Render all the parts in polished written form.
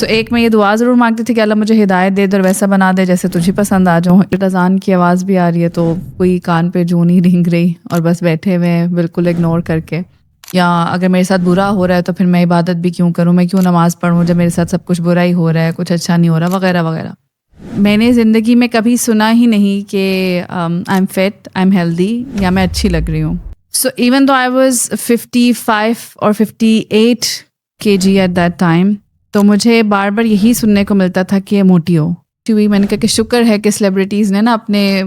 سو ایک میں یہ دعا ضرور مانگتی تھی کہ اللہ مجھے ہدایت دے دے اور ویسا بنا دے جیسے تجھے پسند آ جاؤں. اذان کی آواز بھی آ رہی ہے تو کوئی کان پہ جوں نہیں رینگ رہی اور بس بیٹھے ہوئے ہیں بالکل اگنور کر کے, یا اگر میرے ساتھ برا ہو رہا ہے تو پھر میں عبادت بھی کیوں کروں, میں کیوں نماز پڑھوں جب میرے ساتھ سب کچھ برا ہی ہو رہا ہے, کچھ اچھا نہیں ہو رہا وغیرہ وغیرہ. میں نے زندگی میں کبھی سنا ہی نہیں کہ I am fit, I am healthy یا میں اچھی لگ رہی ہوں. سو ایون دو آئی واز 55 اور 58 kg ایٹ دیٹ ٹائم, تو مجھے بار بار یہی سننے کو ملتا تھا کہ موٹی ہو. میں نے کہا کہ شکر ہے کہ سیلیبریٹیز نے نا اپنے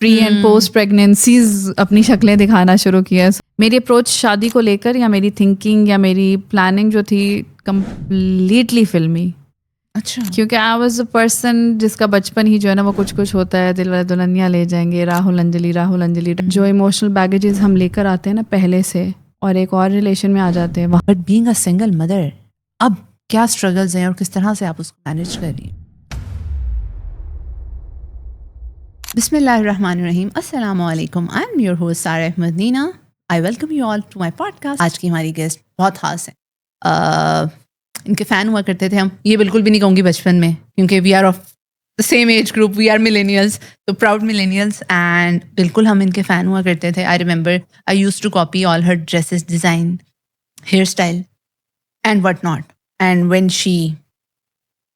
پری اینڈ پوسٹ پریگنینسیز اپنی شکلیں دکھانا شروع کیا. میری اپروچ شادی کو لے کر یا میری تھنکنگ یا میری پلاننگ جو تھی کمپلیٹلی فلمی. اچھا, کیونکہ آئی واز اے پرسن جس کا بچپن ہی جو ہے نا وہ کچھ ہوتا ہے, دل والے دلہنیاں لے جائیں گے, راہل انجلی, جو ایموشنل بیگیجز ہم لے کر آتے ہیں نا پہلے سے اور ایک اور ریلیشن میں آ جاتے ہیں. But being a single mother, اب کیا اسٹرگلز ہیں اور کس طرح سے آپ اس کو مینیج کر رہی ہیں؟ بسم اللہ الرحمن الرحیم. السلام علیکم. I am your host Sara Ahmed Nina. I welcome you all to my podcast. آج کی ہماری گیسٹ بہت خاص ہیں. ان کے فین ہوا کرتے تھے ہم, یہ بالکل بھی نہیں کہوں گی بچپن میں, کیونکہ we are of the same age group, we are millennials, تو پراؤڈ ملینیلس, اینڈ بالکل ہم ان کے فین ہوا کرتے تھے. I remember I use to copy all her dresses, design, hairstyle and what not. And when she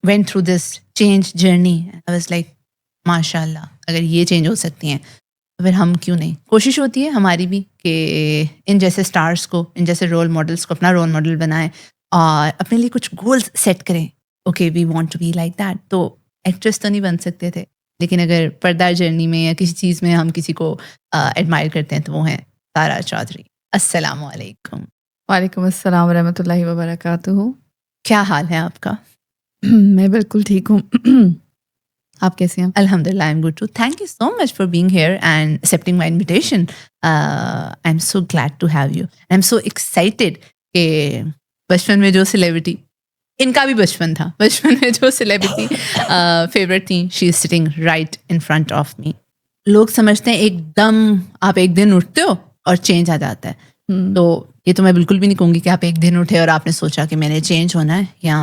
went through this change journey, I was like ماشاء اللہ, اگر یہ چینج ہو سکتی ہیں تو پھر ہم کیوں نہیں. کوشش ہوتی ہے ہماری بھی کہ ان جیسے اسٹارس کو, ان جیسے رول ماڈلس کو اپنا رول ماڈل بنائیں اور اپنے لیے کچھ گولز سیٹ کریں. Okay we want to be like that. تو ایکٹریس تو نہیں بن سکتے تھے, لیکن اگر پردہ جرنی میں یا کسی چیز میں ہم کسی کو ایڈمائر کرتے ہیں تو وہ ہیں سارہ چودھری. السلام علیکم. وعلیکم السلام ورحمۃ اللہ وبرکاتہ. کیا حال ہے آپ کا؟ میں بالکل ٹھیک ہوں, آپ کیسے ہیں؟ الحمد للہ, I am good too. Thank you so much for being here and accepting my invitation. I am so glad to have you. I am so excited کہ بچپن میں جو سیلیبریٹی, ان کا بھی بچپن تھا, بچپن میں جو سیلیبریٹی فیوریٹ تھیں, she is sitting right in front of me. لوگ سمجھتے ہیں ایک دم آپ ایک دن اٹھتے ہو اور چینج آ جاتا ہے. تو یہ تو میں بالکل بھی نہیں کہوں گی کہ آپ ایک دن اٹھے اور آپ نے سوچا کہ میں نے چینج ہونا ہے, یا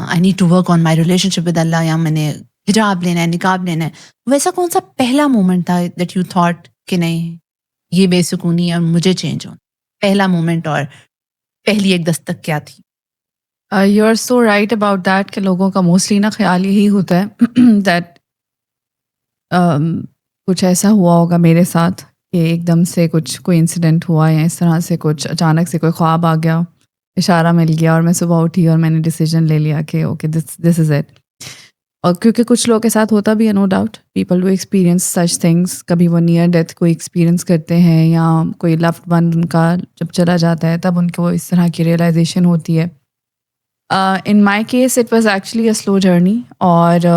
I need to work on my relationship with Allah, یا میں نے حجاب لینا ہے, نقاب لینا ہے. ویسا کون سا پہلا مومنٹ تھا دیٹ یو تھاٹ کہ نہیں یہ بے سکونی ہے اور مجھے چینج ہونا؟ پہلا مومنٹ اور پہلی ایک دستک کیا تھی؟ You are so right about that کہ لوگوں کا موسٹلی نا خیال یہی ہوتا ہے دیٹ کچھ ایسا ہوا ہوگا میرے ساتھ کہ ایک دم سے کوئی انسیڈنٹ ہوا, یا اس طرح سے کچھ اچانک سے کوئی خواب آ گیا, اشارہ مل گیا اور میں صبح اٹھی اور میں نے ڈیسیجن لے لیا کہ اوکے دس از اٹ. اور کیونکہ کچھ لوگوں کے ساتھ ہوتا بھی ہے, no doubt, people do experience such things. کبھی وہ نیئر ڈیتھ کو ایکسپیرینس کرتے ہیں, یا کوئی لفڈ ون ان کا جب چلا جاتا ہے تب ان کو اس طرح کی ریئلائزیشن ہوتی ہے. In my case it was actually a slow journey, اور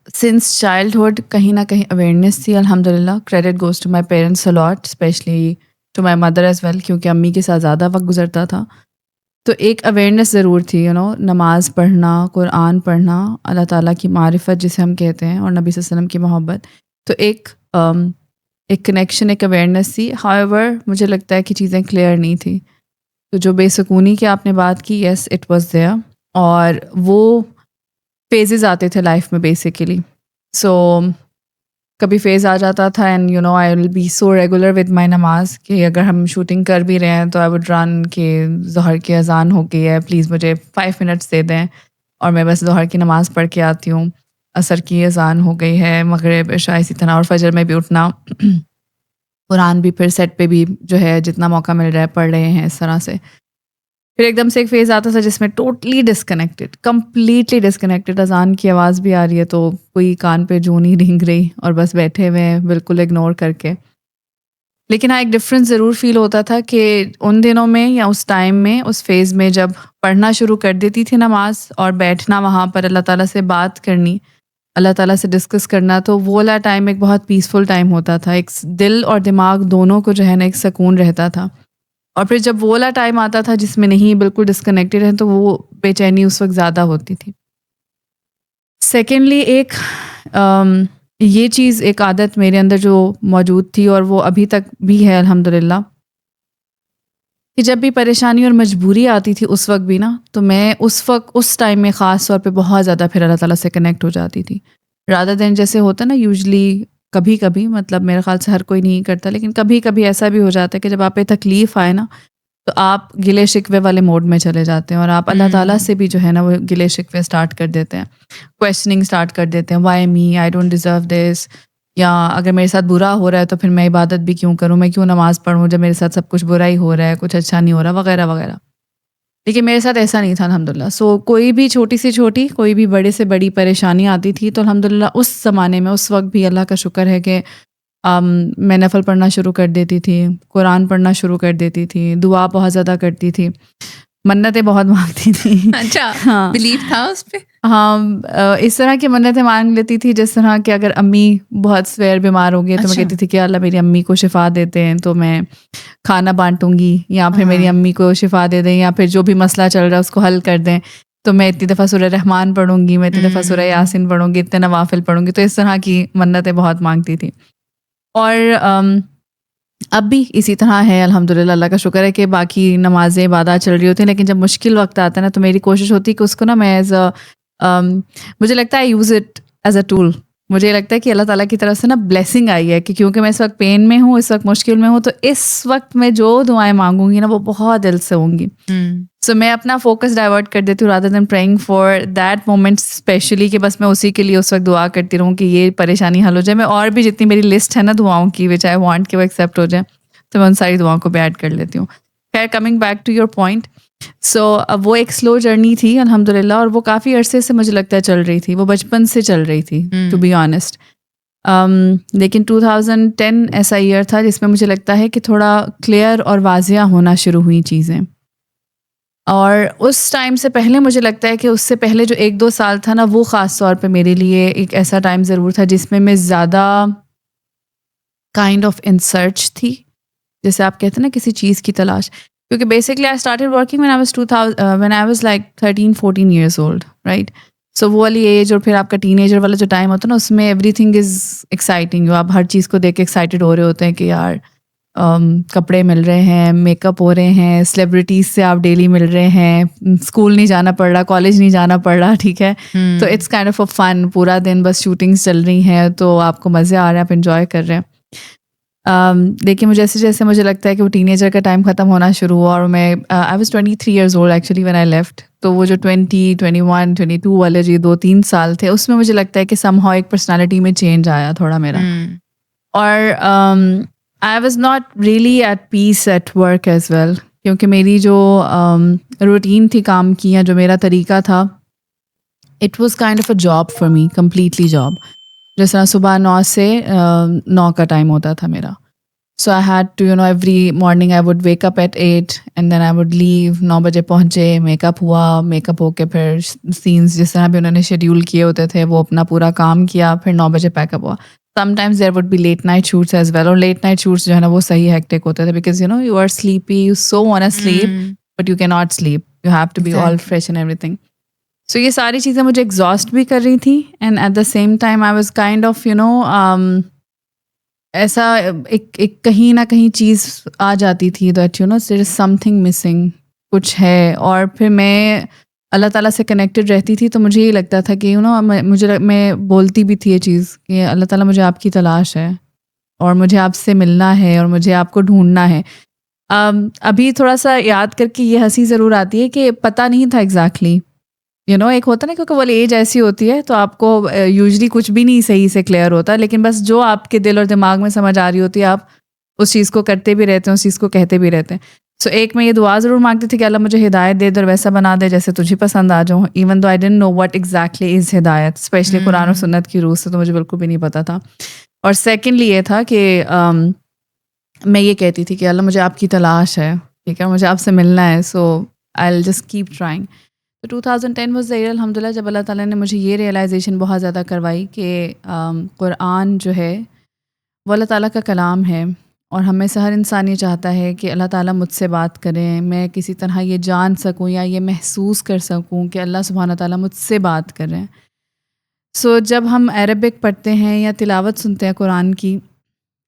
سنس چائلڈہڈ کہیں نہ کہیں اویئرنیس تھی الحمد للہ. Credit goes to my parents a lot, especially to my mother as well, کیونکہ امی کے ساتھ زیادہ وقت گزرتا تھا. تو ایک اویئرنیس ضرور تھی, نماز پڑھنا, قرآن پڑھنا, اللہ تعالیٰ کی معرفت جسے ہم کہتے ہیں, اور نبی صلی اللہ علیہ وسلم کی محبت. تو ایک کنیکشن, ایک اویئرنیس تھی. ہاؤیور مجھے لگتا ہے کہ چیزیں کلیئر نہیں تھی. تو جو بے سکونی کی آپ نے بات کی, یس اٹ واز دیئر, اور وہ فیزز آتے تھے لائف میں بیسیکلی. سو کبھی فیز آ جاتا تھا and I will be so regular with my نماز, کہ اگر ہم شوٹنگ کر بھی رہے ہیں تو آئی وڈ رن کہ ظہر کی اذان ہو گئی ہے, پلیز مجھے 5 منٹس دے دیں, اور میں بس ظہر کی نماز پڑھ کے آتی ہوں. عصر کی اذان ہو گئی ہے, مغرب عشاء اسی طرح, اور فجر میں بھی اٹھنا, قرآن بھی پھر سیٹ پہ بھی جو ہے جتنا موقع مل رہا ہے پڑھ رہے ہیں اس طرح سے. پھر ایک دم سے ایک فیز آتا تھا جس میں ٹوٹلی ڈسکنیکٹڈ, کمپلیٹلی ڈسکنیکٹڈ. اذان کی آواز بھی آ رہی ہے تو کوئی کان پہ جوں نہیں رینگ رہی اور بس بیٹھے ہوئے ہیں بالکل اگنور کر کے. لیکن ایک ڈفرینس ضرور فیل ہوتا تھا کہ ان دنوں میں یا اس ٹائم میں, اس فیز میں جب پڑھنا شروع کر دیتی تھی نماز اور بیٹھنا وہاں پر اللہ تعالیٰ سے بات کرنی, اللہ تعالیٰ سے ڈسکس کرنا, تو وہ والا ٹائم ایک بہت پیسفل ٹائم ہوتا تھا. ایک دل اور دماغ دونوں کو جو ہے نا ایک سکون رہتا تھا. اور پھر جب وہ والا ٹائم آتا تھا جس میں نہیں, بالکل ڈسکنیکٹڈ ہیں, تو وہ بے چینی اس وقت زیادہ ہوتی تھی. سیکنڈلی ایک یہ چیز, ایک عادت میرے اندر جو موجود تھی اور وہ ابھی تک بھی ہے الحمدللہ, کہ جب بھی پریشانی اور مجبوری آتی تھی اس وقت بھی نا، تو میں اس ٹائم میں خاص طور پہ بہت زیادہ پھر اللہ تعالیٰ سے کنیکٹ ہو جاتی تھی، رادر دین جیسے ہوتا ہے نا یوزلی کبھی کبھی، مطلب میرے خیال سے ہر کوئی نہیں کرتا، لیکن کبھی کبھی ایسا بھی ہو جاتا ہے کہ جب آپ پہ تکلیف آئے نا، تو آپ گلے شکوے والے موڈ میں چلے جاتے ہیں، اور آپ اللہ تعالیٰ سے بھی جو ہے نا وہ گلے شکوے اسٹارٹ کر دیتے ہیں، کویشچننگ اسٹارٹ کر دیتے ہیں، why me, I don't deserve this, یا اگر میرے ساتھ برا ہو رہا ہے تو پھر میں عبادت بھی کیوں کروں، میں کیوں نماز پڑھوں جب میرے ساتھ سب کچھ برا ہی ہو رہا ہے، کچھ اچھا نہیں ہو رہا، وغیرہ وغیرہ. لیکن میرے ساتھ ایسا نہیں تھا الحمدللہ. سو کوئی بھی چھوٹی سے چھوٹی، کوئی بھی بڑے سے بڑی پریشانی آتی تھی تو الحمدللہ اس زمانے میں، اس وقت بھی اللہ کا شکر ہے کہ میں نفل پڑھنا شروع کر دیتی تھی، قرآن پڑھنا شروع کر دیتی تھی، دعا بہت زیادہ کرتی تھی، منتیں بہت مانگتی تھی. اچھا، ہاں بلیو تھا اس پہ؟ ہاں، اس طرح کی منتیں مانگ لیتی تھی جس طرح کہ اگر امی بہت سویر بیمار ہو گئی تو میں کہتی تھی کہ اللہ میری امی کو شفا دیتے ہیں تو میں کھانا بانٹوں گی، یا پھر میری امی کو شفا دے دیں، یا پھر جو بھی مسئلہ چل رہا ہے اس کو حل کر دیں، تو میں اتنی دفعہ سورہ رحمان پڑھوں گی، میں اتنی دفعہ سورہ یاسین پڑھوں گی، اتنے نوافل پڑھوں گی. تو اس طرح کی منتیں بہت مانگتی تھی. اور اب بھی اسی طرح ہے الحمدللہ، اللہ کا شکر ہے کہ باقی نمازیں عبادات چل رہی ہوتی ہیں، لیکن جب مشکل وقت آتا ہے نا تو میری کوشش ہوتی ہے کہ اس کو نا میں مجھے لگتا ہے use it as a tool. مجھے لگتا ہے کہ اللہ تعالیٰ کی طرف سے نا بلیسنگ آئی ہے کہ کیونکہ میں اس وقت پین میں ہوں، اس وقت مشکل میں ہوں، تو اس وقت میں جو دعائیں مانگوں گی نا وہ بہت دل سے ہوں گی. سو میں اپنا فوکس ڈائیورٹ کر دیتی ہوں rather than praying for that moment specially, کہ بس میں اسی کے لیے اس وقت دعا کرتی رہوں کہ یہ پریشانی حل ہو جائے. میں اور بھی جتنی میری لسٹ ہے نا دعاؤں کی وچ آئی وانٹ کہ وہ ایکسیپٹ ہو جائے، تو میں ان ساری دعاؤں کو بھی ایڈ کر لیتی ہوں. خیر، coming back to your point, so اب وہ ایک سلو جرنی تھی الحمدللہ، اور وہ کافی عرصے سے مجھے لگتا ہے چل رہی تھی، وہ بچپن سے چل رہی تھی ٹو بی آنیسٹ. لیکن 2010 ایسا ایئر تھا جس میں مجھے لگتا ہے کہ تھوڑا کلیئر اور واضح ہونا شروع ہوئی چیزیں. اور اس ٹائم سے پہلے مجھے لگتا ہے کہ اس سے پہلے جو 1-2 سال تھا نا، وہ خاص طور پہ میرے لیے ایک ایسا ٹائم ضرور تھا جس میں زیادہ کائنڈ آف ان سرچ تھی، جیسے آپ کہتے ہیں نا کسی چیز کی تلاش. کیونکہ basically I started working when I was like 13-14 years old, right? سو وہ والی ایج، اور پھر آپ کا ٹین ایجر والا جو ٹائم ہوتا ہے نا، اس میں ایوری تھنگ از ایکسائٹنگ. آپ ہر چیز کو دیکھ کے ایکسائٹیڈ ہو رہے ہوتے ہیں کہ یار کپڑے مل رہے ہیں، میک اپ ہو رہے ہیں، سیلیبریٹیز سے آپ ڈیلی مل رہے ہیں، اسکول نہیں جانا پڑ رہا، کالج نہیں جانا پڑ رہا، ٹھیک ہے. تو اٹس کائنڈ آف اے فن، پورا دن بس شوٹنگس چل رہی ہیں تو آپ کو مزے آ رہے ہیں، آپ انجوائے کر رہے ہیں. لیکن مجھے جیسے جیسے مجھے لگتا ہے کہ وہ ٹین ایجر کا ٹائم ختم ہونا شروع ہوا، اور میں I was 23 years old actually when I left. تو وہ جو 20, 21, 22 والے جو 2-3 سال تھے، اس میں مجھے لگتا ہے کہ سم ہاؤ ایک پرسنالٹی میں چینج آیا تھوڑا میرا. اور I was not really at peace at work as well، کیونکہ میری جو روٹین تھی کام کی، یا جو میرا طریقہ تھا، it was kind of a job for me, completely job. جس طرح صبح 9 سے 9 کا ٹائم ہوتا تھا میرا. So I had to every morning I would wake up at 8 and then I would leave. 9 بجے پہنچے، میک اپ ہوا، میک اپ ہو کے پھر سینس جس طرح بھی انہوں نے شیڈیول کیے ہوتے تھے وہ اپنا پورا کام کیا، پھر 9 بجے پیک اپ ہوا. Some Times there would be late night shoots as well, اور لیٹ نائٹ شوٹس جو ہے نا وہ صحیح ہیکٹک ہوتے تھے، because you are sleepy, you so want to sleep but you can not sleep, you have to be all fresh and every تھنگ. So یہ ساری چیزیں مجھے ایگزاسٹ بھی کر رہی تھیں، and at the same time I was kind of ایسا ایک کہیں نہ کہیں چیز آ جاتی تھی that there is some thing missing, کچھ ہے. اور پھر میں اللہ تعالیٰ سے کنیکٹڈ رہتی تھی، تو مجھے یہ لگتا تھا کہ میں بولتی بھی تھی یہ چیز کہ اللہ تعالیٰ مجھے آپ کی تلاش ہے، اور مجھے آپ سے ملنا ہے، اور مجھے آپ کو ڈھونڈنا ہے. ابھی تھوڑا سا یاد کر کے یہ ہنسی ضرور آتی ہے کہ پتہ نہیں تھا ایگزیکٹلی، ایک ہوتا نا، کیونکہ وہ ایج ایسی ہوتی ہے تو آپ کو یوزلی کچھ بھی نہیں صحیح سے کلیئر ہوتا، لیکن بس جو آپ کے دل اور دماغ میں سمجھ آ رہی ہوتی ہے آپ اس چیز کو کرتے بھی رہتے ہیں، اس چیز کو کہتے بھی رہتے ہیں. سو ایک میں یہ دعا ضرور مانگتی تھی کہ اللہ مجھے ہدایت دے دے اور ویسا بنا دے جیسے تجھے پسند آ جاؤں، even though I don't know what exactly is ہدایت، اسپیشلی قرآن اور سنت کی روح سے تو مجھے بالکل بھی نہیں پتا تھا. اور سیکنڈلی یہ تھا کہ میں یہ کہتی تھی کہ اللہ مجھے آپ کی تلاش ہے، ٹھیک ہے، مجھے آپ سے ملنا ہے، so I will just keep trying. تو 2010 واز دا ایئر الحمدللہ جب اللہ تعالیٰ نے مجھے یہ ریئلائزیشن بہت زیادہ کروائی کہ قرآن جو ہے وہ اللہ تعالیٰ کا کلام ہے، اور ہمیں سے ہر انسان یہ چاہتا ہے کہ اللہ تعالیٰ مجھ سے بات کریں، میں کسی طرح یہ جان سکوں یا یہ محسوس کر سکوں کہ اللہ سبحانہ تعالیٰ مجھ سے بات کر رہے ہیں. سو جب ہم عربک پڑھتے ہیں یا تلاوت سنتے ہیں قرآن کی،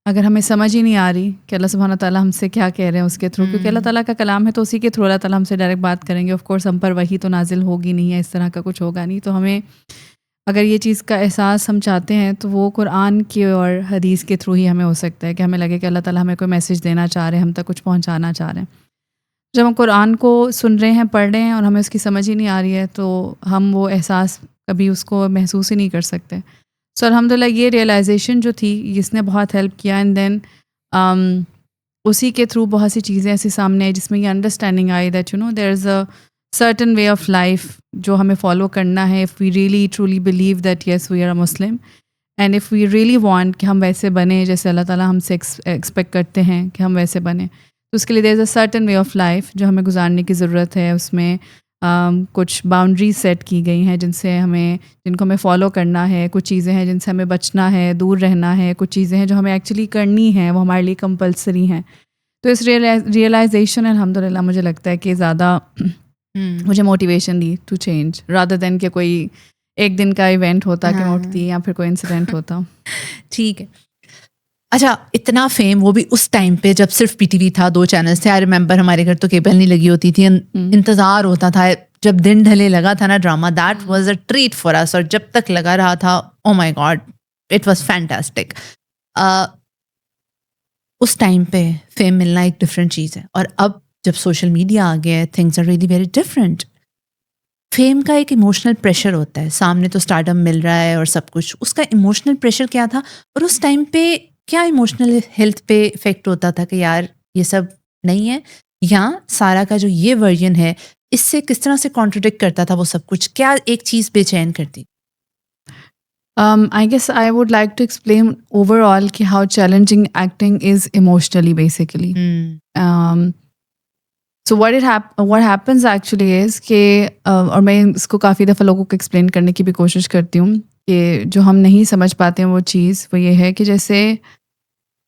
اگر ہمیں سمجھ ہی نہیں آ رہی کہ اللہ سبحانہ تعالیٰ ہم سے کیا کہہ رہے ہیں اس کے تھرو، کیونکہ اللہ تعالیٰ کا کلام ہے تو اسی کے تھرو اللہ تعالیٰ ہم سے ڈائریکٹ بات کریں گے. آف کورس ہم پر وحی تو نازل ہوگی نہیں ہے، اس طرح کا کچھ ہوگا نہیں. تو ہمیں اگر یہ چیز کا احساس ہم چاہتے ہیں تو وہ قرآن کے اور حدیث کے تھرو ہی ہمیں ہو سکتا ہے، کہ ہمیں لگے کہ اللہ تعالیٰ ہمیں کوئی میسیج دینا چاہ رہے ہیں، ہم تک کچھ پہنچانا چاہ رہے ہیں. جب ہم قرآن کو سن رہے ہیں، پڑھ رہے ہیں اور ہمیں اس کی سمجھ ہی نہیں آ رہی ہے تو ہم وہ احساس کبھی اس کو محسوس ہی نہیں کر سکتے. سو الحمدللہ یہ ریئلائزیشن جو تھی اس نے بہت ہیلپ کیا. اینڈ دین اسی کے تھرو بہت سی چیزیں ایسی سامنے آئی جس میں یہ انڈرسٹینڈنگ آئی that there is a certain way of life جو ہمیں فالو کرنا ہے. If we really truly believe that yes we are a Muslim, and if we really want کہ ہم ویسے بنیں جیسے اللہ تعالیٰ ہم سے ایکسپیکٹ کرتے ہیں کہ ہم ویسے بنیں، تو اس کے لیے there is a certain way of life جو ہمیں گزارنے کی ضرورت ہے. اس میں کچھ باؤنڈریز سیٹ کی گئی ہیں جن کو ہمیں فالو کرنا ہے. کچھ چیزیں ہیں جن سے ہمیں بچنا ہے، دور رہنا ہے. کچھ چیزیں ہیں جو ہمیں ایکچولی کرنی ہیں، وہ ہمارے لیے کمپلسری ہیں. تو اس ریئلائزیشن الحمدللہ مجھے لگتا ہے کہ زیادہ مجھے موٹیویشن دی ٹو چینج رادر دین کہ کوئی ایک دن کا ایونٹ ہوتا کہ میں اٹھتی یا پھر کوئی انسیڈنٹ ہوتا. ٹھیک ہے. اچھا، اتنا فیم وہ بھی اس ٹائم پہ جب صرف پی ٹی وی تھا، 2 چینلز تھے. آئی ریممبر ہمارے گھر تو کیبل نہیں لگی ہوتی تھی، انتظار ہوتا تھا جب دن ڈھلے لگا تھا نا drama. That was a treat for us. اور جب تک لگا رہا تھا، oh my god, it was fantastic. اس ٹائم پہ فیم ملنا ایک ڈفرینٹ چیز ہے، اور اب جب سوشل میڈیا آ گیا ہے، things are really very different. Fame کا ایک ایموشنل پریشر ہوتا ہے، سامنے تو اسٹارڈم مل رہا ہے اور سب کچھ. اس کا ایموشنل پریشر کیا تھا، اور اس ٹائم پہ کیا ایموشنل ہیلتھ پہ افیکٹ ہوتا تھا کہ یار یہ سب نہیں ہے، یا سارا کا جو یہ ورژن ہے اس سے کس طرح سے کانٹرڈکٹ کرتا تھا وہ سب کچھ؟ کیا ایک چیز بے چین کرتی؟ I guess I would like to explain overall کہ how challenging acting is emotionally basically. So what happens actually is کہ اور میں اس کو کافی دفعہ لوگوں کو ایکسپلین کرنے کی بھی کوشش کرتی ہوں کہ جو ہم نہیں سمجھ پاتے ہیں وہ چیز وہ یہ ہے کہ جیسے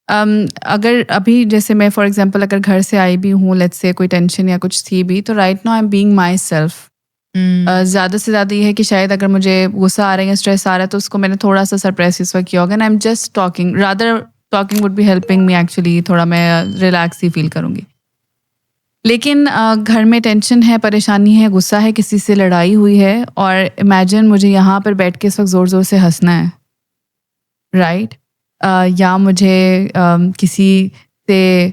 اگر ابھی جیسے میں فار ایگزامپل اگر گھر سے آئی بھی ہوں، لیٹس سے کوئی ٹینشن یا کچھ تھی بھی، تو right now I am being my self. زیادہ سے زیادہ یہ ہے کہ شاید اگر مجھے غصہ آ رہا ہے یا اسٹریس آ رہا ہے تو اس کو میں نے تھوڑا سا سرپریس اس وقت کیا ہوگا. I am just talking, rather talking would be helping me actually. تھوڑا میں ریلیکس ہی فیل کروں گی. لیکن گھر میں ٹینشن ہے، پریشانی ہے، غصہ ہے، کسی سے لڑائی ہوئی ہے، اور امیجن مجھے یہاں پر بیٹھ کے اس وقت زور زور سے ہنسنا ہے، رائٹ؟ یا مجھے کسی سے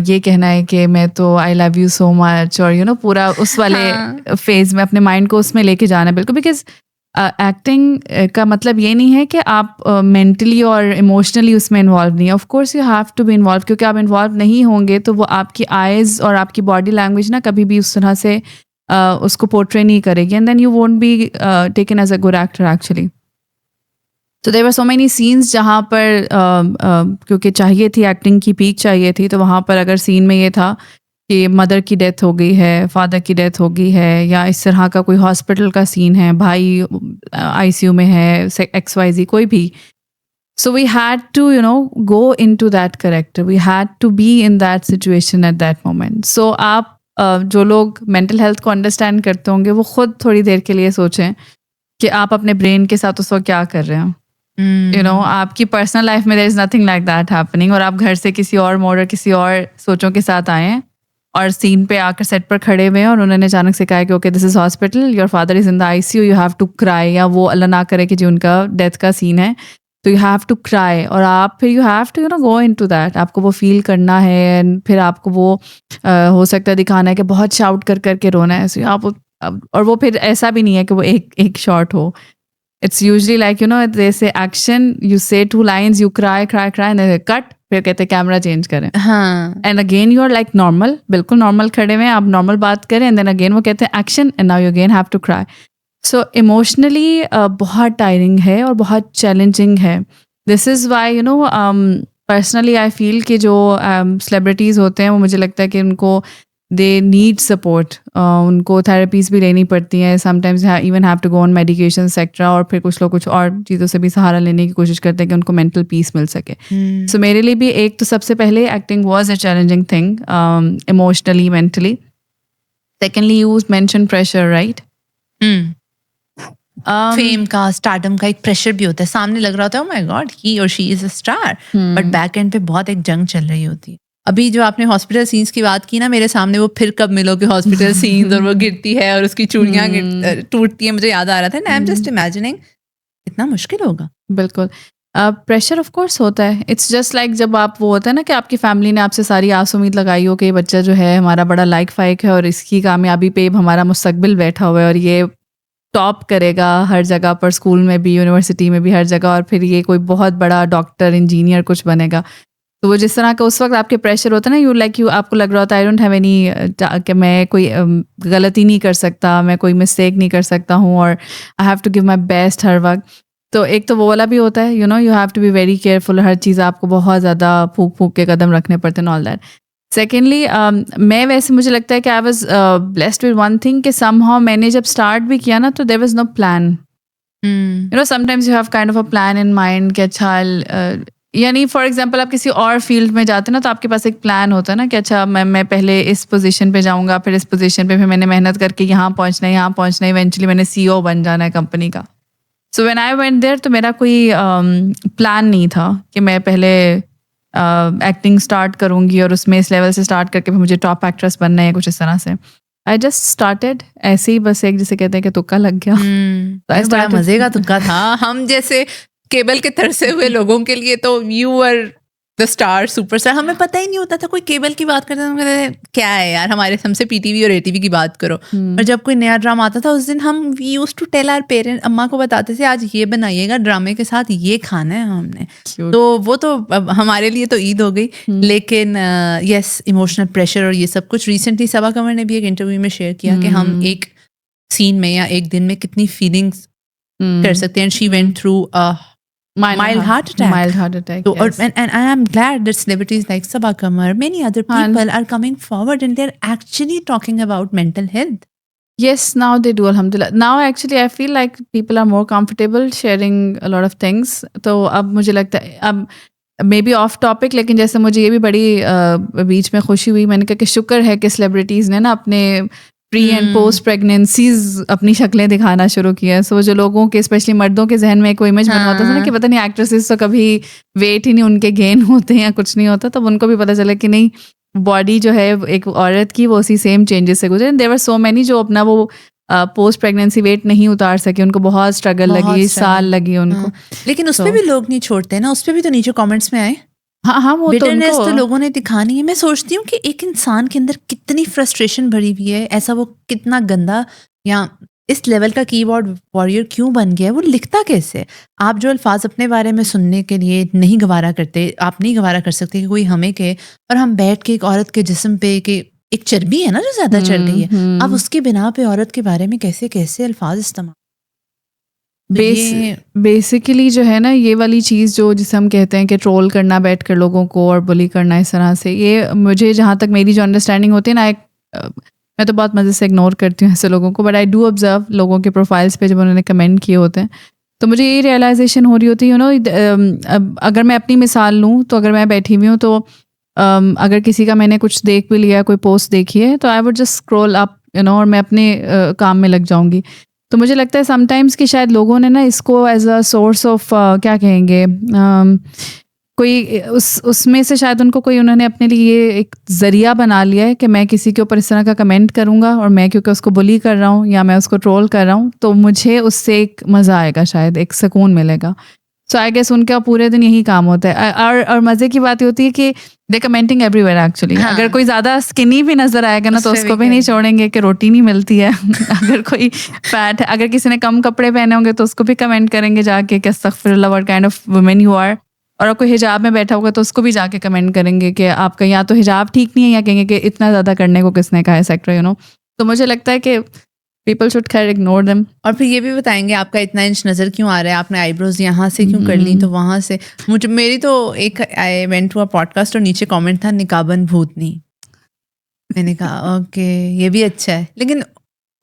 یہ کہنا ہے کہ میں تو آئی لو یو سو مچ، اور پورا اس والے فیز میں اپنے مائنڈ کو اس میں لے کے جانا ہے. بالکل، بیکاز ایکٹنگ کا مطلب یہ نہیں ہے کہ آپ مینٹلی اور ایموشنلی اس میں انوالو نہیں ہے. Of course you have to be involve, کیونکہ آپ انوالو نہیں ہوں گے تو وہ آپ کی آئیز اور آپ کی باڈی لینگویج نا کبھی بھی اس طرح سے اس کو پورٹری نہیں کرے گی. And then you won't be taken as a good actor actually. تو there are so many scenes جہاں پر کیونکہ چاہیے تھی ایکٹنگ کی پیک چاہیے تھی، تو وہاں پر اگر سین میں یہ تھا کہ مدر کی ڈیتھ ہو گئی ہے، فادر کی ڈیتھ ہو گئی ہے، یا اس طرح کا کوئی ہاسپٹل کا سین ہے، بھائی آئی سی یو میں ہے، ایکس وائی زی کوئی بھی. So we had to go into that character, we had to be in that situation at that moment. So آپ جو لوگ مینٹل ہیلتھ کو انڈرسٹینڈ کرتے ہوں گے وہ خود تھوڑی دیر کے لیے سوچیں کہ آپ اپنے برین کے ساتھ اس وقت کیا کر رہے ہیں. آپ کی پرسنل لائف میں there is nothing like that happening, اور آپ گھر سے کسی اور موڈ اور کسی اور سوچوں کے ساتھ آئے ہیں اور سین پہ آ کر سیٹ پر کھڑے ہوئے ہیں، اور انہوں نے اچانک سے کہا کہ okay this is hospital, your father is in the I C U, you have to cry. یا وہ اللہ نہ کرے کہ جو ان کا ڈیتھ کا سین ہے تو یو ہیو ٹو کرائی، اور آپ پھر you have to go into that. آپ کو وہ فیل کرنا ہے، پھر آپ کو وہ ہو سکتا ہے دکھانا ہے کہ بہت شاؤٹ کر کر کے رونا ہے آپ. اور وہ پھر ایسا بھی نہیں ہے کہ وہ ایک short who. It's usually like, they say action, you say 2 lines, you cry, and then cut, پھر کہتے کیمرہ چینج کریں. And again you are like normal, بالکل نارمل کھڑے ہوئے ہیں، آپ نارمل بات کریں، and then again وہ کہتے ہیں action, and now you again have to cry. So emotionally بہت ٹائرنگ ہے اور بہت چیلنجنگ ہے. This is why personally I feel کہ جو celebrities ہوتے ہیں وہ مجھے لگتا ہے کہ ان کو they need support. ان کو تھراپیز بھی لینی پڑتی ہیں، sometimes even have to go on medication etcetera, اور پھر کچھ لوگ کچھ اور چیزوں سے بھی سہارا لینے کی کوشش کرتے ہیں کہ ان کو مینٹل پیس مل سکے. سو میرے لیے بھی ایک تو سب سے پہلے acting was a challenging thing emotionally, mentally. Secondly you mention pressure, right? Fame کا, اسٹارڈم کا ایک پریشر بھی ہوتا ہے, سامنے لگ رہا ہوتا ہے oh my God he or she is a star, but back and پہ بہت ایک جنگ چل رہی ہوتی ہے. ابھی جو آپ نے ہاسپٹل سینس کی بات کی نا, میرے سامنے وہ پھر کب ملو کہ ہاسپٹل سینس, اور وہ گرتی ہے اور اس کی چوڑیاں ٹوٹتی ہیں, مجھے یاد آ رہا تھا. آئی ایم جسٹ امیجننگ اتنا مشکل ہوگا. بالکل پریشر آف کورس ہوتا ہے. اٹس جسٹ لائک جب آپ وہ ہوتا ہے نا کہ آپ کی فیملی نے آپ سے ساری آس امید لگائی ہو کہ یہ بچہ جو ہے ہمارا بڑا لائک فائک ہے اور اس کی کامیابی پہ ہمارا مستقبل بیٹھا ہوا ہے اور یہ ٹاپ کرے گا ہر جگہ پر, اسکول میں بھی, یونیورسٹی میں بھی, ہر جگہ, اور پھر یہ کوئی بہت بڑا ڈاکٹر انجینئر کچھ بنے گا. تو وہ جس طرح کا اس وقت آپ کے پریشر ہوتا ہے نا, یو لائک یو, آپ کو لگ رہا ہوتا ہے آئی ڈونٹ ہیو اینی, کہ میں کوئی غلطی نہیں کر سکتا, میں کوئی مسٹیک نہیں کر سکتا ہوں, اور I have to give my best ہر وقت. تو ایک تو وہ والا بھی ہوتا ہے, you have to be very careful, ہر چیز آپ کو بہت زیادہ پھونک پھونک کے قدم رکھنے پڑتے ہیں, آل دیٹ. سیکنڈلی میں ویسے مجھے لگتا ہے کہ I was blessed with one thing کہ سم ہاؤ میں نے جب اسٹارٹ بھی کیا نا تو there was no plan. Some times you have kind of a plan in mind کہ اچھا, یعنی فار ایگزامپل آپ کسی اور فیلڈ میں جاتے ہیں نا تو آپ کے پاس ایک پلان ہوتا ہے نا کہ اچھا میں پہلے اس پوزیشن پہ جاؤں گا, پھر اس پوزیشن پہ, پھر میں نے محنت کر کے یہاں پہنچنا ہے, ایونچولی میں نے CEO بن جانا ہے کمپنی کا. So when I went there تو میرا کوئی پلان نہیں تھا کہ میں پہلے ایکٹنگ اسٹارٹ کروں گی اور اس میں اس لیول سے اسٹارٹ کر کے پھر مجھے ٹاپ ایکٹریس بننا ہے کچھ اس طرح سے. آئی جسٹ اسٹارٹیڈ ایسے ہی, بس ایک جسے کہتے ہیں کہ تکا لگ گیا. بڑا مزے کا تکا تھا. ہم جیسے کیبل کے ترسے ہوئے لوگوں کے لیے تو you are the star, superstar. ہمیں پتہ ہی نہیں ہوتا تھا, کوئی کیبل کی بات کرتے تھے کیا ہے یار, ہم سے PTV اور ATV کی بات کرو. اور جب کوئی نیا ڈرامہ آتا تھا اس دن ہم we use to tell our parent, اماں کو بتاتے تھے آج یہ بنائیے گا, ڈرامے کے ساتھ یہ کھانا ہے ہم نے. تو وہ تو ہمارے لیے تو عید ہو گئی. لیکن یس, ایموشنل پریشر اور یہ سب کچھ. ریسنٹلی صبا قمر نے بھی ایک انٹرویو میں شیئر کیا کہ ہم ایک سین میں یا ایک دن میں کتنی فیلنگس کر سکتے ہیں. She went through mild heart attack. So, yes. and I am glad that celebrities like Sabaa Qamar, many other people are coming forward and they're actually talking about mental health. Yes, now they do, alhamdulillah. Now actually I feel like people are more comfortable sharing a lot of things. تو اب مجھے لگتا ہے, اب may be of topic, لیکن جیسے مجھے یہ بھی بڑی بیچ میں خوشی ہوئی, میں نے کہا کہ شکر ہے کہ سیلیبریٹیز نے نا اپنے پری اینڈ پوسٹ پریگنینسیز اپنی شکلیں دکھانا شروع کی ہیں. سو جو لوگوں کے اسپیشلی مردوں کے ذہن میں کوئی امیج بنا ہوتا تھا نا کہ پتہ نہیں ایکٹریسز تو کبھی ویٹ ہی نہیں ان کے گین ہوتے ہیں یا کچھ نہیں ہوتا, تب ان کو بھی پتہ چلا کہ نہیں, باڈی جو ہے ایک عورت کی وہ اسی سیم چینجز سے گزرے. دیور سو مینی جو اپنا وہ پوسٹ پریگنینسی ویٹ نہیں اتار سکے, ان کو بہت اسٹرگل لگی, سال لگی ان کو. لیکن اس پہ بھی لوگ نہیں چھوڑتے نا, اس پہ بھی تو نیچے کامنٹس میں آئے. ہاں وہ تو لوگوں نے دکھانی ہے. میں سوچتی ہوں کہ ایک انسان کے اندر کتنی فرسٹریشن بھری ہوئی ہے, ایسا وہ کتنا گندا یا اس لیول کا کی بورڈ وارئر کیوں بن گیا ہے, وہ لکھتا کیسے. آپ جو الفاظ اپنے بارے میں سننے کے لیے نہیں گوارا کرتے, آپ نہیں گوارا کر سکتے کہ کوئی ہمیں کہ, اور ہم بیٹھ کے ایک عورت کے جسم پہ کہ ایک چربی ہے نا جو زیادہ چڑھ گئی ہے, اب اس کی بنا پہ عورت کے بارے میں کیسے کیسے الفاظ استعمال. بیسیکلی جو ہے نا یہ والی چیز جو جسے ہم کہتے ہیں کہ ٹرول کرنا بیٹھ کر لوگوں کو اور بلی کرنا اس طرح سے, یہ مجھے جہاں تک میری جو انڈرسٹینڈنگ ہوتی ہے نا, میں تو بہت مزے سے اگنور کرتی ہوں ایسے لوگوں کو, بٹ آئی ڈو آبزرو لوگوں کے پروفائلس پہ جب انہوں نے کمنٹ کیے ہوتے ہیں تو مجھے یہ ریئلائزیشن ہو رہی ہوتی ہے, اگر میں اپنی مثال لوں تو اگر میں بیٹھی ہوئی ہوں تو اگر کسی کا میں نے کچھ دیکھ بھی لیا, کوئی پوسٹ دیکھی ہے, تو آئی وڈ جسٹ اسکرول اپ اور میں اپنے کام میں لگ جاؤں گی. تو مجھے لگتا ہے سم ٹائمس کہ شاید لوگوں نے نا اس کو ایز اے سورس آف کیا کہیں گے, کوئی اس میں سے شاید ان کو کوئی انہوں نے اپنے لیے ایک ذریعہ بنا لیا ہے کہ میں کسی کے اوپر اس طرح کا کمنٹ کروں گا اور میں کیونکہ اس کو بلی کر رہا ہوں یا میں اس کو ٹرول کر رہا ہوں تو مجھے اس سے ایک مزہ آئے گا, شاید ایک سکون ملے گا. سو آئی گیس ان کا پورے دن یہی کام ہوتا ہے. اور مزے کی بات یہ ہوتی ہے کہ دے کمنٹنگ ایوری ویئر ایکچولی. اگر کوئی زیادہ اسکنی بھی نظر آئے گا نا تو اس کو بھی نہیں چھوڑیں گے کہ روٹی نہیں ملتی ہے. اگر کوئی فیٹ ہے, اگر کسی نے کم کپڑے پہنے ہوں گے تو اس کو بھی کمنٹ کریں گے جا کے کہ استغفر اللہ what kind of woman you are. اور کوئی حجاب میں بیٹھا ہوگا تو اس کو بھی جا کے کمنٹ کریں گے کہ آپ کا یا تو حجاب ٹھیک نہیں ہے یا کہیں گے کہ اتنا زیادہ کرنے کو کس نے کہا ہے سیکٹر تو مجھے لگتا ہے کہ پیپل شوڈ خیر اگنور دیم. اور پھر یہ بھی بتائیں گے آپ کا اتنا انچ نظر کیوں آ رہا ہے, آپ نے آئی بروز یہاں سے کیوں کر لی تو وہاں سے. میری تو ایک I went to a podcast اور نیچے کامنٹ تھا نکابن بھوتنی. میں نے کہا اوکے یہ بھی اچھا ہے, لیکن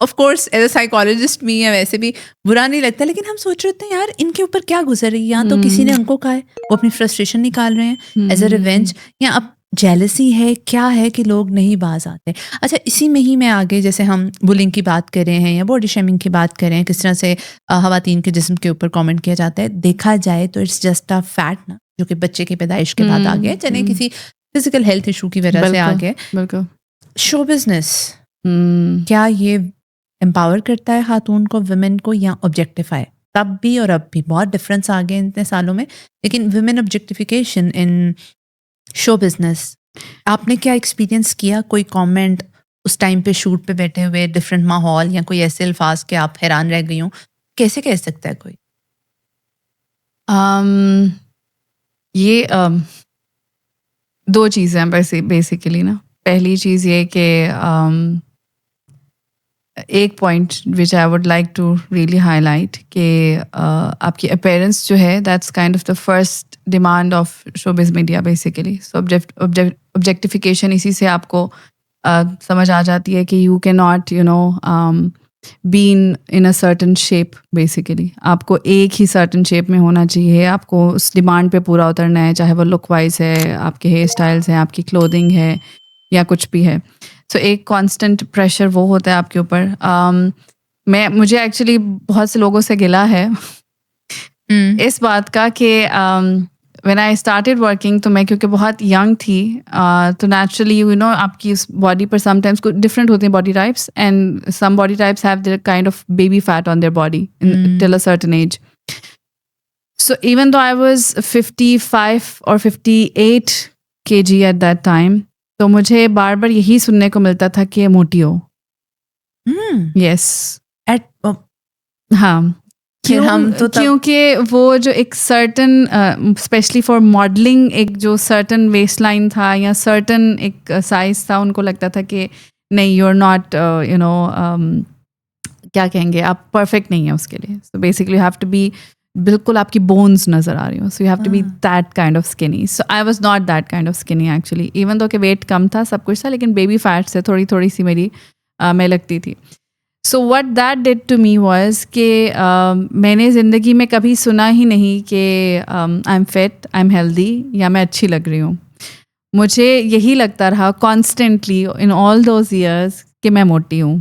of course as a psychologist بھی یا ویسے بھی برا نہیں لگتا, لیکن ہم سوچ رہے ہیں یار ان کے اوپر کیا گزر رہی ہے. یا تو کسی نے ان کو کہا ہے وہ اپنی فرسٹریشن نکال رہے ہیں ایز اے ریونج, یا اب جیلسی ہے, کیا ہے کہ لوگ نہیں باز آتے. اچھا, اسی میں ہی میں آگے, جیسے ہم بلنگ کی بات کر رہے ہیں یا باڈی شیمنگ کی بات کر رہے ہیں, کس طرح سے خواتین کے جسم کے اوپر کامنٹ کیا جاتا ہے. دیکھا جائے تو اٹس جسٹ اے فیٹ نا, جو کہ بچے کی پیدائش کے بعد آ گیا, چلیں کسی فزیکل ہیلتھ ایشو کی وجہ سے آ گئے. بالکل. شو بزنس کیا یہ امپاور کرتا ہے خاتون کو, ویمن کو, یا آبجیکٹیفائی؟ تب بھی اور اب بھی بہت ڈفرینس آ گئے اتنے سالوں میں, لیکن ویمن آبجیکٹیفیکیشن ان شو بزنس, آپ نے کیا ایکسپیرینس کیا؟ کوئی کامنٹ اس ٹائم پہ شوٹ پہ بیٹھے ہوئے, ڈفرینٹ ماحول, یا کوئی ایسے الفاظ کہ آپ حیران رہ گئی ہوں, کیسے کہہ سکتا ہے کوئی؟ یہ دو چیزیں ہیں بیسیکلی نا. پہلی چیز یہ کہ ایک point which I would like to really highlight کہ آپ کی اپیرنس جو ہے that's kind of the first demand of showbiz media basically. So objectification اسی سے آپ کو سمجھ آ جاتی ہے کہ you can not been in a certain shape. Basically آپ کو ایک ہی سرٹن شیپ میں ہونا چاہیے, آپ کو اس ڈیمانڈ پہ پورا اترنا ہے, چاہے وہ لک وائز ہے, آپ کے ہیئر اسٹائلس ہیں, آپ کی کلودنگ ہے, یا کچھ بھی ہے. سو ایک کانسٹنٹ پریشر وہ ہوتا ہے آپ کے اوپر. مجھے ایکچولی بہت سے لوگوں سے گلا ہے اس بات کا کہ وین آئی اسٹارٹیڈ ورکنگ, تو میں کیونکہ بہت ینگ تھی, تو نیچرلی آپ کی اس باڈی پر سم ٹائمس ڈفرینٹ ہوتے ہیں body types, and some body types have their kind of baby fat on their body till a certain age. So even though I was 55 اور 58 kg ایٹ دیٹ ٹائم, تو مجھے بار بار یہی سننے کو ملتا تھا کہ موٹی ہو. یس. ہاں, کیونکہ وہ جو ایک سرٹن اسپیشلی فار ماڈلنگ ایک جو سرٹن ویسٹ لائن تھا یا سرٹن ایک سائز تھا, ان کو لگتا تھا کہ نہیں, یو آر ناٹ کیا کہیں گے, آپ پرفیکٹ نہیں ہیں اس کے لیے. So basically you have to be, بالکل آپ کی بونز نظر آ رہی ہوں, so you have to be that kind of skinny. So I was not that kind of skinny actually, even though کہ ویٹ کم تھا, سب کچھ تھا, لیکن بیبی فیٹ سے تھوڑی سی میری میں لگتی تھی. So what that did to me was کہ میں نے زندگی میں کبھی سنا ہی نہیں کہ I am fit, I am healthy, یا میں اچھی لگ رہی ہوں. مجھے یہی لگتا رہا constantly in all those years کہ میں موٹی ہوں.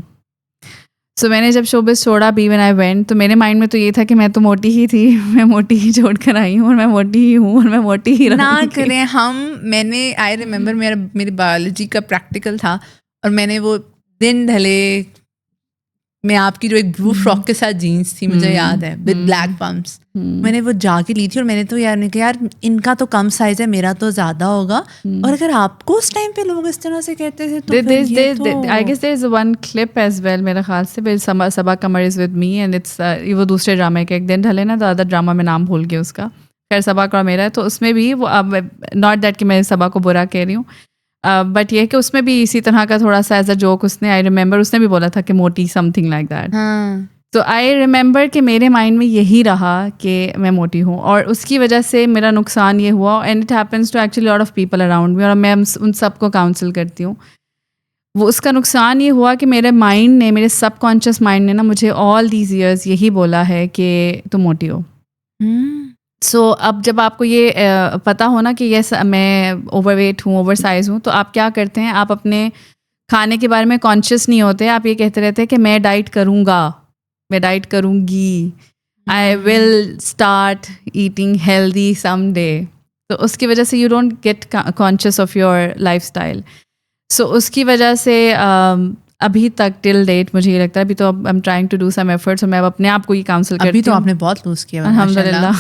سو میں نے جب شوبز چھوڑا بھی, وین آئی وینٹ, تو میرے مائنڈ میں تو یہ تھا کہ میں تو موٹی ہی تھی, میں موٹی ہی چھوڑ کر آئی ہوں, اور میں موٹی ہی ہوں, اور میں موٹی ہی نہ کریں ہم. میں نے آئی ریمبر میری بایولوجی کا پریکٹیکل تھا, اور میں نے وہ دن ڈھلے میں آپ کی جو ایک بلو فراک کے ساتھ جینس تھی, مجھے یاد ہے, ود بلیک پمپس, میں نے وہ جا کے لی تھی, اور میں نے تو یار ان کا تو کم سائز ہے, میرا تو زیادہ ہوگا. اور اگر آپ کو اس ٹائم پہ لوگ اس طرح سے کہتے تھے تو I guess there is one clip as well میرے خیال سے, Saba Qamar is with me, and it's وہ دوسرے ڈرامے کے ایک دن ڈھلے نا, زیادہ ڈرامہ میں نام بھول گیا اس کا, خیر صبا کا میرا ہے, تو اس میں بھی وہ, ناٹ دیٹ کہ میں صبا کو برا کہہ رہی ہوں, بٹ یہ کہ اس میں بھی اسی طرح کا تھوڑا سا ایز اے جوک اس نے, آئی ریمبر اس نے بھی بولا تھا کہ موٹی سم تھنگ لائک دیٹ. تو آئی ریمبر کہ میرے مائنڈ میں یہی رہا کہ میں موٹی ہوں, اور اس کی وجہ سے میرا نقصان یہ ہوا, and it happens to actually lot of people around me, اور میں ان سب کو کاؤنسل کرتی ہوں. وہ اس کا نقصان یہ ہوا کہ میرے مائنڈ نے, میرے سب کانشیس مائنڈ نے نا مجھے آل دیز ایئرز یہی بولا ہے کہ تم موٹی ہو. سو اب جب آپ کو یہ پتہ ہونا کہ یس میں اوور ویٹ ہوں, اوور سائز ہوں, تو آپ کیا کرتے ہیں, آپ اپنے کھانے کے بارے میں کانشیس نہیں ہوتے, آپ یہ کہتے رہتے ہیں کہ میں ڈائٹ کروں گا, میں ڈائٹ کروں گی, I will start eating healthy someday. تو اس کی وجہ سے you don't get conscious of your lifestyle. So اس کی وجہ سے ابھی تک ٹل ڈیٹ مجھے یہ لگتا ہے, ابھی تو اب am trying to do some efforts, اور میں اب اپنے آپ کو یہ کاؤنسل کرتی ہوں. ابھی تو آپ نے بہت لوز کیا الحمد للہ.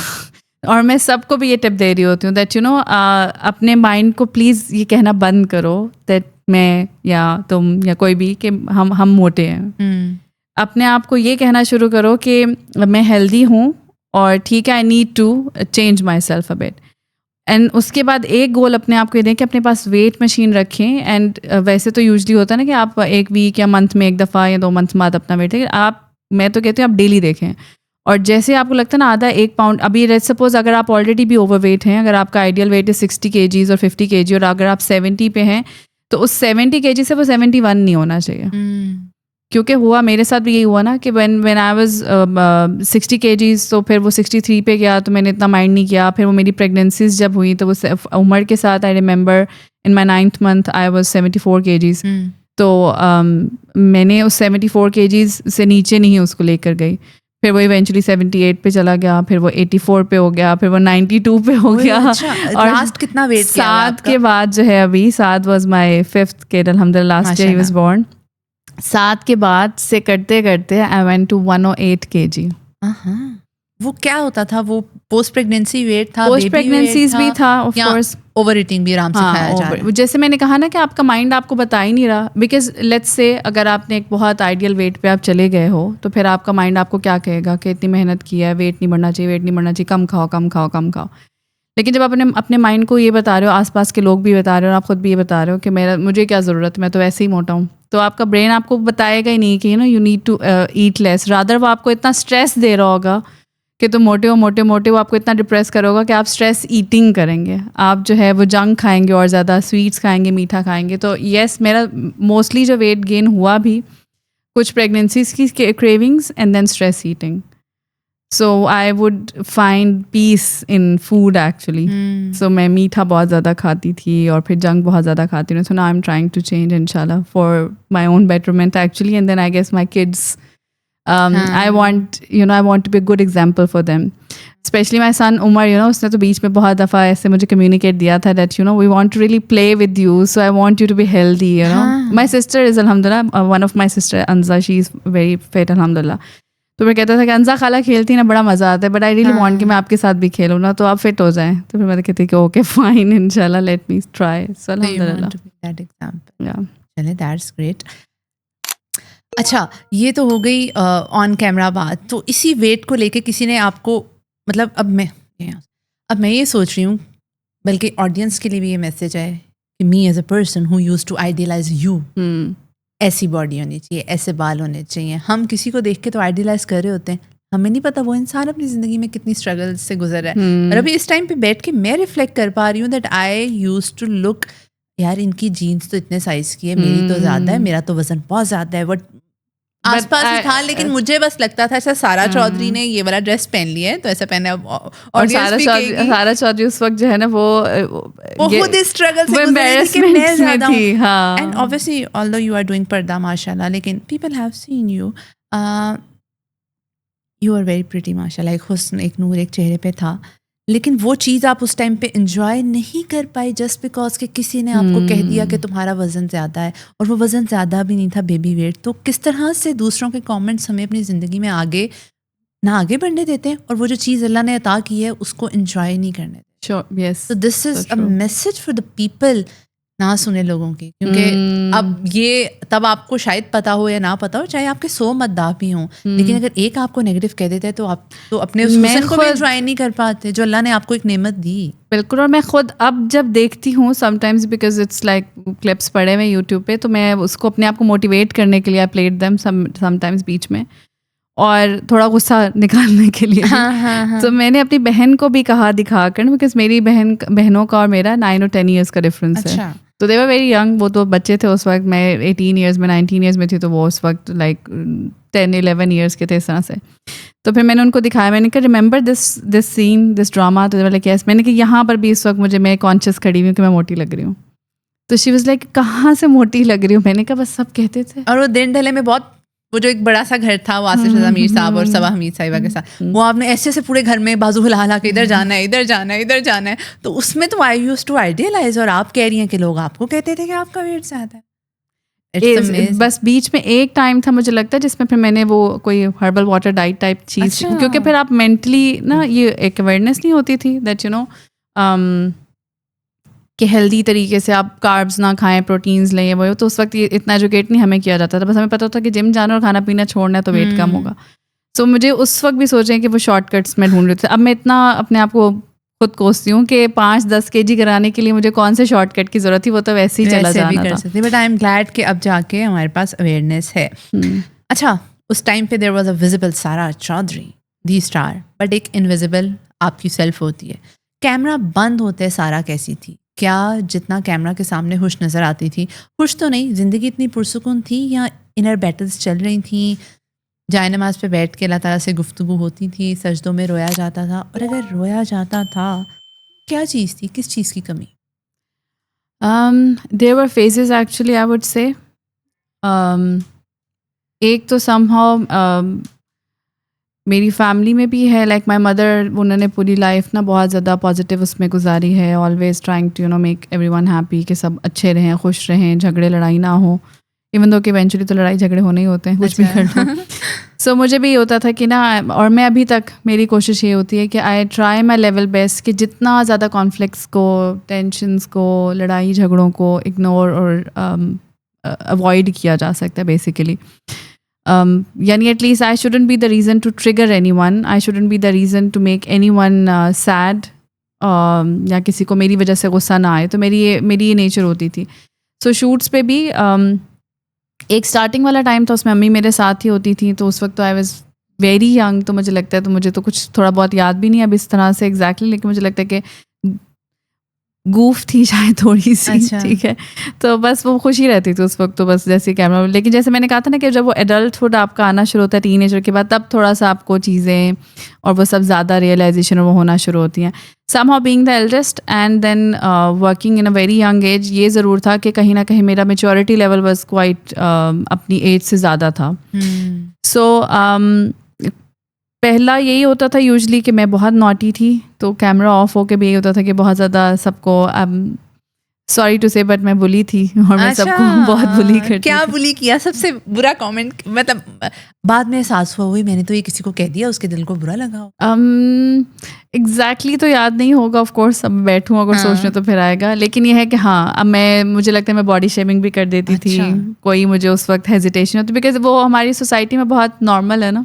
اور میں سب کو بھی یہ ٹپ دے رہی ہوتی ہوں دیٹ اپنے مائنڈ کو پلیز یہ کہنا بند کرو دیٹ میں یا تم یا کوئی بھی کہ ہم موٹے ہیں. اپنے آپ کو یہ کہنا شروع کرو کہ میں ہیلدی ہوں, اور ٹھیک ہے, I need to change myself a bit. And اس کے بعد ایک گول اپنے آپ کو یہ دیں کہ اپنے پاس ویٹ مشین رکھیں. اینڈ ویسے تو یوزلی ہوتا ہے نا کہ آپ ایک ویک یا منتھ میں ایک دفعہ یا 2 منتھ بعد اپنا ویٹ دیکھیں. میں تو کہتی ہوں آپ ڈیلی دیکھیں, اور جیسے آپ کو لگتا ہے نا آدھا 1 پاؤنڈ, ابھی لیٹس سپوز اگر آپ آلریڈی بھی اوور ویٹ ہیں, اگر آپ کا آئیڈیل ویٹ ہے 60 kgs اور 50 kg, اور اگر آپ 70 پہ ہیں, تو اس 70 kg سے وہ 71 نہیں ہونا چاہیے. کیونکہ ہوا میرے ساتھ بھی یہی ہوا نا کہ when I was 60 kgs تو پھر وہ 63 پہ گیا تو میں نے اتنا مائنڈ نہیں کیا. پھر وہ میری پریگننسیز جب ہوئی تو وہ عمر کے ساتھ I remember in my 9th month I was 74 kgs. تو میں نے اس 74 kgs سے نیچے نہیں اس کو لے کر گئی. پھر وہ ایونچولی 78 پہ چلا گیا, پھر وہ 84 پہ ہو گیا, پھر وہ 92 پہ ہو گیا. اور لاسٹ کتنا ویٹ کیا 7 کے بعد جو ہے ابھی 7 واز مائی 5th kid الحمدللہ, لاسٹ ایئر ہی واز بورن. 7 کے بعد سے کرتے کرتے آئی وینٹ ٹو 108 kg. وہ کیا ہوتا تھا, وہ پوسٹ پریگنینسی ویٹ تھا, پوسٹ پریگننسیز بھی تھا آف کورس, اوور ایٹنگ بھی آرام سے کھایا جا رہا ہے. جیسے میں نے کہا نا کہ آپ کا مائنڈ آپ کو بتا ہی نہیں رہا, بیکاز لیٹس سے اگر آپ نے ایک بہت آئیڈیل ویٹ پہ آپ چلے گئے ہو تو پھر آپ کا مائنڈ آپ کو کیا کہے گا کہ اتنی محنت کی ہے, ویٹ نہیں بڑھنا چاہیے, ویٹ نہیں بڑھنا چاہیے, کم کھاؤ کم کھاؤ کم کھاؤ. لیکن جب آپ اپنے مائنڈ کو یہ بتا رہے ہو, آس پاس کے لوگ بھی بتا رہے ہو اور آپ خود بھی یہ بتا رہے ہو کہ مجھے کیا ضرورت ہے, میں تو ویسے ہی موٹا ہوں, تو آپ کا برین آپ کو بتائے گا ہی نہیں کہ you need to eat less. Rather وہ آپ کو اتنا اسٹریس دے رہا ہوگا کہ تم موٹے ہو موٹے موٹے, وہ آپ کو اتنا ڈپریس کرے ہوگا کہ آپ اسٹریس ایٹنگ کریں گے, آپ جو ہے وہ جنک کھائیں گے اور زیادہ سویٹس کھائیں گے, میٹھا کھائیں گے. تو یس میرا موسٹلی جو ویٹ گین ہوا بھی کچھ پریگننسیز کی cravings and then stress eating. So I would find peace in food actually. So میں میٹھا بہت زیادہ کھاتی تھی اور پھر جنک بہت زیادہ کھاتی ہوں. سو نا I am trying to change انشاء اللہ for my own betterment actually, and then I guess my kids. I want to be a good example for them. Especially my son Umar, اس نے تو بیچ میں بہت دفعہ ایسے مجھے communicate دیا تھا that we want to really play with you, so I want you to be healthy. My sister is alhamdulillah, one of my sister Anza, she is very fit alhamdulillah. تو میں کہتا تھا کہ انزا خالہ کھیلتی نا بڑا مزہ آتا ہے, بٹ آئی ریلی وانٹ کہ میں آپ کے ساتھ بھی کھیلوں نا تو آپ فٹ ہو جائیں. تو پھر میں کہتی کہ اوکے فائن انشاءاللہ لیٹ می ٹرائی. سو الحمدللہ چلے دیٹس گریٹ. اچھا یہ تو ہو گئی آن کیمرہ بات. تو اسی ویٹ کو لے کے کسی نے آپ کو, مطلب اب میں یہ سوچ رہی ہوں, بلکہ آڈینس کے لیے بھی یہ میسج ہے کہ me as a person who use to idealise you, ایسی باڈی ہونی چاہیے, ایسے بال ہونے چاہیے. ہم کسی کو دیکھ کے تو آئیڈیلائز کر رہے ہوتے ہیں, ہمیں نہیں پتا وہ انسان اپنی زندگی میں کتنی اسٹرگل سے گزر رہا ہے. اور ابھی اس ٹائم پہ بیٹھ کے میں ریفلیکٹ کر پا رہی ہوں that I use to look, یار ان کی جینس تو اتنے سائز کی ہے, میری تو زیادہ ہے, میرا تو وزن بہت زیادہ ہے, بٹ آس پاس ہی تھا. لیکن مجھے بس لگتا تھا اچھا سارا چودھری نے یہ والا ڈریس پہن لیا ہے تو ایسا پہنا. اور سارا چودھری اس وقت جو ہے نا وہ خود اسٹرگل سے گزری تھی کہ میں زیادہ ہوں. And obviously although you are doing پردہ ماشاء اللہ, لیکن people have seen you, you are very pretty ماشاء اللہ. ایک حسن, ایک نور ایک چہرے پہ تھا, لیکن وہ چیز آپ اس ٹائم پہ انجوائے نہیں کر پائی جسٹ بیکاز کہ کسی نے آپ کو کہہ دیا کہ تمہارا وزن زیادہ ہے, اور وہ وزن زیادہ بھی نہیں تھا, بیبی ویٹ. تو کس طرح سے دوسروں کے کامنٹس ہمیں اپنی زندگی میں آگے بڑھنے دیتے ہیں, اور وہ جو چیز اللہ نے عطا کی ہے اس کو انجوائے نہیں کرنے دیتے. So this is a message for the people, نہ سنے لوگوں کی, کیونکہ اب یہ تب آپ کو شاید پتا ہو یا نہ پتا ہو, چاہے آپ کے 100 مداح بھی ہوں, لیکن اگر ایک آپ کو نیگیٹو کہہ دیتے ہیں تو آپ تو اپنے اس حسن کو بھی انجوائے نہیں کر پاتے جو اللہ نے آپ کو ایک نعمت دی. بالکل. اور میں خود اب جب دیکھتی ہوں sometimes, because it's like clips پڑے ہوئے یوٹیوب پہ, تو میں اس کو اپنے آپ کو موٹیویٹ کرنے کے لیے I played them sometimes بیچ میں, اور تھوڑا غصہ نکالنے کے لیے. تو میں نے اپنی بہن کو بھی کہا دکھا کر, بیکاز میری بہنوں کا اور میرا 9 اور 10 ایئرس کا ڈفرینس ہے. تو دے ور ویری ینگ, وہ تو بچے تھے اس وقت, میں 18 ایئرس میں 19 ایئرس میں تھی, تو وہ اس وقت لائک 10-11 ایئرس کے تھے اس طرح سے. تو پھر میں نے ان کو دکھایا, میں نے کہا remember this scene, this drama. تو لائک یس. میں نے کہا یہاں پر بھی اس وقت میں کانشیس کھڑی ہوئی ہوں کہ میں موٹی لگ رہی ہوں. تو شی واز لائک کہاں سے موٹی لگ رہی ہوں؟ میں نے کہا بس سب کہتے تھے. اور وہ دن ڈھلے میں بہت, وہ جو ایک بڑا سا گھر تھا وہ آصف رضا میر صاحب اور صبا حمید صاحبہ کے ساتھ, وہ آپ نے ایسے سے پورے گھر میں بازو ہلا ہلا کے ادھر جانا ہے ادھر جانا ہے ادھر جانا ہے. تو اس میں تو آئی یوز ٹو آئیڈیلائز, اور آپ کہہ رہی ہیں کہ لوگ آپ کو کہتے تھے کہ آپ کا ویٹ زیادہ ہے. بس بیچ میں ایک ٹائم تھا مجھے لگتا ہے جس میں پھر میں نے وہ کوئی ہربل واٹر ڈائٹ ٹائپ چیز, کیونکہ پھر آپ مینٹلی نا یہ ایک اویئرنیس نہیں ہوتی تھی دیٹ کہ ہیلدی طریقے سے آپ کاربز نہ کھائیں, پروٹینز لیں, وہ تو اس وقت اتنا ایجوکیٹ نہیں ہمیں کیا جاتا تھا. بس ہمیں پتا ہوتا کہ جم جانا اور کھانا پینا چھوڑنا ہے تو ویٹ کم ہوگا. سو مجھے اس وقت بھی سوچیں کہ وہ شارٹ کٹس میں ڈھونڈ رہے تھے. اب میں اتنا اپنے آپ کو خود کوستی ہوں کہ 5-10 kg کرانے کے لیے مجھے کون سے شارٹ کٹ کی ضرورت تھی, وہ تو ویسے ہی چلا جانا تھا. بٹ آئی ایم گلیڈ کہ اب جا کے ہمارے پاس اویئرنیس ہے. اچھا اس ٹائم پہ دیر واز اے ویزیبل سارا چودھری دی اسٹار, بٹ ایک انویزیبل آپ کی سیلف ہوتی ہے. کیمرہ بند ہوتے سارا کیسی تھی؟ کیا جتنا کیمرہ کے سامنے خوش نظر آتی تھی, خوش تو نہیں, زندگی اتنی پرسکون تھی, یا انر بیٹلز چل رہی تھیں, جائے نماز پہ بیٹھ کے اللہ تعالیٰ سے گفتگو ہوتی تھی, سجدوں میں رویا جاتا تھا, اور اگر رویا جاتا تھا کیا چیز تھی, کس چیز کی کمی؟ There were phases actually, I would say. ایک تو somehow میری فیملی میں بھی ہے, لائک مائی مدر, انہوں نے پوری لائف نا بہت زیادہ پازیٹیو اس میں گزاری ہے, always trying to make everyone happy, کہ سب اچھے رہیں, خوش رہیں, جھگڑے لڑائی نہ ہو, ایون دو کہ ایونچولی تو لڑائی جھگڑے ہونے ہی ہوتے ہیں کچھ بھی کر لو. سو مجھے بھی یہ ہوتا تھا کہ نا, اور میں ابھی تک میری کوشش یہ ہوتی ہے کہ I try my level best کہ جتنا زیادہ کانفلکٹس کو, ٹینشنس کو, لڑائی جھگڑوں کو اگنور اور اوائڈ کیا جا سکتا ہے بیسیکلی. یعنی at least I shouldn't be the reason to trigger anyone, I shouldn't be the reason to make anyone sad, یا کسی کو میری وجہ سے غصہ نہ آئے. تو میری یہ نیچر ہوتی تھی. سو شوٹس پہ بھی ایک اسٹارٹنگ والا ٹائم تھا, اس میں امی میرے ساتھ ہی ہوتی تھیں, تو اس وقت تو آئی واز ویری ینگ, تو مجھے لگتا ہے, تو مجھے تو کچھ تھوڑا بہت یاد بھی نہیں اب اس طرح سے ایگزیکٹلی, لیکن مجھے لگتا ہے کہ گوف تھی شاید تھوڑی سی, ٹھیک ہے, تو بس وہ خوشی رہتی تھی اس وقت, تو بس جیسے کیمرہ. لیکن جیسے میں نے کہا تھا نا کہ جب وہ ایڈلٹہڈ آپ کا آنا شروع ہوتا ہے ٹین ایجر کے بعد, تب تھوڑا سا آپ کو چیزیں اور وہ سب زیادہ ریئلائزیشن وہ ہونا شروع ہوتی ہیں. Somehow being the eldest and then working in a very young age, یہ ضرور تھا کہ کہیں نہ کہیں میرا میچورٹی لیول واز کوائٹ اپنی ایج سے زیادہ تھا. سو پہلا یہی ہوتا تھا یوزلی کہ میں بہت نوٹی تھی, تو کیمرہ آف ہو کے بھی یہی ہوتا تھا کہ بہت زیادہ سب کو, سوری ٹو سے بٹ میں بلی تھی, اور میں سب کو بہت بلی کرتی. کیا بلی کیا, سب سے برا کامنٹ, مطلب بعد میں احساس ہوا ہوئی میں نے تو یہ کسی کو کہہ دیا, اس کے دل کو برا لگا ہو؟ ایگزیکٹلی تو یاد نہیں ہوگا آف کورس, اب بیٹھوں اگر سوچنے تو پھر آئے گا. لیکن یہ ہے کہ ہاں, اب مجھے لگتا ہے میں باڈی شیمنگ بھی کر دیتی تھی, کوئی مجھے اس وقت ہیزیٹیشن ہوتی, بیکاز وہ ہماری سوسائٹی میں بہت نارمل ہے نا.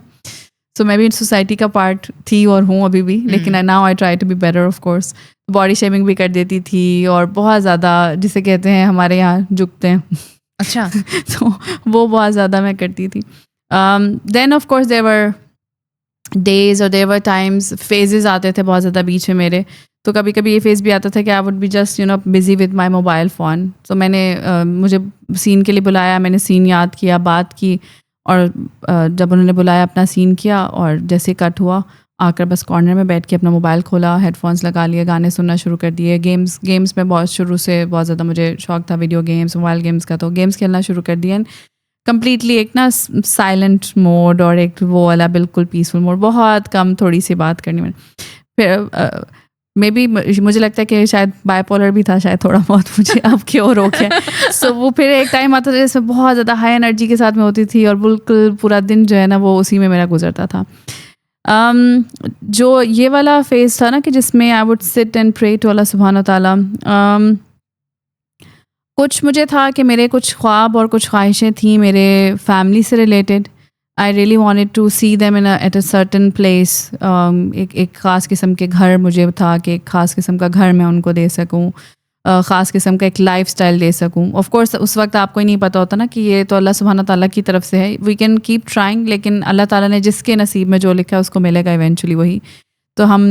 سو میں بھی سوسائٹی کا پارٹ تھی اور ہوں ابھی بھی, لیکن now I try to be better of course. Body shaming بھی کر دیتی تھی, اور بہت زیادہ جسے کہتے ہیں ہمارے یہاں جھکتے ہیں, اچھا, تو وہ بہت زیادہ میں کرتی تھی. Then of course there were days اور دیر ور ٹائمز, فیزز آتے تھے بہت زیادہ بیچ میں میرے. تو کبھی کبھی یہ فیز بھی آتا تھا کہ I would be just busy with my mobile phone. تو میں نے مجھے سین کے لیے بلایا, میں نے سین یاد کیا, بات کی, اور جب انہوں نے بلایا اپنا سین کیا, اور جیسے کٹ ہوا آ کر بس کارنر میں بیٹھ کے اپنا موبائل کھولا, ہیڈ فونس لگا لیے, گانے سننا شروع کر دیے. گیمس میں بہت شروع سے بہت زیادہ مجھے شوق تھا ویڈیو گیمس, موبائل گیمس کا, تو گیمس کھیلنا شروع کر دیا. کمپلیٹلی ایک نا سائلنٹ موڈ, اور ایک وہ والا بالکل پیسفل موڈ, بہت کم تھوڑی سی بات کرنی میں. پھر مے بی مجھے لگتا ہے کہ شاید بائی پولر بھی تھا شاید تھوڑا بہت, مجھے اب کیوں روکے. سو وہ پھر ایک ٹائم آتا تھا جس میں بہت زیادہ ہائی انرجی کے ساتھ میں ہوتی تھی, اور بالکل پورا دن جو ہے نا وہ اسی میں میرا گزرتا تھا. جو یہ والا فیز تھا نا کہ جس میں آئی وڈ سٹ اینڈ پرے ٹو اللہ سبحانہ و تعالیٰ, کچھ مجھے تھا کہ میرے کچھ خواب اور کچھ خواہشیں تھیں میرے فیملی سے related. I really wanted to see them at a certain place. ایک خاص قسم کے گھر مجھے تھا کہ ایک خاص قسم کا گھر میں ان کو دے سکوں, خاص قسم کا ایک لائف اسٹائل دے سکوں. آف کورس اس وقت آپ کو ہی نہیں پتہ ہوتا نا کہ یہ تو اللہ سبحانہ تعالیٰ کی طرف سے ہے. وی کین کیپ ٹرائنگ, لیکن اللہ تعالیٰ نے جس کے نصیب میں جو لکھا ہے اس کو ملے گا ایونچولی وہی. تو ہم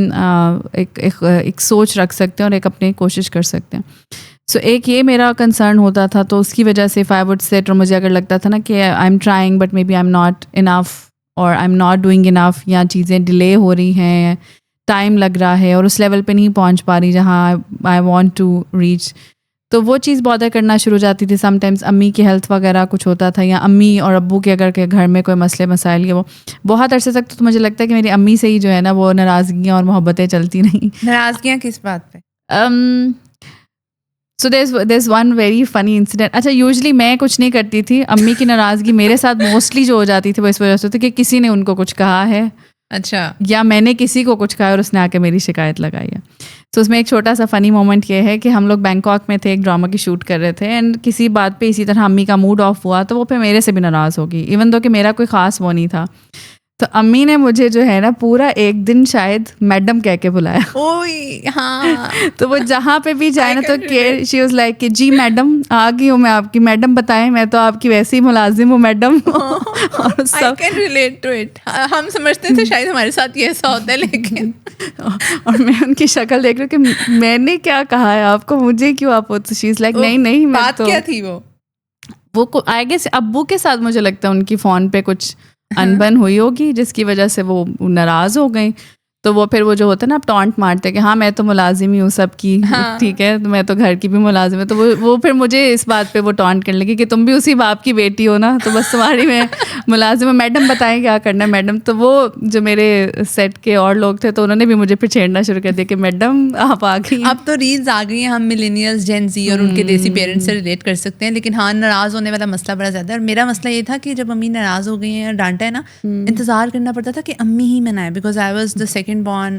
ایک سوچ رکھ سکتے ہیں اور ایک اپنی کوشش کر سکتے ہیں. سو ایک یہ میرا کنسرن ہوتا تھا, تو اس کی وجہ سے اف آئی وڈ سیٹ, اور مجھے اگر لگتا تھا نا کہ I am trying but maybe I am not enough, اور I am not doing enough, یا چیزیں ڈیلے ہو رہی ہیں, ٹائم لگ رہا ہے, اور اس لیول پہ نہیں پہنچ پا رہی جہاں آئی وانٹ ٹو ریچ, تو وہ چیز بادر کرنا شروع ہو جاتی تھی. سم ٹائمز امی کی ہیلتھ وغیرہ کچھ ہوتا تھا, یا امی اور ابو کے اگر کہ گھر میں کوئی مسئلے مسائل, یا وہ بہت عرصے تک تو مجھے لگتا ہے کہ میری امی سے ہی جو ہے نا وہ ناراضگیاں اور محبتیں چلتی رہیں. ناراضگیاں کس بات پہ؟ سو there's one very funny incident. اچھا, یوزلی میں کچھ نہیں کرتی تھی, امی کی ناراضگی میرے ساتھ موسٹلی جو ہو جاتی تھی وہ اس وجہ سے ہوتی کہ کسی نے ان کو کچھ کہا ہے, اچھا, یا میں نے کسی کو کچھ کہا اور اس نے آ کے میری شکایت لگائی ہے. سو اس میں ایک چھوٹا سا فنی مومنٹ یہ ہے کہ ہم لوگ بینکاک میں تھے, ایک ڈرامہ کی شوٹ کر رہے تھے, اینڈ کسی بات پہ اسی طرح امی کا موڈ آف ہوا, تو وہ پھر میرے سے بھی ناراض ہوگی, ایون دو کہ میرا کوئی خاص وہ نہیں تھا. تو امی نے مجھے جو ہے نا پورا ایک دن شاید میڈم کہہ کے بلایا. اوئی, ہاں, تو وہ جہاں پہ بھی جائے نا تو شی واز لائک کہ جی میڈم آ گئی ہوں میں آپ کی, میڈم بتائیں میں تو آپ کی ویسے ہی ملازم ہوں madam. I can relate to it. ہم سمجھتے تھے شاید ہمارے ساتھ یہ ایسا ہوتا ہے, لیکن اور میں ان کی شکل دیکھ رہی ہوں کہ میں نے کیا کہا ہے آپ کو, مجھے کیوں آپ شی از لائک نہیں میں بات کیا تھی وہ, وہ آئی گیس ابو کے ساتھ مجھے لگتا ہے ان کی فون پہ کچھ انبن ہوئی ہوگی جس کی وجہ سے وہ ناراض ہو گئیں. تو وہ پھر وہ جو ہوتا ہے نا اب ٹانٹ مارتے کہ ہاں میں تو ملازم ہی ہوں سب کی, ٹھیک ہے میں تو گھر کی بھی ملازم ہے. تو وہ پھر مجھے اس بات پہ وہ ٹانٹ کرنے لگی کہ تم بھی اسی باپ کی بیٹی ہو نا, تو بس تمہاری میں ملازم ہے, میڈم بتائیں کیا کرنا ہے میڈم. تو وہ جو میرے سیٹ کے اور لوگ تھے تو انہوں نے بھی مجھے پھر چھیڑنا شروع کر دیا کہ میڈم آپ آ گئی. اب تو ریلز آ گئی ہیں, ہم ملینیلز جین زی اور ان کے دیسی پیرنٹس سے ریلیٹ کر سکتے ہیں, لیکن ہاں ناراض ہونے والا مسئلہ بڑا زیادہ ہے. اور میرا مسئلہ یہ تھا کہ جب امی ناراض ہو گئی ہیں, ڈانٹا ہے نا, انتظار کرنا پڑتا تھا کہ امی ہی منائے, because I was the second born.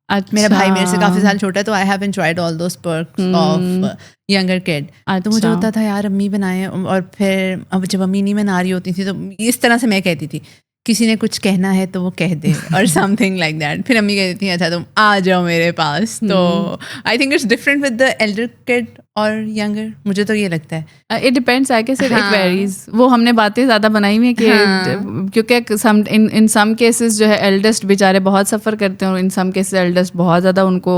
میرا بھائی میرے سے کافی سال چھوٹا ہے, تو I have enjoyed all those perks of younger kid. تو مجھے ہوتا تھا یار امی بنائیں, اور پھر اب جب امی نہیں بنا رہی ہوتی تھی تو اس طرح سے میں کہتی تھی کسی نے کچھ کہنا ہے تو وہ کہہ دے اور سم تھنگ لائک دیٹ. پھر امی کہتی تھیں اچھا تم آ جاؤ میرے پاس. تو I think it's different with the elder kid اور ینگر, مجھے تو یہ لگتا ہے. It depends, I guess it varies. وہ ہم نے باتیں زیادہ بنائی ہوئی ہیں کہ کیونکہ ان سم کیسز جو ہے ایلڈسٹ بیچارے بہت سفر کرتے ہیں, اور ان سم کیسز ایلڈسٹ بہت زیادہ ان کو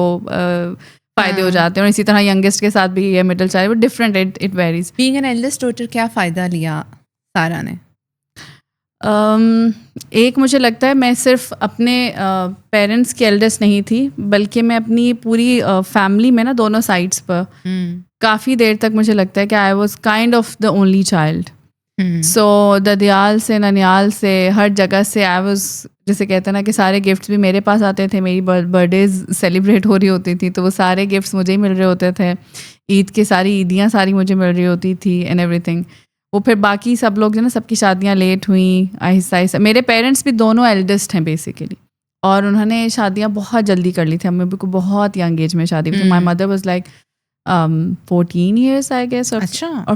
فائدے ہو جاتے ہیں, اور اسی طرح ینگسٹ کے ساتھ بھی ہے, مڈل چائلڈ, وہ different, it varies. Being an eldest daughter کیا فائدہ لیا سارا نے؟ ایک مجھے لگتا ہے میں صرف اپنے پیرنٹس کی ایلڈسٹ نہیں تھی, بلکہ میں اپنی پوری فیملی میں نا دونوں سائڈس پر کافی دیر تک مجھے لگتا ہے کہ I was kind of the only child. So ددیال سے ننیال سے ہر جگہ سے آئی واز, جیسے کہتے ہیں نا کہ سارے گفٹس بھی میرے پاس آتے تھے, میری برتھ ڈیز سیلیبریٹ ہو رہی ہوتی تھی تو وہ سارے گفٹس مجھے ہی مل رہے ہوتے تھے, عید کی ساری عیدیاں ساری مجھے مل رہی ہوتی تھی اینڈ ایوری تھنگ. وہ پھر باقی سب لوگ جو نا سب کی شادیاں لیٹ ہوئیں آہستہ آہستہ. میرے پیرنٹس بھی دونوں ایلڈسٹ ہیں بیسیکلی, اور انہوں نے شادیاں بہت جلدی کر لی تھی. امی کو بہت ینگ ایج میں شادی ہوئی تھی. My mother was like 14 years I guess, اور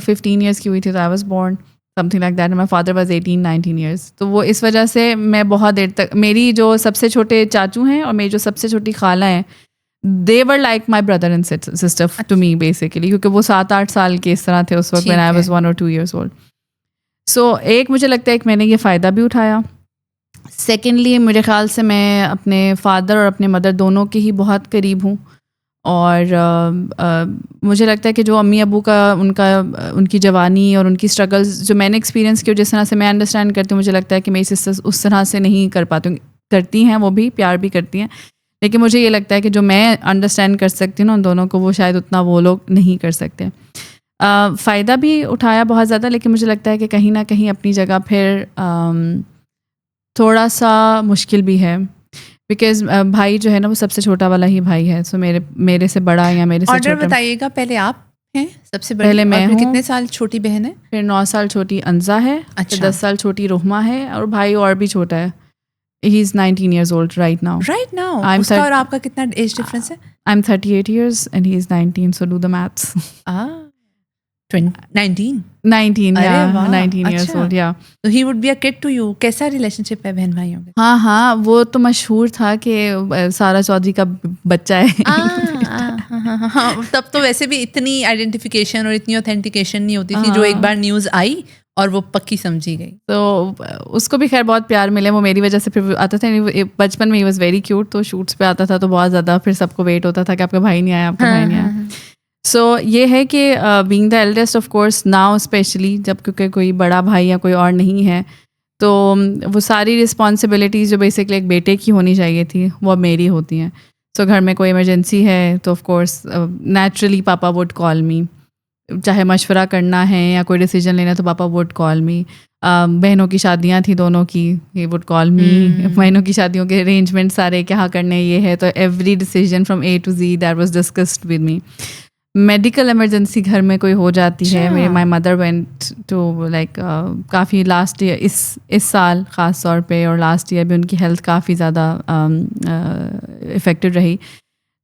15 years کی ہوئی تھی تو I was born some thing like that. My father was 18-19 years. تو وہ اس وجہ سے میں بہت دیر تک, میری جو سب سے چھوٹے چاچو ہیں اور میری جو سب سے چھوٹی خالہ ہیں, they were like my brother and sister to me basically, کیونکہ وہ 7-8 سال کے اس طرح تھے اس وقت when I was 1 or 2 years old. So ایک مجھے لگتا ہے کہ میں نے یہ فائدہ بھی اٹھایا. سیکنڈلی میرے خیال سے میں اپنے فادر اور اپنے مدر دونوں کے ہی بہت قریب ہوں, اور مجھے لگتا ہے کہ جو امی ابو کا ان کی جوانی اور ان کی اسٹرگلز جو میں نے ایکسپیرینس کی, اور جس طرح سے میں انڈرسٹینڈ کرتی ہوں, مجھے لگتا ہے کہ میری سسٹرز اس طرح سے نہیں کر پاتی. کرتی ہیں وہ بھی, پیار بھی کرتی ہیں, لیکن مجھے یہ لگتا ہے کہ جو میں انڈرسٹینڈ کر سکتی ہوں نا ان دونوں کو, وہ شاید اتنا وہ لوگ نہیں کر سکتے. فائدہ بھی اٹھایا بہت زیادہ, لیکن مجھے لگتا ہے کہ کہیں نہ کہیں اپنی جگہ پھر تھوڑا سا مشکل بھی ہے, بیکاز بھائی جو ہے نا وہ سب سے چھوٹا والا ہی بھائی ہے. سو میرے سے بڑا یا میرے سے چھوٹا. آرڈر بتائیے گا, پہلے آپ ہیں سب سے بڑی, پہلے میں ہوں. کتنے سال چھوٹی بہن ہے؟ پھر 9 سال چھوٹی انزا ہے, 10 سال چھوٹی رحمہ ہے, اور بھائی اور بھی چھوٹا ہے. He is 19 years old right now. Right now. اس کا اور آپ کا کتنا ایج ڈفرنس ہے؟ I'm 38 years and he is 19, so do the maths. 19 yeah, 19 years old, yeah. So he would be a kid to you. کیسا relation شپ ہے بہن بھائیوں کا؟ ہاں وہ تو مشہور تھا کہ سارا چودھری کا بچہ ہے. تب تو ویسے بھی اتنی آئیڈینٹیفیکیشن اور اتنی اوتھینٹیکیشن نہیں ہوتی تھی, جو ایک بار نیوز آئی اور وہ پکی سمجھی گئی. تو اس کو بھی خیر بہت پیار ملے, وہ میری وجہ سے پھر آتا تھا. بچپن میں ہی واز ویری کیوٹ, تو شوٹس پہ آتا تھا تو بہت زیادہ پھر سب کو ویٹ ہوتا تھا کہ آپ کا بھائی نہیں آیا, آپ کا بھائی نہیں آیا. سو یہ ہے کہ being the eldest of course now especially, جب کیونکہ کوئی بڑا بھائی یا کوئی اور نہیں ہے, تو وہ ساری رسپانسبلٹیز جو بیسکلی ایک بیٹے کی ہونی چاہیے تھی وہ اب میری ہوتی ہیں. سو گھر میں کوئی ایمرجنسی ہے تو of course naturally papa would call me, چاہے مشورہ کرنا ہے یا کوئی ڈیسیجن لینا ہے تو پاپا وڈ کال می. بہنوں کی شادیاں تھیں دونوں کی, ہی وڈ کال می. بہنوں کی شادیوں کے ارینجمنٹ سارے کیا کرنے یہ ہے, تو every decision from A to Z that was discussed with me. Medical emergency گھر میں کوئی ہو جاتی ہے, میرے my mother went to like کافی لاسٹ ایئر اس سال خاص طور پہ, اور لاسٹ ایئر بھی ان کی ہیلتھ کافی زیادہ افیکٹڈ رہی.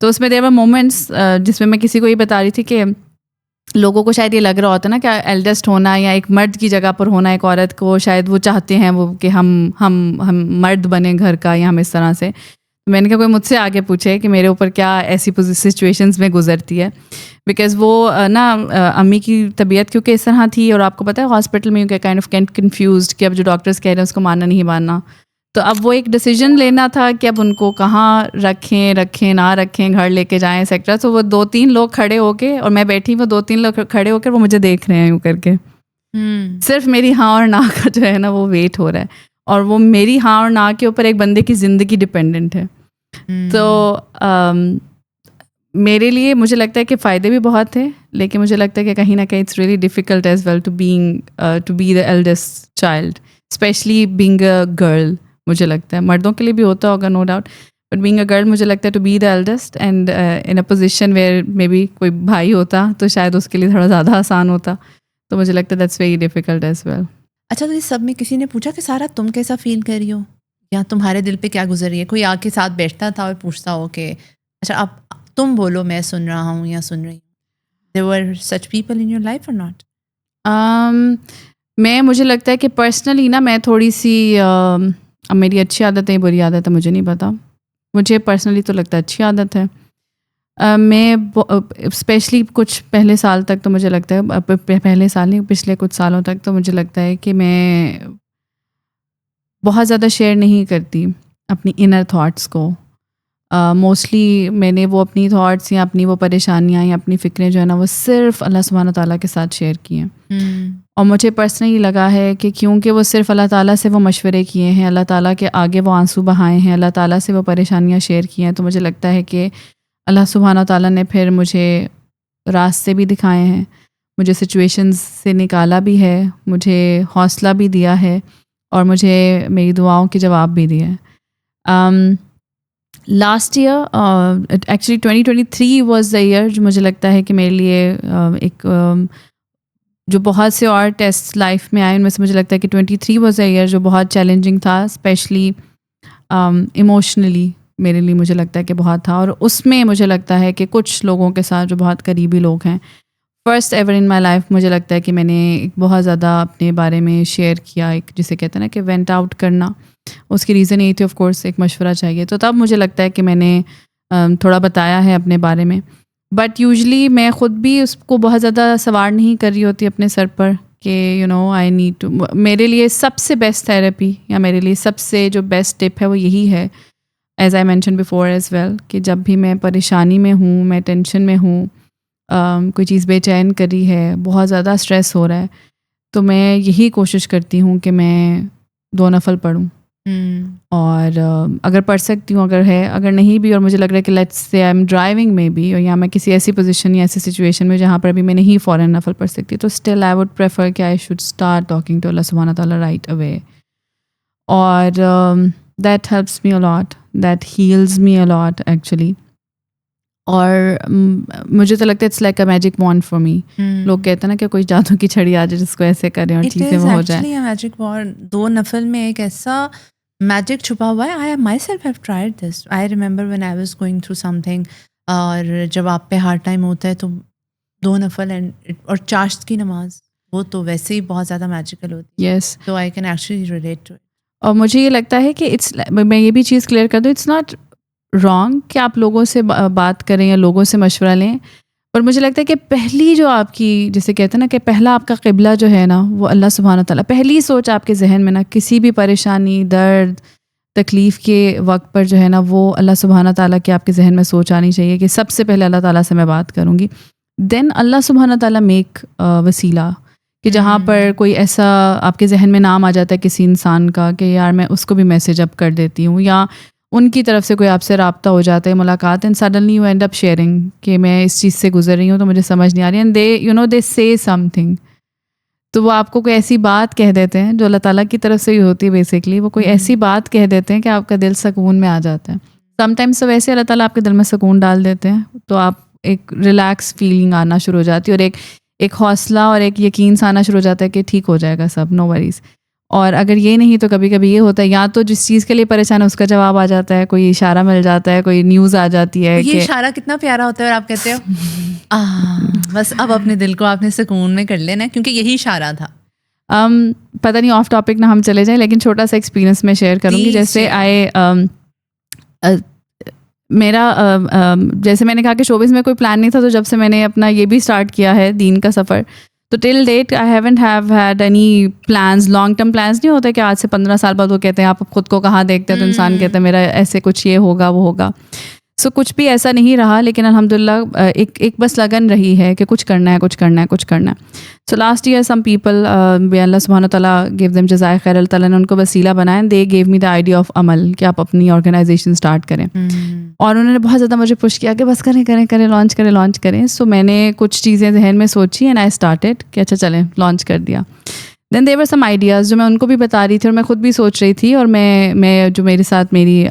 تو اس میں دیر ور مومنٹس جس میں کسی کو یہ بتا رہی تھی کہ لوگوں کو شاید یہ لگ رہا ہوتا ہے نا کہ ایلڈسٹ ہونا یا ایک مرد کی جگہ پر ہونا ایک عورت کو, شاید وہ چاہتے ہیں وہ کہ ہم مرد بنیں گھر کا, یا ہم اس طرح سے. میں نے کہا کوئی مجھ سے آگے پوچھے کہ میرے اوپر کیا ایسی سچویشنز میں گزرتی ہے, بیکاز وہ نا امی کی طبیعت کیونکہ اس طرح تھی, اور آپ کو پتہ ہے ہاسپٹل میں کائنڈ آف کنفیوزڈ کہ اب جو ڈاکٹرس کہہ رہے ہیں اس کو ماننا نہیں ماننا. تو اب وہ ایک ڈیسیجن لینا تھا کہ اب ان کو کہاں رکھیں نہ رکھیں, گھر لے کے جائیں ایکسیکٹرا. تو وہ 2-3 لوگ کھڑے ہو کے, اور میں بیٹھی وہ 2-3 لوگ کھڑے ہو کر وہ مجھے دیکھ رہے ہیں یوں کر کے صرف میری ہاں اور نا کا جو ہے نا وہ ویٹ ہو رہا ہے, اور وہ میری ہاں اور نا کے اوپر ایک بندے کی زندگی ڈپینڈنٹ ہے. تو میرے لیے مجھے لگتا ہے کہ فائدے بھی بہت تھے, لیکن مجھے لگتا ہے کہ کہیں نہ کہیں it's really difficult as well to be the eldest child, especially being a girl. مجھے لگتا ہے مردوں کے لیے بھی ہوتا ہوگا no doubt, but being a girl مجھے لگتا ہے to be the eldest and in a position where maybe کوئی بھائی ہوتا تو شاید اس کے لیے تھوڑا زیادہ آسان ہوتا. تو مجھے لگتا ہے that's very difficult as well. اچھا, تو اس سب میں کسی نے پوچھا کہ سارا تم کیسا فیل کر رہی ہو, یا تمہارے دل پہ کیا گزر رہی ہے؟ کوئی آ کے ساتھ بیٹھتا تھا اور پوچھتا ہو کہ اچھا اب تم بولو, میں سن رہا ہوں یا سن رہی ہوں؟ There were such people in your life or not? مجھے لگتا ہے کہ پرسنلی نا میں تھوڑی سی, اب میری اچھی عادت ہے بری عادت ہے مجھے نہیں پتا, مجھے پرسنلی تو لگتا ہے اچھی عادت ہے. میں اسپیشلی کچھ پہلے سال تک تو مجھے لگتا ہے, پہلے سال نہیں پچھلے کچھ سالوں تک تو مجھے لگتا ہے کہ میں بہت زیادہ شیئر نہیں کرتی اپنی انر تھاٹس کو. موسٹلی میں نے وہ اپنی تھاٹس یا اپنی وہ پریشانیاں یا اپنی فکریں جو ہے نا وہ صرف اللہ سبحانہ تعالیٰ کے ساتھ شیئر کی ہیں. اور مجھے پرسنلی لگا ہے کہ کیونکہ وہ صرف اللہ تعالیٰ سے وہ مشورے کیے ہیں, اللہ تعالیٰ کے آگے وہ آنسو بہائے ہیں, اللہ تعالیٰ سے وہ پریشانیاں شیئر کی ہیں, تو مجھے لگتا ہے کہ اللہ سبحانہ تعالیٰ نے پھر مجھے راستے بھی دکھائے ہیں, مجھے سچویشنز سے نکالا بھی ہے, مجھے حوصلہ بھی دیا ہے, اور مجھے میری دعاؤں کے جواب بھی دیے. Last year actually 2023 was the year جو مجھے لگتا ہے کہ میرے لیے ایک جو بہت سے اور ٹیسٹ لائف میں آئے ان میں سے مجھے لگتا ہے کہ 23 واز دا ایئر جو بہت چیلنجنگ تھا, اسپیشلی ایموشنلی میرے لیے مجھے لگتا ہے کہ بہت تھا. اور اس میں مجھے لگتا ہے کہ کچھ لوگوں کے ساتھ جو بہت قریبی لوگ ہیں, first ever in my life مجھے لگتا ہے کہ میں نے ایک بہت زیادہ اپنے بارے میں شیئر کیا, ایک جسے کہتے ہیں نا کہ وینٹ آؤٹ کرنا. اس کی ریزن یہی تھی آف کورس ایک مشورہ چاہیے, تو تب مجھے لگتا ہے کہ میں نے تھوڑا بتایا ہے اپنے بارے میں. بٹ یوزلی میں خود بھی اس کو بہت زیادہ سوار نہیں کر رہی ہوتی اپنے سر پر کہ آئی نیڈ ٹو. میرے لیے سب سے بیسٹ تھراپی یا میرے لیے سب سے جو بیسٹ ٹپ ہے وہ یہی ہے, as I mention before as well, کہ جب بھی میں پریشانی میں ہوں, میں ٹینشن میں ہوں, کوئی چیز بے چین کر رہی ہے, بہت زیادہ اسٹریس ہو رہا ہے, تو میں یہی کوشش کرتی ہوں کہ میں 2 نفل پڑھوں. اور اگر پڑھ سکتی ہوں, اگر نہیں بھی, اور مجھے لگ رہا ہے کہ let's say I M driving میں بھی, یا میں کسی ایسی پوزیشن یا ایسی سچویشن میں جہاں پر ابھی میں نہیں فوراً نفل پڑھ سکتی, تو اسٹل آئی ووڈ پریفر کہ I should start talking to Allah سبحانہ تعالیٰ رائٹ اوے. اور that helps me allot, that heals me a lot actually. اور مجھے تو لگتا ہے it's like a magic wand for me. لوگ کہتے ہیں نا کہ کوئی جادو کی چھڑی آ جائے جس کو ایسے کریں اور چیزیں وہ ہو جائیں. میجک وانڈ 2 نفل میں ایک ایسا میجک چھپا ہوا ہے. I myself have tried this. I remember when I was going through something, اور جب آپ پہ ہارڈ ٹائم ہوتا ہے تو 2 نفل اور چاشت کی نماز, وہ تو ویسے ہی بہت زیادہ میجیکل ہوتی ہے. یس, تو I can actually relate to it. اور مجھے یہ لگتا ہے کہ میں یہ بھی چیز کلیئر کر دوں, اٹس ناٹ رانگ کہ آپ لوگوں سے بات کریں یا لوگوں سے مشورہ لیں, پر مجھے لگتا ہے کہ پہلی جو آپ کی جسے کہتے ہیں نا کہ پہلا آپ کا قبلہ جو ہے نا وہ اللہ سبحانہ تعالیٰ. پہلی سوچ آپ کے ذہن میں نا کسی بھی پریشانی, درد, تکلیف کے وقت پر جو ہے نا وہ اللہ سبحانہ تعالیٰ کی آپ کے ذہن میں سوچ آنی چاہیے کہ سب سے پہلے اللہ تعالیٰ سے میں بات کروں گی. دین اللہ سبحانہ تعالیٰ میک وسیلہ, کہ جہاں پر کوئی ایسا آپ کے ذہن میں نام آ جاتا ہے کسی انسان کا کہ یار میں اس کو بھی میسیج اپ کر دیتی ہوں, یا ان کی طرف سے کوئی آپ سے رابطہ ہو جاتا ہے, ملاقات, and suddenly you and up sharing کہ میں اس چیز سے گزر رہی ہوں تو مجھے سمجھ نہیں آ رہی, اینڈ دے سے سم تھنگ. تو وہ آپ کو کوئی ایسی بات کہہ دیتے ہیں جو اللہ تعالیٰ کی طرف سے ہی ہوتی ہے بیسکلی. وہ کوئی ایسی بات کہہ دیتے ہیں کہ آپ کا دل سکون میں آ جاتا ہے. سم ٹائمس تو ویسے اللہ تعالیٰ آپ کے دل میں سکون ڈال دیتے ہیں, تو آپ ایک ریلیکس فیلنگ آنا شروع ہو جاتی ہے, اور ایک حوصلہ اور ایک یقین سا آنا شروع ہو جاتا ہے کہ ٹھیک ہو جائے گا سب, نو وریز. اور اگر یہ نہیں تو کبھی کبھی یہ ہوتا ہے یا تو جس چیز کے لیے پریشان ہے اس کا جواب آ جاتا ہے, کوئی اشارہ مل جاتا ہے, کوئی نیوز آ جاتی ہے. یہ اشارہ کتنا پیارا ہوتا ہے, اور آپ کہتے ہو بس اب اپنے دل کو آپ نے سکون میں کر لینا, کیونکہ یہی اشارہ تھا. پتہ نہیں آف ٹاپک نہ ہم چلے جائیں, لیکن چھوٹا سا ایکسپیرینس میں شیئر کروں گی. جیسے جیسے میں نے کہا کہ شوبز میں کوئی پلان نہیں تھا, تو جب سے میں نے اپنا یہ بھی اسٹارٹ کیا ہے دین کا سفر, تو till date I haven't have had any plans, long term plans نہیں ہوتے کہ آج سے 15 سال بعد وہ کہتے ہیں آپ خود کو کہاں دیکھتے ہیں, تو انسان کہتے ہیں میرا ایسے کچھ یہ ہوگا وہ ہوگا. سو کچھ بھی ایسا نہیں رہا, لیکن الحمدللہ ایک بس لگن رہی ہے کہ کچھ کرنا ہے. So last year some people, Allah سبحانہ تعالیٰ گیو دیم جزائے خیر, اللہ تعالیٰ نے ان کو وسیلہ بنایا, they give me the idea of عمل, کہ آپ اپنی آرگنائزیشن اسٹارٹ کریں. اور انہوں نے بہت زیادہ مجھے پش کیا کہ بس کریں, لانچ کریں. سو میں نے کچھ چیزیں ذہن میں سوچی اینڈ آئی اسٹارٹیڈ کہ اچھا چلیں لانچ کر دیا. دین دیر ور سم آئیڈیاز جو میں ان کو بھی بتا رہی تھی اور میں خود بھی سوچ رہی تھی, اور میں جو میرے ساتھ میری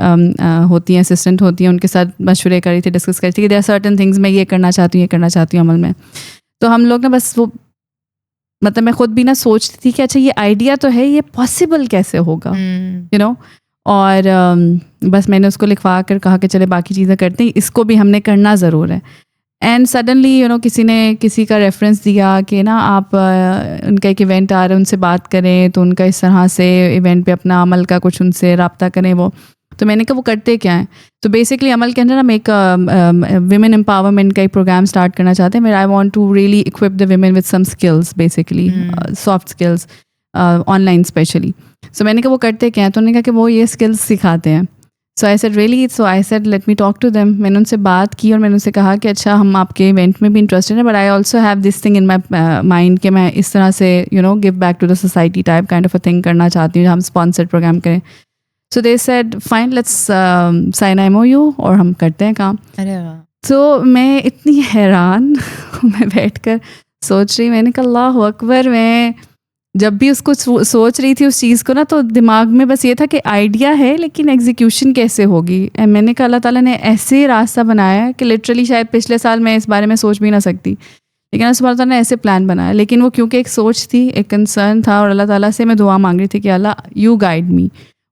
ہوتی ہیں اسسٹنٹ ہوتی ہیں ان کے ساتھ مشورے کر رہی تھی, ڈسکس کر رہی تھی کہ دیر آر سرٹن تھنگز میں یہ کرنا چاہتی ہوں عمل میں. تو ہم لوگ نے بس وہ مطلب میں خود بھی نہ سوچتی تھی کہ اچھا یہ آئیڈیا تو ہے, یہ پاسبل کیسے ہوگا, یو نو. اور بس میں نے اس کو لکھوا کر کہا کہ چلے باقی چیزیں کرتے ہیں, اس کو بھی ہم نے کرنا ضرور ہے. اینڈ سڈنلی یو نو کسی نے کسی کا ریفرنس دیا کہ نا آپ ان کا ایک ایونٹ آ رہا ہے ان سے بات کریں, تو ان کا اس طرح سے ایونٹ پہ اپنا عمل کا کچھ ان سے رابطہ کریں. وہ تو میں نے کہا وہ کرتے کیا ہیں. تو بیسکلی عمل کے اندر ہم ایک ویمن امپاورمنٹ کا ایک پروگرام اسٹارٹ کرنا چاہتے ہیں. I want to really equip the women with some skills, basically soft skills online especially. So میں نے کہا وہ کرتے کیا ہیں, تو انہوں نے کہا کہ وہ یہ اسکلس سکھاتے ہیں. So I said really, so I said let me talk to them. میں نے ان سے بات کی اور میں نے ان سے کہا کہ اچھا ہم آپ کے ایونٹ میں بھی انٹرسٹڈ ہیں, but I also have this thing in my mind کہ میں اس طرح سے you know give back to the society type kind of a thing کرنا چاہتی ہوں, جو ہم اسپانسرڈ پروگرام کریں. So they said fine let's sign MOU اور ہم کرتے ہیں کام. تو میں اتنی حیران میں بیٹھ کر سوچ رہی, میں نے کہا اللہ اکبر. میں جب بھی اس کو سوچ رہی تھی اس چیز کو نا, تو دماغ میں بس یہ تھا کہ آئیڈیا ہے لیکن ایگزیکیوشن کیسے ہوگی. میں نے کہا اللہ تعالیٰ نے ایسے راستہ بنایا کہ لٹرلی شاید پچھلے سال میں اس بارے میں سوچ بھی نہ سکتی, لیکن اللہ سبحانہ تعالیٰ نے ایسے پلان بنایا. لیکن وہ کیونکہ ایک سوچ تھی, ایک کنسرن تھا, اور اللہ تعالیٰ سے میں دعا مانگ رہی تھی کہ Allah you guide me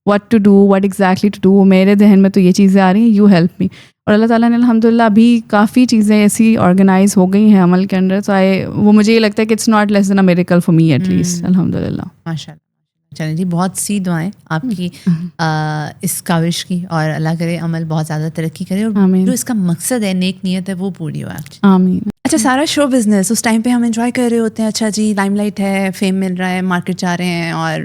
what to do, what exactly to do. میرے ذہن میں تو یہ چیزیں آ رہی ہیں, you help me. اور اللہ تعالیٰ نے الحمدللہ ابھی کافی چیزیں ایسی آرگنائز ہو گئی ہیں عمل کے اندر. تو وہ مجھے یہ لگتا ہے کہ it's not less than a miracle for me at least, الحمدللہ. ماشاء اللہ. چلیں جی, بہت سی دعائیں آپ کی اس کاوش کی, اور اللہ کرے عمل بہت زیادہ ترقی کرے, اور جو اس کا مقصد ہے, نیک نیت ہے, وہ پوری ہو. آمین. اچھا, سارا شو بزنس اس ٹائم پہ ہم انجوائے کر رہے ہوتے ہیں, اچھا جی لائم لائٹ ہے, فیم مل رہا ہے, مارکیٹ جا رہے ہیں اور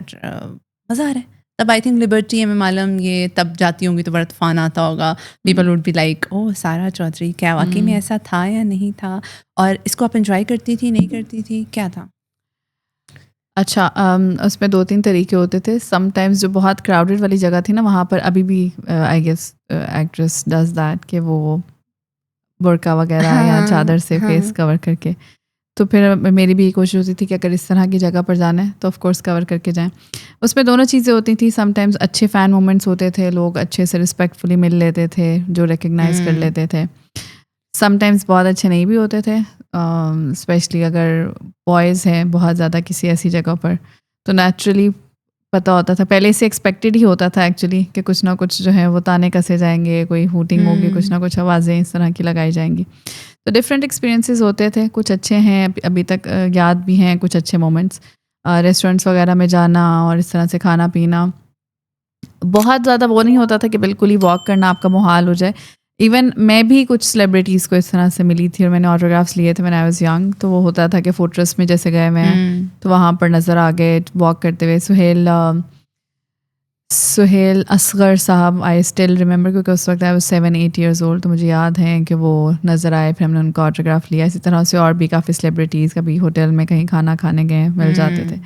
مزہ آ رہا ہے. تب آئی تھنک لبرٹی ہے, میں معلوم یہ تب جاتی ہوں گی تو بڑا طوفان آتا ہوگا. People would be like oh Sara Chaudhry, کیا واقعی میں ایسا تھا یا نہیں تھا, اور اس کو آپ انجوائے کرتی تھی, نہیں کرتی تھی, کیا تھا؟ اچھا, اس میں 2-3 طریقے ہوتے تھے. سم ٹائمز جو بہت کراؤڈیڈ والی جگہ تھی نا, وہاں پر ابھی بھی I guess actress does that کہ وہ برقع وغیرہ یا چادر سے فیس کور کر کے. تو پھر میری بھی یہ کوشش ہوتی تھی کہ اگر اس طرح کی جگہ پر جانا ہے تو آف کورس کور کر کے جائیں. اس میں دونوں چیزیں ہوتی تھیں. سم ٹائمز اچھے فین مومنٹس ہوتے تھے, لوگ اچھے سے رسپیکٹفلی مل لیتے تھے, جو ریکگنائز کر لیتے تھے. سم ٹائمز بہت اچھے نہیں بھی ہوتے تھے, اسپیشلی اگر بوائز ہیں بہت زیادہ کسی ایسی جگہ پر, تو نیچرلی پتہ ہوتا تھا, پہلے سے ایکسپیکٹڈ ہی ہوتا تھا ایکچولی کہ کچھ نہ کچھ جو ہے وہ تانے کسے جائیں گے, کوئی ہوٹنگ ہوگی, کچھ نہ کچھ آوازیں اس طرح کی لگائی جائیں گی. تو ڈفرینٹ ایکسپیرینسز ہوتے تھے, کچھ اچھے ہیں ابھی تک یاد بھی ہیں, کچھ اچھے مومنٹس. ریسٹورینٹس وغیرہ میں جانا اور اس طرح سے کھانا پینا, بہت زیادہ وہ نہیں ہوتا تھا کہ بالکل ہی واک کرنا آپ کا محال ہو جائے. ایون میں بھی کچھ سیلیبریٹیز کو اس طرح سے ملی تھی اور میں نے آٹوگرافس لیے تھے when I was young. تو وہ ہوتا تھا کہ فورٹرس میں جیسے گئے ہوئے ہیں تو وہاں پر نظر آ گئے واک کرتے ہوئے. سہیل اصغر صاحب, آئی اسٹل ریممبر, کیونکہ اس وقت I was 7-8 years old, تو مجھے یاد ہے کہ وہ نظر آئے, پھر ہم نے ان کا آٹوگراف لیا. اسی طرح سے اور بھی کافی سیلیبریٹیز کبھی ہوٹل میں کہیں کھانا کھانے گئے مل جاتے تھے.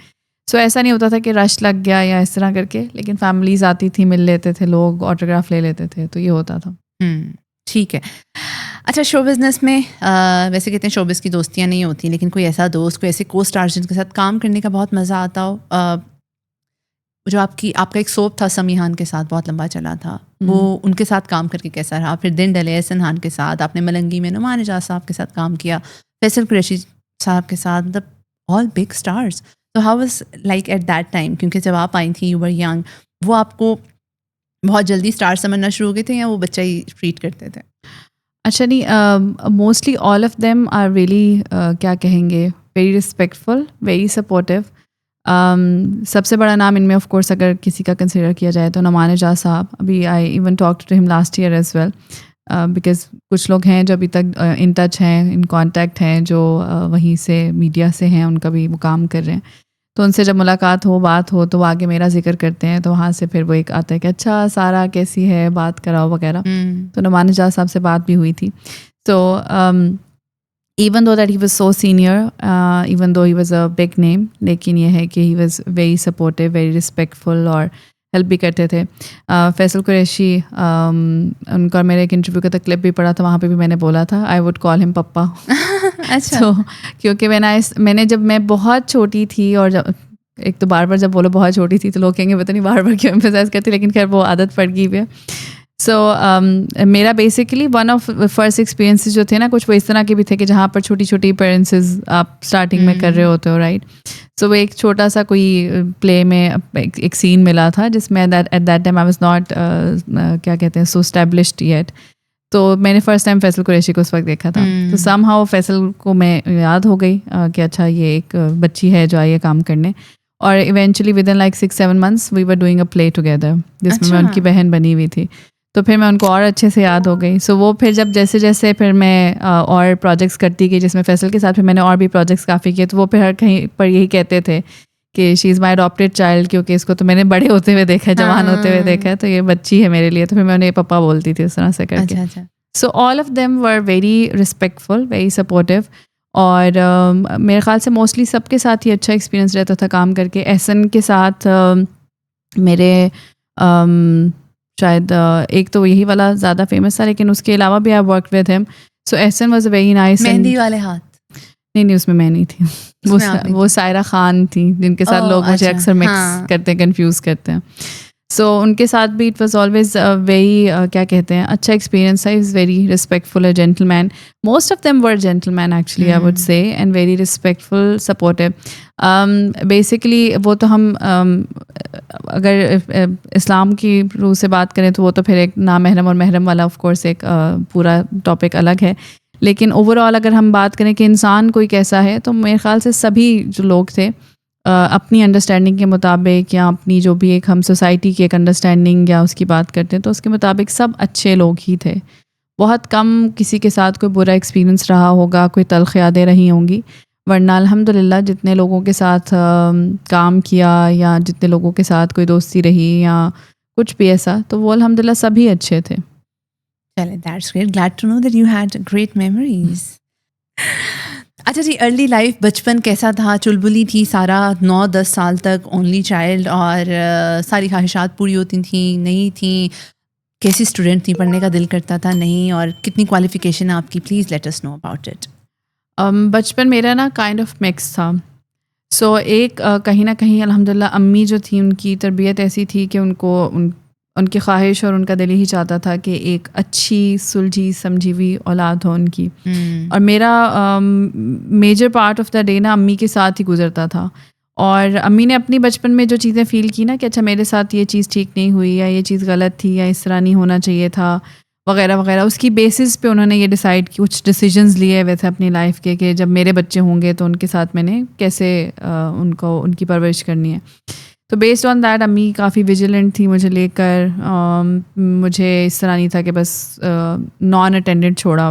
سو ایسا نہیں ہوتا تھا کہ رش لگ گیا یا اس طرح کر کے, لیکن فیملیز آتی تھی, مل لیتے تھے لوگ, آٹوگراف لے لیتے تھے, تو یہ ہوتا تھا. ٹھیک ہے. اچھا, شو بزنس میں ویسے کہتے ہیں شو بز کی دوستیاں نہیں ہوتی, لیکن کوئی ایسا دوست, کوئی ایسے کو اسٹار جن کے ساتھ کام کرنے کا بہت مزہ آتا ہو, جو آپ کا ایک سوپ تھا سمیحان کے ساتھ بہت لمبا چلا تھا, وہ ان کے ساتھ کام کر کے کیسا رہا؟ پھر دن ڈلے احسن خان کے ساتھ, آپ نے ملنگی میں نعمان اعجاز صاحب کے ساتھ کام کیا, فیصل قریشی صاحب کے ساتھ, مطلب آل بگ اسٹارس. تو how was like at that time, کیونکہ جب آپ آئی تھیں یو ور ینگ, وہ آپ کو بہت جلدی اسٹار سمجھنا شروع ہو گئے تھے یا وہ بچہ ہی ٹریٹ کرتے تھے؟ اچھا نہیں, mostly all of them are really کیا کہیں گے, ویری رسپیکٹفل, ویری سپورٹیو. سب سے بڑا نام ان میں آف کورس اگر کسی کا کنسیڈر کیا جائے تو نعمان اعجاز صاحب. ابھی I even talk to him last year as well, because کچھ لوگ ہیں جو ابھی تک ان ٹچ ہیں, ان کانٹیکٹ ہیں, جو وہیں سے میڈیا سے ہیں, ان کا بھی وہ کام کر رہے ہیں. تو ان سے جب ملاقات ہو بات ہو تو وہ آگے میرا ذکر کرتے ہیں، تو وہاں سے پھر وہ ایک آتا ہے کہ اچھا سارا کیسی ہے، بات کراؤ وغیرہ. تو نعمان نجار صاحب سے بات بھی ہوئی تھی. تو even though that he was so senior, even though he was a big name, لیکن یہ ہے کہ he was very supportive, very respectful اور ہیلپ بھی کرتے تھے. فیصل قریشی، ان کا میرے ایک انٹرویو کا کلپ بھی پڑا تھا، وہاں پہ بھی میں نے بولا تھا آئی ووڈ کال ہم پپا. اچھا. تو کیونکہ میں نے جب میں بہت چھوٹی تھی، اور ایک تو بار بار جب بولو بہت چھوٹی تھی تو لوگ کہیں گے پتہ نہیں بار بار کیوں ایمفسائز کرتی، لیکن خیر وہ عادت پڑ گئی ہے. سو میرا basically one of first experiences جو تھے نا، کچھ وہ اس طرح کے بھی تھے کہ جہاں پر چھوٹی چھوٹی اپیرنسز آپ اسٹارٹنگ میں کر رہے ہوتے ہو، رائٹ. سو وہ ایک چھوٹا سا کوئی پلے میں ایک سین ملا تھا جس میں at that time I was not کیا کہتے ہیں سو اسٹیبلشڈ یٹ. تو میں نے فرسٹ ٹائم فیصل قریشی کو اس وقت دیکھا تھا. تو سم ہاؤ فیصل کو میں یاد ہو گئی کہ اچھا یہ ایک بچی ہے جو آئی ہے کام کرنے. اور eventually with in like 6-7 months we were doing a play together جس میں ان کی بہن بنی ہوئی تھی. تو پھر میں ان کو اور اچھے سے یاد ہو گئی. سو وہ پھر جب جیسے جیسے پھر میں اور پروجیکٹس کرتی گئی، جس میں فیصل کے ساتھ پھر میں نے اور بھی پروجیکٹس کافی کیے، تو وہ پھر ہر کہیں پر یہی کہتے تھے کہ شی از مائی اڈاپٹیڈ چائلڈ، کیونکہ اس کو تو میں نے بڑے ہوتے ہوئے دیکھا ہے، جوان ہوتے ہوئے دیکھا ہے، تو یہ بچی ہے میرے لیے. تو پھر میں انہیں پپا بولتی تھی اس طرح سے کر کے. So all of them were very respectful, very supportive. اور میرے خیال سے موسٹلی سب کے ساتھ ہی اچھا ایکسپیرینس رہتا تھا کام کر کے. احسن کے ساتھ میرے شاید ایک تو یہی والا زیادہ فیمس تھا، لیکن اس کے علاوہ بھی آئی work with him. So Ahsan was a very nice. مہندی والے ہاتھ نہیں اس میں میں نہیں تھی، وہ سائرہ خان تھی جن کے ساتھ لوگ مجھے اکثر مکس کرتے ہیں، کنفیوز کرتے ہیں. سو ان کے ساتھ بھی اٹ واز آلویز ویری کیا کہتے ہیں اچھا ایکسپیرینس تھا. Is very respectful, a gentleman. Most of them were gentleman actually I would say, and very respectful, supportive. Basically وہ تو ہم اگر اسلام کی روح سے بات کریں تو وہ تو پھر ایک نامحرم اور محرم والا آف کورس ایک پورا ٹاپک الگ ہے. لیکن اوور آل اگر ہم بات کریں کہ انسان کوئی کیسا ہے، تو میرے خیال سے سبھی جو لوگ تھے اپنی انڈرسٹینڈنگ کے مطابق، یا اپنی جو بھی ایک ہم سوسائٹی کی ایک انڈرسٹینڈنگ یا اس کی بات کرتے ہیں تو اس کے مطابق سب اچھے لوگ ہی تھے. بہت کم کسی کے ساتھ کوئی برا ایکسپیرینس رہا ہوگا، کوئی تلخ یادیں رہی ہوں گی. ورنہ الحمدللہ جتنے لوگوں کے ساتھ کام کیا، یا جتنے لوگوں کے ساتھ کوئی دوستی رہی یا کچھ بھی ایسا، تو وہ الحمدللہ سبھی اچھے تھے. چلے that's great, glad to know that you had great memories. اچھا جی، ارلی لائف بچپن کیسا تھا؟ چلبلی تھی سارا 9-10 سال تک، اونلی چائلڈ، اور ساری خواہشات پوری ہوتی تھیں نہیں تھیں؟ کیسی اسٹوڈنٹ تھی؟ پڑھنے کا دل کرتا تھا نہیں؟ اور کتنی کوالیفیکیشن ہے آپ کی؟ Please let us know about it. بچپن میرا نا کائنڈ آف مکس تھا. سو ایک کہیں نہ کہیں الحمدللہ امی جو تھی ان کی تربیت ایسی تھی کہ ان کی خواہش اور ان کا دل ہی چاہتا تھا کہ ایک اچھی سلجھی سمجھی ہوئی اولاد ہو ان کی. اور میرا major part of the day نا امی کے ساتھ ہی گزرتا تھا. اور امی نے اپنی بچپن میں جو چیزیں فیل کی نا کہ اچھا میرے ساتھ یہ چیز ٹھیک نہیں ہوئی، یا یہ چیز غلط تھی، یا اس طرح نہیں ہونا چاہیے تھا وغیرہ وغیرہ، اس کی بیسس پہ انہوں نے یہ ڈیسائیڈ کی، کچھ ڈیسیجنز لیے ہوئے تھے اپنی لائف کے کہ جب میرے بچے ہوں گے تو ان کے ساتھ میں نے کیسے ان کی پرورش کرنی ہے. تو بیسڈ آن دیٹ امی کافی ویجیلنٹ تھی مجھے لے کر. مجھے اس طرح نہیں تھا کہ بس ان اٹینڈنٹ چھوڑا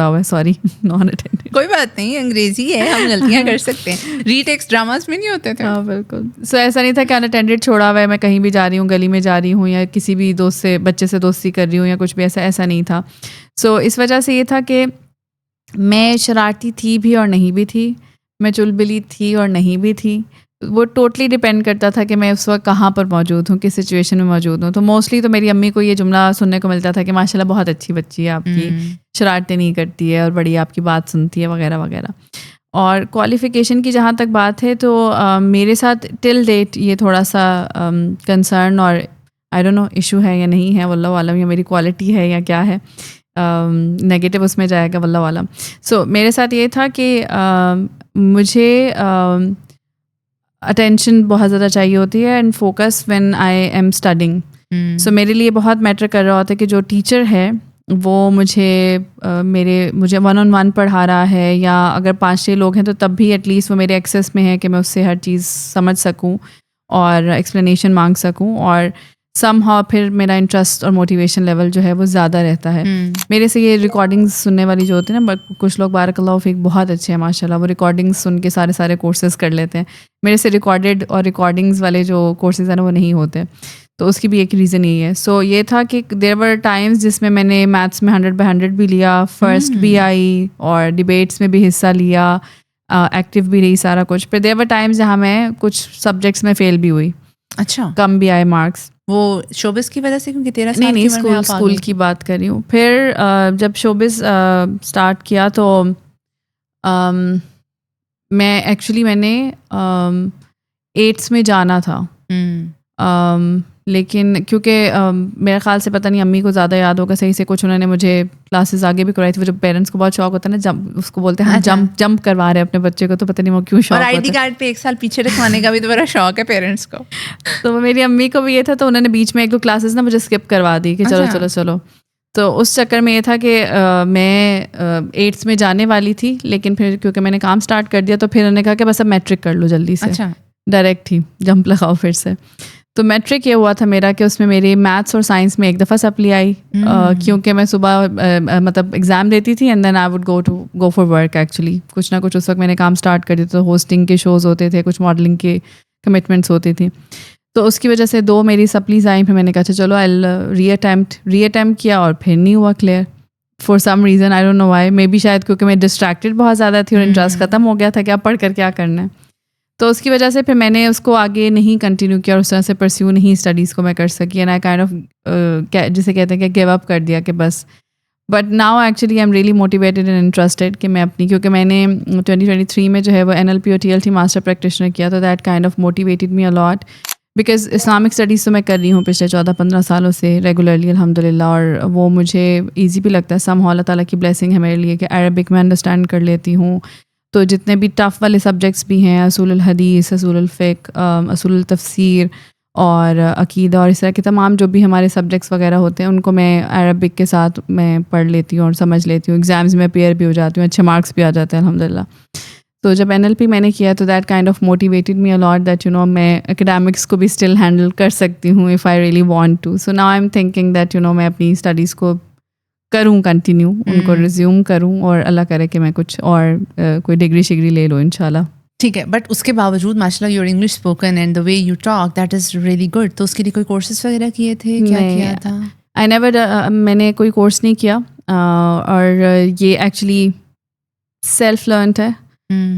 ہوا ہے سوری نان اٹینڈنٹ. کوئی بات نہیں، انگریزی ہے، ہم غلطیاں کر سکتے ہیں. ریٹیکس ڈراماز میں نہیں ہوتے تھے. ہاں بالکل. سو ایسا نہیں تھا کہ ان اٹینڈنٹ چھوڑا ہوا ہے، میں کہیں بھی جا رہی ہوں، گلی میں جا رہی ہوں، یا کسی بھی بچے سے دوستی کر رہی ہوں، یا کچھ بھی ایسا نہیں تھا. سو اس وجہ سے یہ تھا کہ میں شرارتی تھی بھی اور نہیں بھی تھی، میں چلبلی تھی اور نہیں بھی تھی. وہ ٹوٹلی ڈپینڈ کرتا تھا کہ میں اس وقت کہاں پر موجود ہوں، کس سچویشن میں موجود ہوں. تو موسٹلی تو میری امی کو یہ جملہ سننے کو ملتا تھا کہ ماشاء اللہ بہت اچھی بچی ہے آپ کی، شرارتیں نہیں کرتی ہے اور بڑی آپ کی بات سنتی ہے وغیرہ وغیرہ. اور کوالیفیکیشن کی جہاں تک بات ہے تو میرے ساتھ ٹل ڈیٹ یہ تھوڑا سا کنسرن اور آئی ڈونٹ نو ایشو ہے یا نہیں ہے، واللہ عالم، یا میری کوالٹی ہے یا کیا ہے، نیگیٹو اس میں جائے گا، واللہ عالم. سو میرے ساتھ یہ تھا کہ مجھے اٹینشن بہت زیادہ چاہیے ہوتی ہے، and focus when I am studying. So میرے لیے بہت میٹر کر رہا ہوتا ہے کہ جو ٹیچر ہے وہ مجھے 1-on-1 پڑھا رہا ہے، یا اگر 5-6 لوگ ہیں تو تب بھی ایٹ لیسٹ وہ میرے ایکسیس میں ہے کہ میں اس سے ہر چیز سمجھ سکوں اور ایکسپلینیشن مانگ سکوں. اور سم ہاؤ پھر میرا انٹرسٹ اور موٹیویشن لیول جو ہے وہ زیادہ رہتا ہے. میرے سے یہ ریکارڈنگز سننے والی جو ہوتی ہیں نا, کچھ لوگ بارک اللہ فیک بہت اچھے ہیں ماشاء اللہ, وہ ریکارڈنگز سن کے سارے کورسز کر لیتے ہیں. میرے سے ریکارڈیڈ اور ریکارڈنگز والے جو کورسز ہیں نا وہ نہیں ہوتے, تو اس کی بھی ایک ریزن یہی ہے. سو یہ تھا کہ دیر ور ٹائمز جس میں نے میتھس میں 100/100 بھی لیا, فرسٹ بھی آئی, اور ڈبیٹس میں بھی حصہ لیا, ایکٹیو بھی رہی, سارا کچھ. پھر دیر ور ٹائمز جہاں میں کچھ سبجیکٹس میں فیل بھی ہوئی, اچھا, کم بھی آئے مارکس. وہ شوبز کی وجہ سے, کیونکہ 13 سال نہیں اسکول کی بات کر رہی ہوں. پھر جب شوبز اسٹارٹ کیا تو میں ایکچولی میں نے 8th میں جانا تھا, لیکن کیونکہ میرے خیال سے پتہ نہیں امی کو زیادہ یاد ہوگا صحیح سے, کچھ انہوں نے مجھے کلاسز آگے بھی کروائی تھی. وہ جو پیرنٹس کو بہت شوق ہوتا ہے نا, اس کو بولتے ہیں جمپ کروا رہے ہیں اپنے بچے کو, تو پتہ نہیں وہ کیوں شوق ہوتا ہے. اور ID کارڈ پہ 1 سال پیچھے رکھوانے کا بھی تو بڑا شوق ہے پیرنٹس کو. تو میری امی کو بھی یہ تھا, تو انہوں نے بیچ میں 1-2 کلاسز نا مجھے اسکپ کروا دی کہ چلو. تو اس چکر میں یہ تھا کہ میں 8th میں جانے والی تھی, لیکن پھر کیونکہ میں نے کام اسٹارٹ کر دیا تو پھر انہوں نے کہا کہ بس اب میٹرک کر لو جلدی سے, ڈائریکٹ ہی جمپ لگاؤ پھر سے. تو میٹرک یہ ہوا تھا میرا کہ اس میں میری میتھس اور سائنس میں 1 دفعہ سپلی آئی, کیونکہ میں صبح مطلب ایگزام دیتی تھی and then I would go for work. Actually کچھ نہ کچھ اس وقت میں نے کام اسٹارٹ کر دیا, تو ہوسٹنگ کے شوز ہوتے تھے, کچھ ماڈلنگ کے کمٹمنٹس ہوتی تھیں, تو اس کی وجہ سے 2 میری سپلیز آئیں. پھر میں نے کہا چلو آئی ری اٹیمپٹ کیا, اور پھر نہیں ہوا clear for some reason, I don't know why. Maybe شاید کیونکہ میں ڈسٹریکٹیڈ بہت زیادہ تھی اور انٹرسٹ ختم ہو گیا تھا کہ اب پڑھ کر کیا کرنا ہے. تو اس کی وجہ سے پھر میں نے اس کو آگے نہیں کنٹینیو کیا, اور اس طرح سے پرسیو نہیں اسٹڈیز کو میں کر سکی, اینڈ آئی کائنڈ آف جسے کہتے ہیں کہ گیو اپ کر دیا کہ بس. But now actually I am really motivated and interested کہ میں اپنی, کیونکہ میں نے 2023 میں جو ہے وہ NLP اور TLT ماسٹر پریکٹیشنر کیا, تو that kind of motivated me allot, because Islamic studies تو میں کر رہی ہوں پچھلے 14-15 سالوں سے ریگولرلی الحمد للہ, اور وہ مجھے ایزی بھی لگتا ہے. سم ہاؤ اللہ تعالیٰ کی بلیسنگ ہے میرے لیے کہ عربک میں انڈرسٹینڈ کر لیتی ہوں. تو جتنے بھی ٹف والے سبجیکٹس بھی ہیں, اصول الحدیث, اصول الفقہ, اصول التفسیر اور عقیدہ, اور اس طرح کے تمام جو بھی ہمارے سبجیکٹس وغیرہ ہوتے ہیں ان کو میں عربک کے ساتھ میں پڑھ لیتی ہوں اور سمجھ لیتی ہوں. ایگزامز میں اپیئر بھی ہو جاتی ہوں, اچھے مارکس بھی آ جاتے ہیں الحمد للہ. تو جب NLP میں نے کیا تو that kind of motivated me allot lot that academics کو بھی اسٹل ہینڈل کر سکتی ہوں if I really want to. So now I am thinking that میں اپنی اسٹڈیز کو کروں کنٹینیو, ان کو ریزیوم کروں, اور اللہ کرے کہ میں کچھ اور کوئی ڈگری لے لوں انشاءاللہ. ٹھیک ہے, بٹ اس کے باوجود ماشاء اللہ your English spoken and the way you talk that is really good. تو اس کے لیے کوئی کورسز وغیرہ کیے تھے, کیا کیا تھا؟ آئی نیور, میں نے کوئی کورس نہیں کیا, اور یہ ایکچولی سیلف لرنڈ ہے.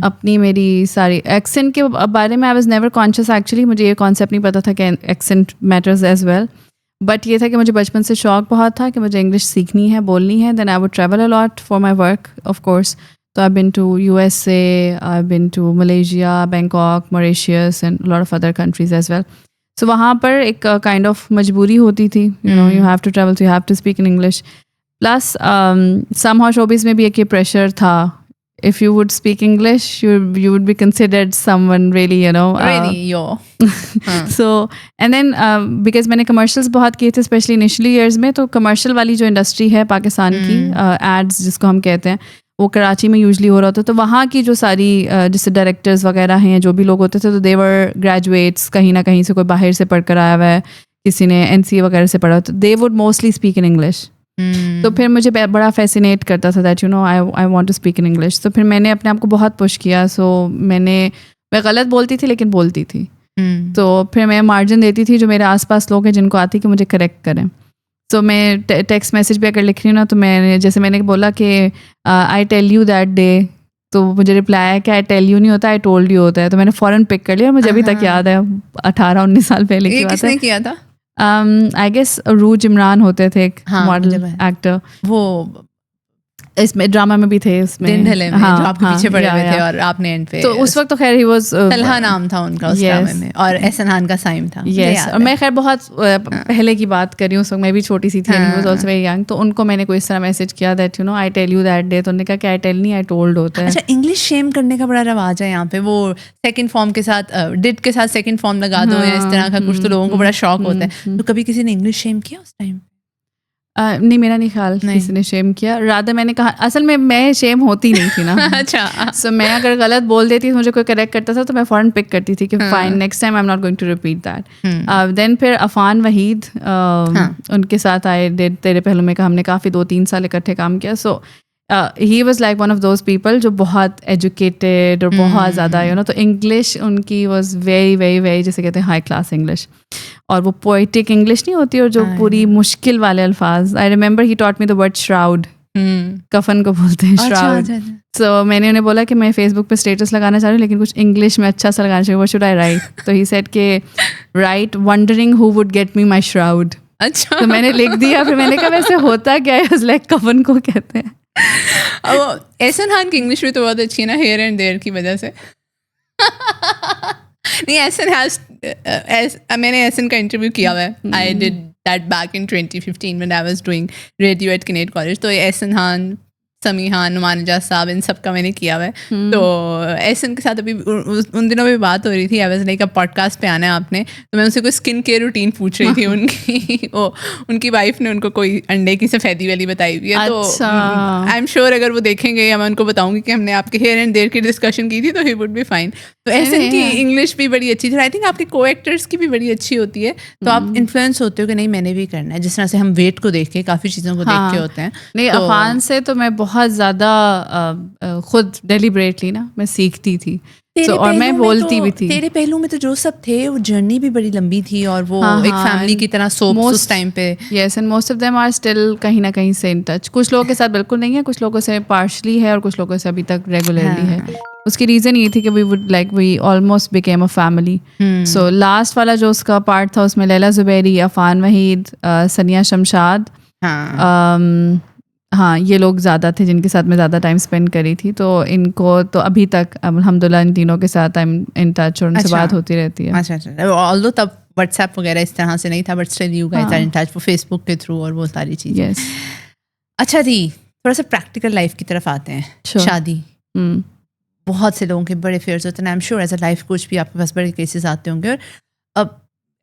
اپنی میری ساری ایکسنٹ کے بارے میں I was never conscious actually, مجھے یہ کانسیپٹ نہیں پتا تھا کہ accent matters as well, but یہ تھا کہ مجھے بچپن سے شوق بہت تھا کہ مجھے انگلش سیکھنی ہے, بولنی ہے. Then I would travel a lot for my work of course. تو I been to USA, I been to Malaysia, Bangkok, Mauritius and lot of other countries as well. So وہاں پر ایک کائنڈ آف مجبوری ہوتی تھی, you have to travel, you have to speak in English. Plus somehow showbiz میں بھی ایک یہ پریشر تھا, if you would speak English, you would be considered someone really, so and then because میں نے commercials بہت کیے تھے اسپیشلی initially years میں, تو commercial والی جو انڈسٹری ہے پاکستان کی, ایڈز جس کو ہم کہتے ہیں, وہ کراچی میں یوزلی ہو رہا ہوتا ہے. تو وہاں کی جو ساری جیسے ڈائریکٹرز وغیرہ ہیں, جو بھی لوگ ہوتے تھے, تو they were graduates, کہیں نہ کہیں سے کوئی باہر سے پڑھ کر آیا ہوا ہے, کسی نے NCA وغیرہ سے پڑھا, تو they would mostly speak in English. تو پھر مجھے بڑا فیسینیٹ کرتا تھا that I want to speak in English. تو پھر میں نے اپنے آپ کو بہت پش کیا. سو میں غلط بولتی تھی لیکن بولتی تھی. تو پھر میں مارجن دیتی تھی جو میرے آس پاس لوگ ہیں جن کو آتی کہ مجھے کریکٹ کریں. تو میں ٹیکسٹ میسج بھی اگر لکھ رہی ہوں نا, تو میں نے بولا کہ I tell you that day, تو مجھے رپلائی آیا کہ آئی ٹیل یو نہیں ہوتا, آئی ٹولڈ یو ہوتا ہے. تو میں نے فوراً پک کر لیا, مجھے ابھی تک یاد ہے, 18-19 سال پہلے کی بات ہے. کس نے کیا تھا؟ آئی گیس روج عمران ہوتے تھے ایک ماڈل ایکٹر, وہ اس میں ڈرامہ میں بھی تھے, اس میں دن ڈھلے میں جو آپ کے پیچھے پڑے ہوئے تھے, اور آپ نے اینڈ پہ, تو اس وقت تو خیر ہی واز طلحہ نام تھا ان کا اس ڈرامے میں, اور احسن خان کا سائم تھا. یس, اور میں خیر بہت پہلے کی بات کر رہی ہوں, اس وقت میں بھی چھوٹی سی تھی, and he was also very young. تو ان کو میں نے کوئی اس طرح میسج کیا that I tell you that day, تو انہوں نے کہا کہ آئی ٹیل نہیں, آئی ٹولڈ ہوتا ہے. اچھا, انگلش شیم کرنے کا بڑا رواج ہے یہاں پہ, وہ سیکنڈ فارم کے ساتھ ڈڈ کے ساتھ سیکنڈ فارم لگا دو, یا اس طرح کا کچھ, تو لوگوں کو بڑا شوق ہوتا ہے. تو کبھی کسی نے انگلش شیم کیا اس ٹائم؟ نہیں میرا نہیں خیال کسی نے شیم کیا. رادر میں نے کہا اصل میں شیم ہوتی نہیں تھی نا. اچھا سو میں اگر غلط بول دیتی مجھے کوئی کریکٹ کرتا تھا تو میں فوراً پک کرتی تھی کہ fine next time I am not going to repeat that. Then پھر عفان وحید ان کے ساتھ آئے ڈیڈ تیرے پہلو میں. ہم نے کافی 2-3 سال اکٹھے کام کیا. So he was like one of those people جو بہت ایجوکیٹیڈ اور بہت زیادہ تو انگلش ان کی واز ویری ویری ویری جیسے کہتے ہیں ہائی کلاس انگلش, اور وہ پوئٹک انگلش نہیں ہوتی اور جو پوری مشکل والے الفاظ. I remember he taught me the word shroud, کفن کو بولتے ہیں شراؤڈ. سو میں نے انہیں بولا کہ میں فیس بک پہ اسٹیٹس لگانا چاہ رہی ہوں لیکن کچھ انگلش میں اچھا سا لگانا چاہیے, what should I write؟ تو ہی سیڈ کہ right wondering who would get me my shroud. اچھا تو میں نے لکھ دیا. پھر میں نے کہا ویسے ہوتا کیا ہے؟ لائک کفن کو کہتے ہیں. احسن خان کی انگلش بھی تو بہت اچھی ہے نا, ہیئر اینڈ دیئر کی وجہ سے. نہیں احسن میں نے احسن کا انٹرویو کیا ہوا ہے. I did that back in 2015 when I was doing radio at Kinnaird College. تو احسن خان, سمیحہ, نعمان اجاز صاحب, ان سب کا میں نے کیا ہوا ہے. تو احسن کے ساتھ ابھی ان دنوں بھی بات ہو رہی تھی. آئی واز لائک اب پوڈ کاسٹ پہ آنا ہے آپ نے, تو میں ان سے کوئی اسکن کیئر روٹین پوچھ رہی تھی ان کی. ان کی وائف نے ان کو کوئی انڈے کی سفیدی والی بتائی ہوئی ہے. تو آئی ایم شیور اگر وہ دیکھیں گے یا میں ان کو بتاؤں گی کہ ہم نے آپ کے ہیئر اینڈ دیر کی ڈسکشن کی تھی تو ہی وڈ بی فائن. تو احسن کی انگلش بھی بڑی اچھی تھی. آئی تھنک آپ کے کو ایکٹرس کی بھی بڑی اچھی ہوتی ہے. تو آپ انفلوئنس ہوتے ہو کہ نہیں میں نے بھی کرنا ہے, جس طرح سے ہم ویٹ کو دیکھ کے کافی چیزوں کو دیکھ کے ہوتے ہیں. نہیں عفان سے تو میں بہت زیادہ خود ڈیلیبریٹلی نا میں سیکھتی تھی اور میں بولتی بھی تھی. تیرے پہلو میں تو جو سب تھے وہ جرنی بھی بڑی لمبی تھی اور وہ ایک فیملی کی طرح سوپس اس ٹائم پہ. Yes and most of them are still کہیں نہ کہیں سے ان ٹچ. کچھ لوگوں کے ساتھ بالکل نہیں ہے, کچھ لوگوں سے پارشلی ہے اور کچھ لوگوں سے ابھی تک ریگولرلی ہے. اس کی ریزن یہ تھی کہ we would like we almost became a family. So last والا جو اس کا پارٹ تھا اس میں لیلا زبیری, عفان وحید, ثنیا شمشاد, ہاں یہ لوگ زیادہ تھے جن کے ساتھ میں زیادہ ٹائم اسپینڈ کری تھی. تو ان کو تو ابھی تک الحمد للہ ان تینوں کے ساتھ آئی ایم ان ٹچ اور ان سے بات ہوتی رہتی ہے. اچھا آلدو تب واٹس ایپ وغیرہ اس طرح سے نہیں تھا, but still you guys are in touch Facebook کے تھرو اور وہ ساری چیزیں. اچھا جی, تھوڑا سا پریکٹیکل لائف کی طرف آتے ہیں. شادی بہت سے لوگوں کے بڑے فیئرز ہوتے ہیں. I am sure as a life coach بھی آپ کے پاس بڑے کیسز آتے ہوں گے. اور اب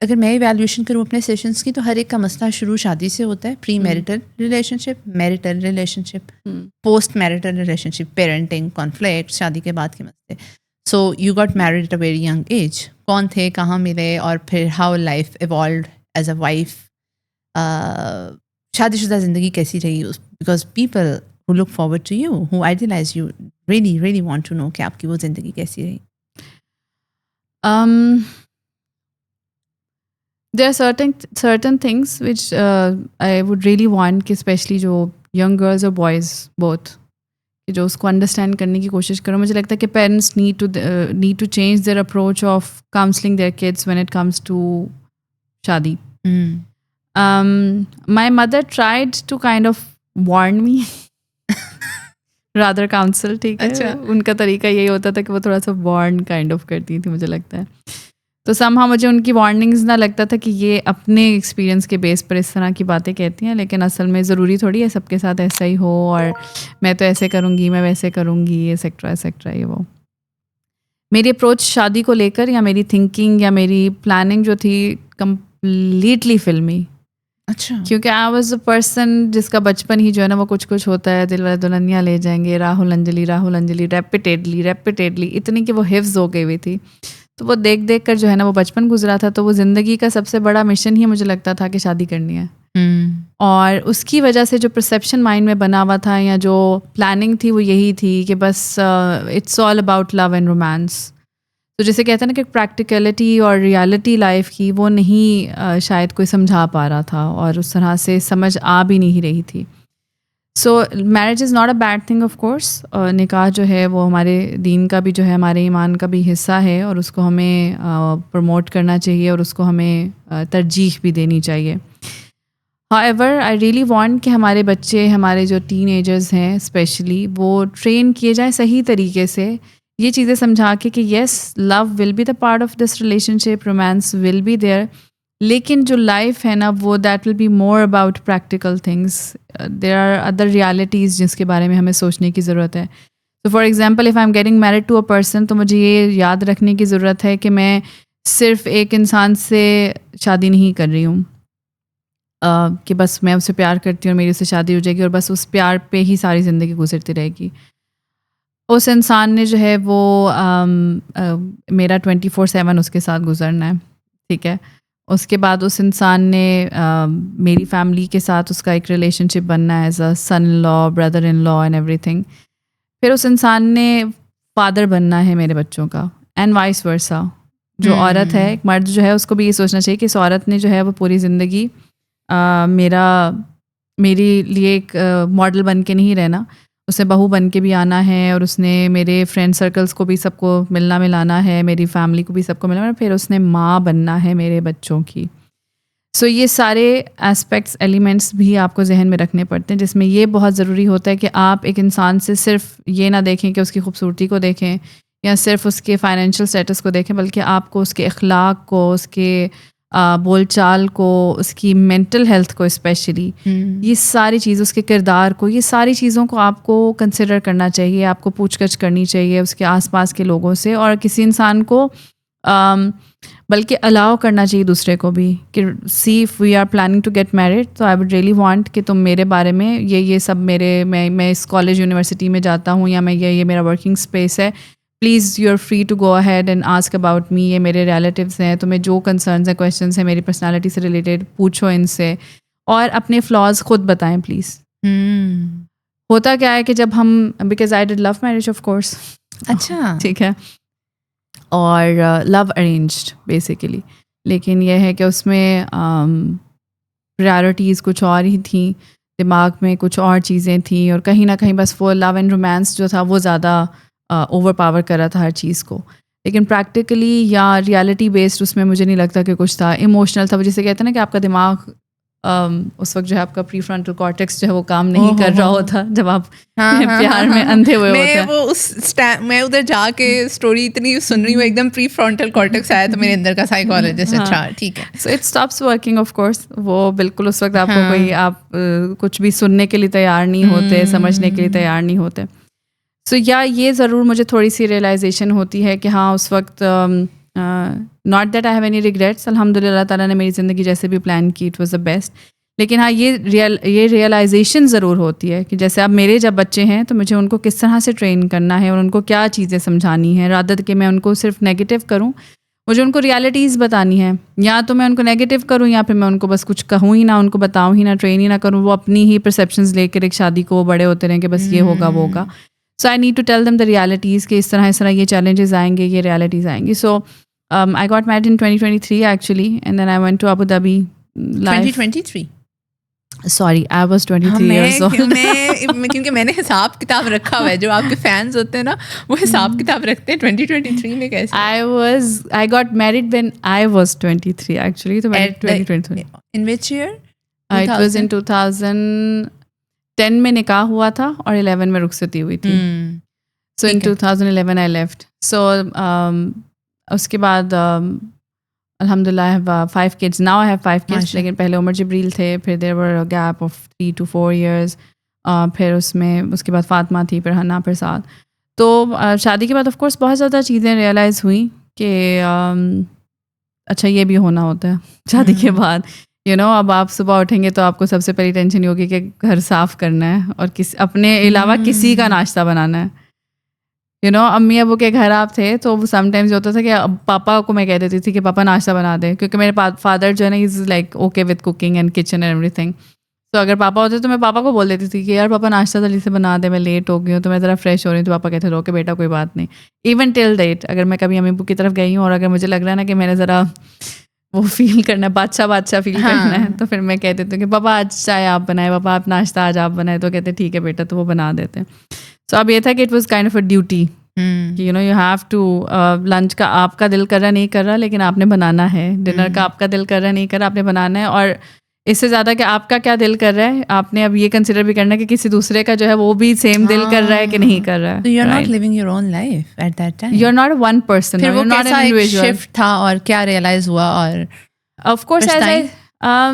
اگر میں ایویلیویشن کروں اپنے سیشنس کی تو ہر ایک کا مسئلہ شروع شادی سے ہوتا ہے. Pre marital relationship, marital relationship, post marital relationship, parenting, conflict, شادی کے بعد کے مسئلے. So you got married at a very young age. کون تھے, کہاں ملے, اور پھر how life evolved as a wife. شادی شدہ زندگی کیسی رہی, because people who look forward to you, who idealize you, really really want to know کہ آپ کی وہ زندگی کیسی رہی. There are certain things which I would really want کہ especially جو young girls or boys both کہ جو اس کو انڈرسٹینڈ کرنے کی کوشش کرو. مجھے لگتا ہے کہ parents need to change their approach of counseling their kids when it comes to شادی. My mother tried to kind of warn me rather counsel. ٹھیک ہے, ان کا طریقہ یہی ہوتا تھا کہ وہ تھوڑا سا وارن کائنڈ آف کرتی تھی مجھے لگتا ہے. تو somehow مجھے ان کی وارننگز نہ لگتا تھا کہ یہ اپنے ایکسپیرینس کے بیس پر اس طرح کی باتیں کہتی ہیں, لیکن اصل میں ضروری تھوڑی ہے سب کے ساتھ ایسا ہی ہو اور میں تو ایسے کروں گی, میں ویسے کروں گی, ایسیکٹرا ایسیکٹرا. یہ وہ میری اپروچ شادی کو لے کر یا میری تھنکنگ یا میری پلاننگ جو تھی کمپلیٹلی فلمی. اچھا, کیونکہ آئی واز اے پرسن جس کا بچپن ہی جو ہے نا وہ کچھ ہوتا ہے, دل والے دلہنیاں لے جائیں گے, راہل انجلی ریپیٹیڈلی اتنی کہ وہ حفظ ہو گئی ہوئی تھی. تو وہ دیکھ کر جو ہے نا وہ بچپن گزرا تھا. تو وہ زندگی کا سب سے بڑا مشن ہی مجھے لگتا تھا کہ شادی کرنی ہے. اور اس کی وجہ سے جو پرسیپشن مائنڈ میں بنا ہوا تھا یا جو پلاننگ تھی وہ یہی تھی کہ بس it's all about love and romance. تو جیسے کہتے ہیں نا کہ پریکٹیکلٹی اور ریالٹی لائف کی وہ نہیں شاید کوئی سمجھا پا رہا تھا اور اس طرح سے سمجھ آ بھی نہیں رہی تھی. So marriage is not a bad thing of course. نکاح جو ہے وہ ہمارے دین کا بھی جو ہے ہمارے ایمان کا بھی حصہ ہے اور اس کو ہمیں پروموٹ کرنا چاہیے اور اس کو ہمیں ترجیح بھی دینی چاہیے. However, I really want کہ ہمارے بچے, ہمارے جو ٹین ایجرز ہیں اسپیشلی, وہ ٹرین کیے جائیں صحیح طریقے سے یہ چیزیں سمجھا کے کہ yes love will be the part of this relationship, romance will be there, لیکن جو لائف ہے نا وہ that will be more about practical things. There are other realities جس کے بارے میں ہمیں سوچنے کی ضرورت ہے. So for example if I am getting married to a person, تو مجھے یہ یاد رکھنے کی ضرورت ہے کہ میں صرف ایک انسان سے شادی نہیں کر رہی ہوں. کہ بس میں اسے پیار کرتی ہوں اور میری اس سے شادی ہو جائے گی اور بس اس پیار پہ ہی ساری زندگی گزرتی رہے گی. اس انسان نے جو ہے وہ میرا 24/7 اس کے ساتھ گزرنا ہے, ٹھیک ہے. اس کے بعد اس انسان نے میری فیملی کے ساتھ اس کا ایک ریلیشن شپ بننا ہے as a son in law, brother in law and every تھنگ. پھر اس انسان نے فادر بننا ہے میرے بچوں کا, اینڈ وائس ورسا. جو عورت ہے, ایک مرد جو ہے, اس کو بھی یہ سوچنا چاہیے کہ اس عورت نے جو ہے وہ پوری زندگی میری لیے ایک ماڈل بن کے نہیں رہنا, اسے بہو بن کے بھی آنا ہے, اور اس نے میرے فرینڈ سرکلس کو بھی سب کو ملنا ملانا ہے, میری فیملی کو بھی سب کو ملنا, پھر اس نے ماں بننا ہے میرے بچوں کی. سو یہ سارے اسپیکٹس ایلیمنٹس بھی آپ کو ذہن میں رکھنے پڑتے ہیں, جس میں یہ بہت ضروری ہوتا ہے کہ آپ ایک انسان سے صرف یہ نہ دیکھیں کہ اس کی خوبصورتی کو دیکھیں یا صرف اس کے فائنینشیل اسٹیٹس کو دیکھیں, بلکہ آپ کو اس کے اخلاق کو, اس کے بول چال کو, اس کی مینٹل ہیلتھ کو اسپیشلی, یہ ساری چیز, اس کے کردار کو, یہ ساری چیزوں کو آپ کو کنسیڈر کرنا چاہیے. آپ کو پوچھ گچھ کرنی چاہیے اس کے آس پاس کے لوگوں سے, اور کسی انسان کو بلکہ الاؤ کرنا چاہیے دوسرے کو بھی کہ see if we are planning to get married, تو آئی وڈ ریئلی وانٹ کہ تم میرے بارے میں یہ سب میں اس کالج یونیورسٹی میں جاتا ہوں, یا میں یہ میرا ورکنگ اسپیس ہے, please you are free to go ahead and ask about me. یہ میرے ریلیٹیوز ہیں, تمہیں جو کنسرنز ہیں, کویشچنس ہیں میری پرسنالٹی سے ریلیٹڈ, پوچھو ان سے, اور اپنے فلاز خود بتائیں پلیز. ہوتا کیا ہے کہ جب ہم, because I did love marriage of course, اچھا ٹھیک ہے, اور لو ارینجڈ بیسیکلی, لیکن یہ ہے کہ اس میں پریارٹیز کچھ اور ہی تھیں, دماغ میں کچھ اور چیزیں تھیں, اور کہیں نہ کہیں بس وہ لو اینڈ رومانس جو تھا وہ زیادہ اوور پاور کر رہا تھا ہر چیز کو. لیکن پریکٹیکلی یا ریالٹی بیسڈ اس میں مجھے نہیں لگتا کہ کچھ تھا. ایموشنل تھا, وہ جسے کہتے ہیں نا کہ آپ کا دماغ اس وقت جو ہے آپ کا پری فرنٹل کارٹیکس جو ہے وہ کام نہیں کر رہا ہوتا جب آپ پیار میں اندھے ہوئے ہوتے ہیں. وہ اس میں ادھر جا کے اسٹوری اتنی سن رہی ہوں, ایک دم پری فرنٹل کارٹیکس آیا تو میرے اندر کا سائیکالوجسٹ. اچھا ٹھیک ہے. So it stops working of course. وہ بالکل اس وقت آپ کو کوئی, آپ کچھ بھی سننے کے لیے تیار نہیں ہوتے, سمجھنے کے لیے تیار نہیں ہوتے. سو یا یہ ضرور مجھے تھوڑی سی ریئلائزیشن ہوتی ہے کہ ہاں اس وقت not that I have any regrets, الحمد للہ اللہ تعالیٰ نے میری زندگی جیسے بھی پلان کی اٹ واز دا بیسٹ. لیکن ہاں یہ ریئلائزیشن ضرور ہوتی ہے کہ جیسے اب میرے جب بچے ہیں تو مجھے ان کو کس طرح سے ٹرین کرنا ہے اور ان کو کیا چیزیں سمجھانی ہیں, رادر کہ میں ان کو صرف نیگیٹو کروں. مجھے ان کو ریالٹیز بتانی ہے, یا تو میں ان کو نیگیٹو کروں یا پھر میں ان کو بس کچھ کہوں ہی نہ, ان کو بتاؤں ہی نہ, ٹرین ہی نہ کروں, وہ اپنی ہی پرسیپشنز لے کر ایک شادی کو بڑے ہوتے رہیں کہ بس یہ ہوگا وہ ہوگا. So I need to tell them the realities کہ اس طرح یہ چیلنجز آئیں گے, یہ ریالٹیز آئیں گی. So I got married in 2023 actually, and then I went to Abu Dhabi. 2023 sorry I was 23 years old. کیونکہ میں نے حساب کتاب رکھا ہوا ہے, جو آپ کے فینس ہوتے ہیں نا وہ حساب کتاب رکھتے ہیں 2023 میں کیسے. I got married when I was 23 actually. تو میں 2023. In which year? It was in 2010 میں نکاح ہوا تھا اور 11 میں رخصتی ہوئی تھی. So in 2011 I left. So اس کے بعد الحمدللہ I have 5 kids. Now I have 5 kids. لیکن پہلے عمر جبریل تھے, پھر there were a gap of 3 to 4 years. پھر اس کے بعد فاطمہ تھی, پھر حنا, پھر سعد. تو شادی کے بعد آف کورس بہت زیادہ چیزیں ریئلائز ہوئیں کہ اچھا یہ بھی ہونا ہوتا ہے شادی کے بعد. اب آپ صبح اٹھیں گے تو آپ کو سب سے پہلی ٹینشن یہ ہوگی کہ گھر صاف کرنا ہے اور اپنے علاوہ کسی کا ناشتہ بنانا ہے. امی ابو کے گھر آپ تھے تو وہ سم ٹائمز ہوتا تھا کہ پاپا کو میں کہہ دیتی تھی کہ پاپا ناشتہ بنا دیں, کیونکہ میرے فادر جو ہے نا is like okay with cooking and kitchen and every thing. تو اگر پاپا ہوتے تو میں پاپا کو بول دیتی تھی کہ یار پاپا ناشتہ جلدی سے بنا دے, میں لیٹ ہو گئی ہوں, تو میں ذرا فریش ہو رہی ہوں. تو پاپا کہتے تھے اوکے بیٹا کوئی بات نہیں. ایون ٹل ڈیٹ اگر میں کبھی امی ابو کی طرف گئی ہوں اور اگر مجھے لگ رہا ہے نا کہ میں نے ذرا وہ فیل کرنا ہے, بادشاہ فیل کرنا ہے, تو پھر میں کہہ دیتی ہوں کہ پاپا آج چائے آپ بنائے, پاپا آپ ناشتہ آج آپ بنائے. تو کہتے ٹھیک ہے بیٹا, تو وہ بنا دیتے. سو اب یہ تھا کہ it was kind of a duty کہ یو ہیو ٹو, لنچ کا آپ کا دل کر رہا نہیں کر رہا لیکن آپ نے بنانا ہے, ڈنر کا آپ کا دل کر رہا نہیں کر رہا آپ نے بنانا ہے, اور اس سے زیادہ کہ آپ کا کیا دل کر رہا ہے آپ نے اب یہ کنسیڈر بھی کرنا ہے کہ کسی دوسرے کا جو ہے وہ بھی سیم دل کر رہا ہے کہ نہیں کر رہا ہے. So you're not living your own life at that time. You're not one person. پھر وہ کیسا ایک شفٹ تھا اور کیا ریئلائز ہوا؟ اور آف کورس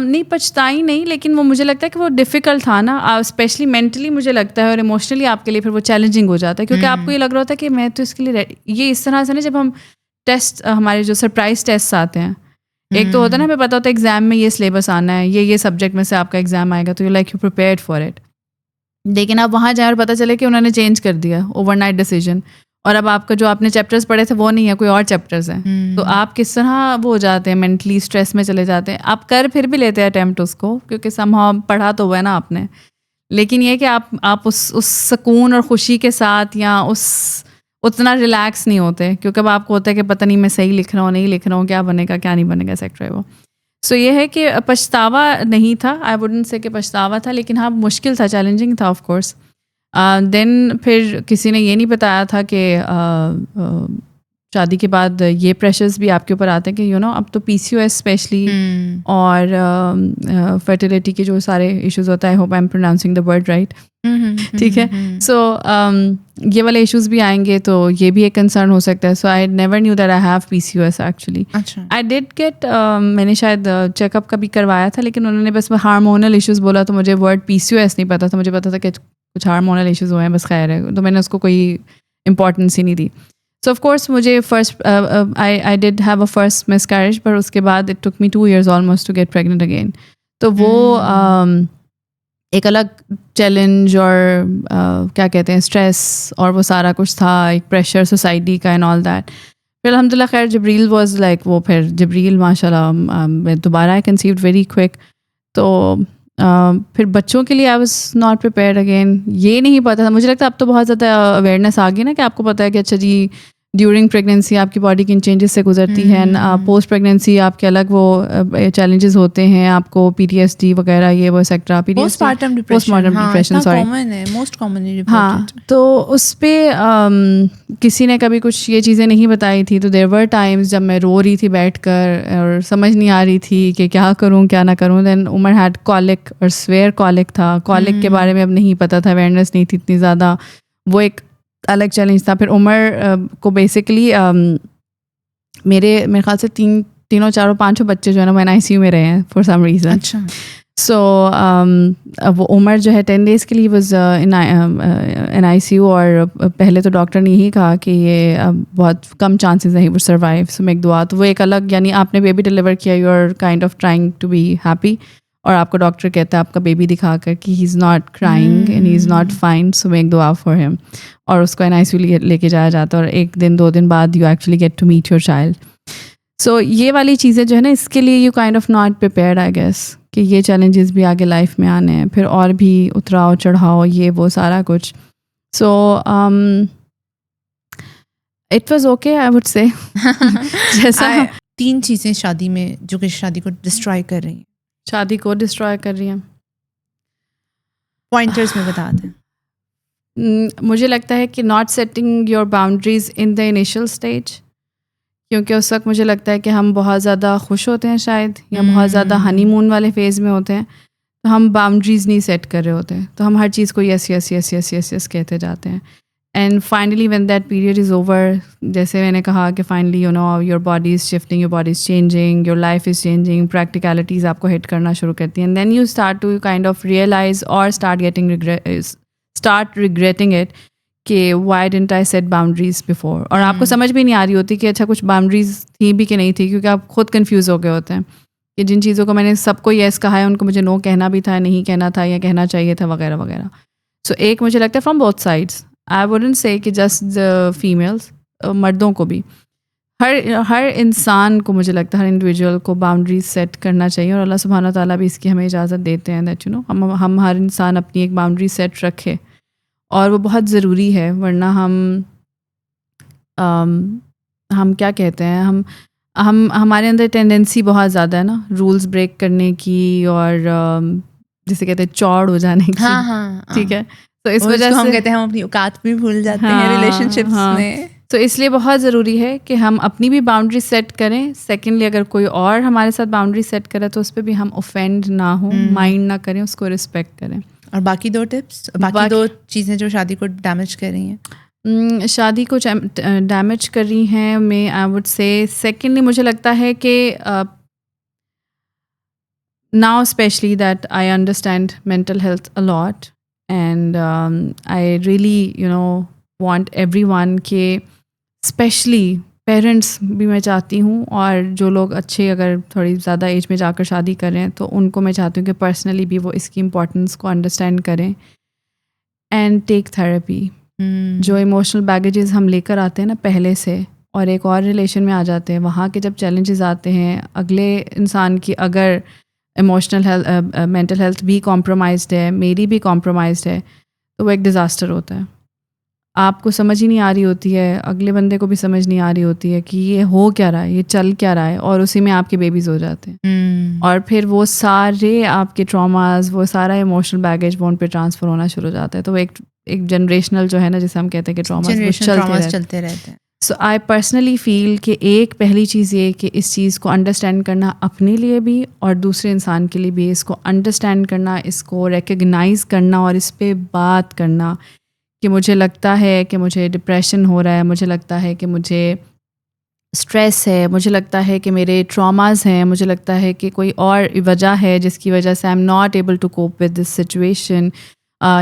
نہیں پچھتائی نہیں, لیکن وہ مجھے لگتا ہے کہ وہ ڈیفیکلٹ تھا نا, اسپیشلی مینٹلی مجھے لگتا ہے, اور ایموشنلی آپ کے لیے پھر وہ چیلنجنگ ہو جاتا ہے, کیونکہ آپ کو یہ لگ رہا ہوتا ہے کہ میں تو اس کے لیے یہ اس طرح سے نا, جب ہم ٹیسٹ ہمارے جو سرپرائز ٹیسٹ آتے ہیں ایک تو ہوتا ہے نا ہمیں پتا ہوتا ہے ایگزام میں یہ سلیبس آنا ہے, یہ سبجیکٹ میں سے آپ کا ایگزام آئے گا, تو you like you prepared for it. لیکن آپ وہاں جائیں اور پتہ چلے کہ انہوں نے چینج کر دیا اوور نائٹ ڈیسیجن, اور اب آپ کا جو آپ نے چیپٹرز پڑھے تھے وہ نہیں ہے, کوئی اور چیپٹرز ہیں. تو آپ کس طرح وہ ہو جاتے ہیں, مینٹلی اسٹریس میں چلے جاتے ہیں. آپ کر پھر بھی لیتے ہیں اٹیمپٹ اس کو, کیونکہ سمہاؤ پڑھا تو ہوا ہے نا آپ نے, لیکن یہ کہ آپ اس سکون اور خوشی کے ساتھ یا اتنا ریلیکس نہیں ہوتے, کیونکہ اب آپ کو ہوتا ہے کہ پتہ نہیں میں صحیح لکھ رہا ہوں نہیں لکھ رہا ہوں, کیا بنے گا کیا نہیں بنے گا سیکٹر ہے وہ. سو یہ ہے کہ پچھتاوا نہیں تھا, آئی ووڈنٹ سے کہ پچھتاوا تھا, لیکن ہاں مشکل تھا, چیلنجنگ تھا آف کورس. دین پھر کسی نے یہ نہیں بتایا تھا کہ شادی کے بعد یہ پریشرز بھی آپ کے اوپر آتے ہیں کہ اب تو پی سی او ایس اسپیشلی اور فرٹیلیٹی کے جو سارے ایشوز ہوتا ہے, hope I am pronouncing the word right, ٹھیک ہے. سو یہ والے ایشوز بھی آئیں گے تو یہ بھی ایک کنسرن ہو سکتا ہے. So I never knew that I have P C O S actually. I did get, میں نے شاید چیک اپ کا بھی کروایا تھا, لیکن انہوں نے بس ہارمونل ایشوز بولا, تو مجھے ورڈ پی سی او ایس نہیں پتا تھا. مجھے پتا تھا کہ کچھ ہارمونل ایشوز ہوئے ہیں, بس خیر ہے, تو میں نے اس کو کوئی امپورٹنس ہی نہیں دی. سو آف کورس مجھے first I did have a first miscarriage, پر اس کے بعد it took me 2 years almost to get pregnant again. تو وہ ایک الگ چیلنج اور کیا کہتے ہیں اسٹریس اور وہ سارا کچھ تھا, ایک پریشر سوسائٹی کا اینڈ آل دیٹ. پھر الحمد للہ خیر جبریل واز لائک, وہ پھر جبریل ماشاء اللہ میں دوبارہ آئی کنسیوڈ ویری کوئک. تو پھر بچوں کے لیے آئی واز ناٹ پریپیئرڈ اگین. یہ نہیں پتا تھا, مجھے لگتا ہے اب تو بہت زیادہ اویئرنیس آ گئی نا, کہ آپ کو پتہ ہے کہ اچھا جی ڈیورنگ پریگنینسی آپ کی باڈی کن چینجز سے گزرتی ہے, پوسٹ پریگنینسی آپ کے الگ وہ چیلنجز ہوتے ہیں, آپ کو پی ٹی ایس ڈی وغیرہ یہ وہ etcetera, post mortem depression most commonly reported. ہاں, تو اس پہ کسی نے کبھی کچھ یہ چیزیں نہیں بتائی تھی. تو دیر ور ٹائمز جب میں رو رہی تھی بیٹھ کر اور سمجھ نہیں آ رہی تھی کہ کیا کروں کیا نہ کروں. دین عمر ہیڈ کالک اور سویئر کالک تھا, کالک کے بارے میں اب نہیں پتہ تھا, اویئرنیس نہیں تھی اتنی زیادہ, وہ ایک الگ چیلنج تھا. پھر عمر کو بیسکلی میرے خیال سے 3 4 5 بچے جو ہے نا وہ این آئی سی یو میں رہے ہیں فار سم ریزن. اچھا. سو وہ عمر جو ہے 10 days کے لیے was an I C U, اور پہلے تو ڈاکٹر نے یہی کہا کہ یہ بہت کم چانسز ہیں ہی وہ سروائیو. سو میک دعا, تو وہ ایک الگ, یعنی آپ نے بیبی ڈلیور کیا, you are kind of trying to be happy, اور آپ کو ڈاکٹر کہتا ہے آپ کا بیبی دکھا کر کہ he is not crying and he is not fine, so make دعا فار ہم, اور اس کو این آئی سی یو لے کے جایا جاتا ہے, اور 1 دن 2 دن بعد you actually get to meet your child. So یہ والی چیزیں جو ہے نا, اس کے لیے you kind of not prepared I guess, کہ یہ چیلنجز بھی آگے لائف میں آنے ہیں, پھر اور بھی اتراؤ چڑھاؤ یہ وہ سارا کچھ. So it was okay I would say. جیسا 3 چیزیں شادی میں جو کہ شادی کو ڈسٹرائے کر رہی ہیں, شادی کو ڈسٹرائے کر رہی ہیں, پوائنٹرز میں بتا دیں. مجھے لگتا ہے کہ not setting your boundaries in the initial stage, کیونکہ اس وقت مجھے لگتا ہے کہ ہم بہت زیادہ خوش ہوتے ہیں شاید, یا بہت زیادہ ہنی مون والے فیز میں ہوتے ہیں, تو ہم باؤنڈریز نہیں سیٹ کر رہے ہوتے, تو ہم ہر چیز کو یس یس یس یس یس یس کہتے جاتے ہیں. And finally when that period is over, جیسے میں نے کہا کہ finally you know your body is shifting, your body is changing, your life is changing, practicalities آپ کو ہٹ کرنا شروع کرتی ہیں, then you start to kind of realise اور اسٹارٹ ریگریٹنگ اٹ کہ why didn't I set boundaries before. اور آپ کو سمجھ بھی نہیں آ رہی ہوتی کہ اچھا کچھ باؤنڈریز تھی بھی کہ نہیں تھی, کیونکہ آپ خود کنفیوز ہو گئے ہوتے ہیں کہ جن چیزوں کو میں نے سب کو یس کہا ہے ان کو مجھے نو کہنا بھی تھا, نہیں کہنا تھا, یا کہنا چاہیے تھا وغیرہ وغیرہ. سو ایک مجھے لگتا ہے from both sides, I wouldn't سے کہ جسٹ فیمیلس, مردوں کو بھی, ہر انسان کو مجھے لگتا ہے ہر انڈیویجول کو باؤنڈریز سیٹ کرنا چاہیے, اور اللہ سبحانہ تعالیٰ بھی اس کی ہمیں اجازت دیتے ہیں دیٹ یو نو ہم ہر انسان اپنی ایک باؤنڈری سیٹ رکھے, اور وہ بہت ضروری ہے. ورنہ ہم کیا کہتے ہیں, ہمارے اندر ٹینڈنسی بہت زیادہ ہے نا رولز بریک کرنے کی, اور جسے کہتے ہیں چوڑ ہو جانے کی. ٹھیک ہے, تو اس وجہ سے ہم کہتے ہیں ہم اپنی اوقات بھی بھول جاتے ہیں ریلیشن شپس میں. تو اس لیے بہت ضروری ہے کہ ہم اپنی بھی باؤنڈری سیٹ کریں. سیکنڈلی اگر کوئی اور ہمارے ساتھ باؤنڈری سیٹ کرے تو اس پہ بھی ہم اوفینڈ نہ ہوں, مائنڈ نہ کریں, اس کو رسپیکٹ کریں. اور باقی 2 ٹپس, باقی 2 چیزیں جو شادی کو ڈیمیج کر رہی ہیں, شادی کو ڈیمیج کر رہی ہیں, میں آئی وڈ سے سیکنڈلی مجھے لگتا ہے کہ now especially that I understand mental health a lot, and I really you know want everyone کہ اسپیشلی پیرنٹس بھی میں چاہتی ہوں، اور جو لوگ اچھے اگر تھوڑی زیادہ ایج میں جا کر شادی کر رہے ہیں تو ان کو میں چاہتی ہوں کہ پرسنلی بھی وہ اس کی امپورٹنس کو انڈرسٹینڈ کریں اینڈ ٹیک تھراپی. جو ایموشنل بیگیجز ہم لے کر آتے ہیں نا پہلے سے، اور ایک اور ریلیشن میں آ جاتے ہیں، وہاں کے جب چیلنجز آتے ہیں، اگلے انسان کی اگر ایموشنل مینٹل ہیلتھ بھی کمپرومائزڈ ہے، میری بھی کمپرومائزڈ ہے، تو وہ ایک ڈیزاسٹر ہوتا ہے. آپ کو سمجھ ہی نہیں آ رہی ہوتی ہے، اگلے بندے کو بھی سمجھ نہیں آ رہی ہوتی ہے کہ یہ ہو کیا رہا ہے، یہ چل کیا رہا ہے، اور اسی میں آپ کے بیبیز ہو جاتے ہیں. اور پھر وہ سارے آپ کے ٹراماز، وہ سارا ایموشنل بیگیج وہ ان پہ ٹرانسفر ہونا شروع ہو جاتا ہے. تو وہ ایک جنریشنل جو ہے نا، جسے ہم کہتے ہیں کہ ٹراماز چلتے رہتے ہیں. سو آئی پرسنلی فیل کہ ایک پہلی چیز یہ کہ اس چیز کو انڈرسٹینڈ کرنا اپنے لیے بھی اور دوسرے انسان کے لیے بھی، اس کو انڈرسٹینڈ کرنا، اس کو ریکگنائز کرنا اور اس پہ بات کرنا کہ مجھے لگتا ہے کہ مجھے ڈپریشن ہو رہا ہے، مجھے لگتا ہے کہ مجھے اسٹریس ہے، مجھے لگتا ہے کہ میرے ٹراماز ہیں، مجھے لگتا ہے کہ کوئی اور وجہ ہے جس کی وجہ سے I am not able to cope with this situation,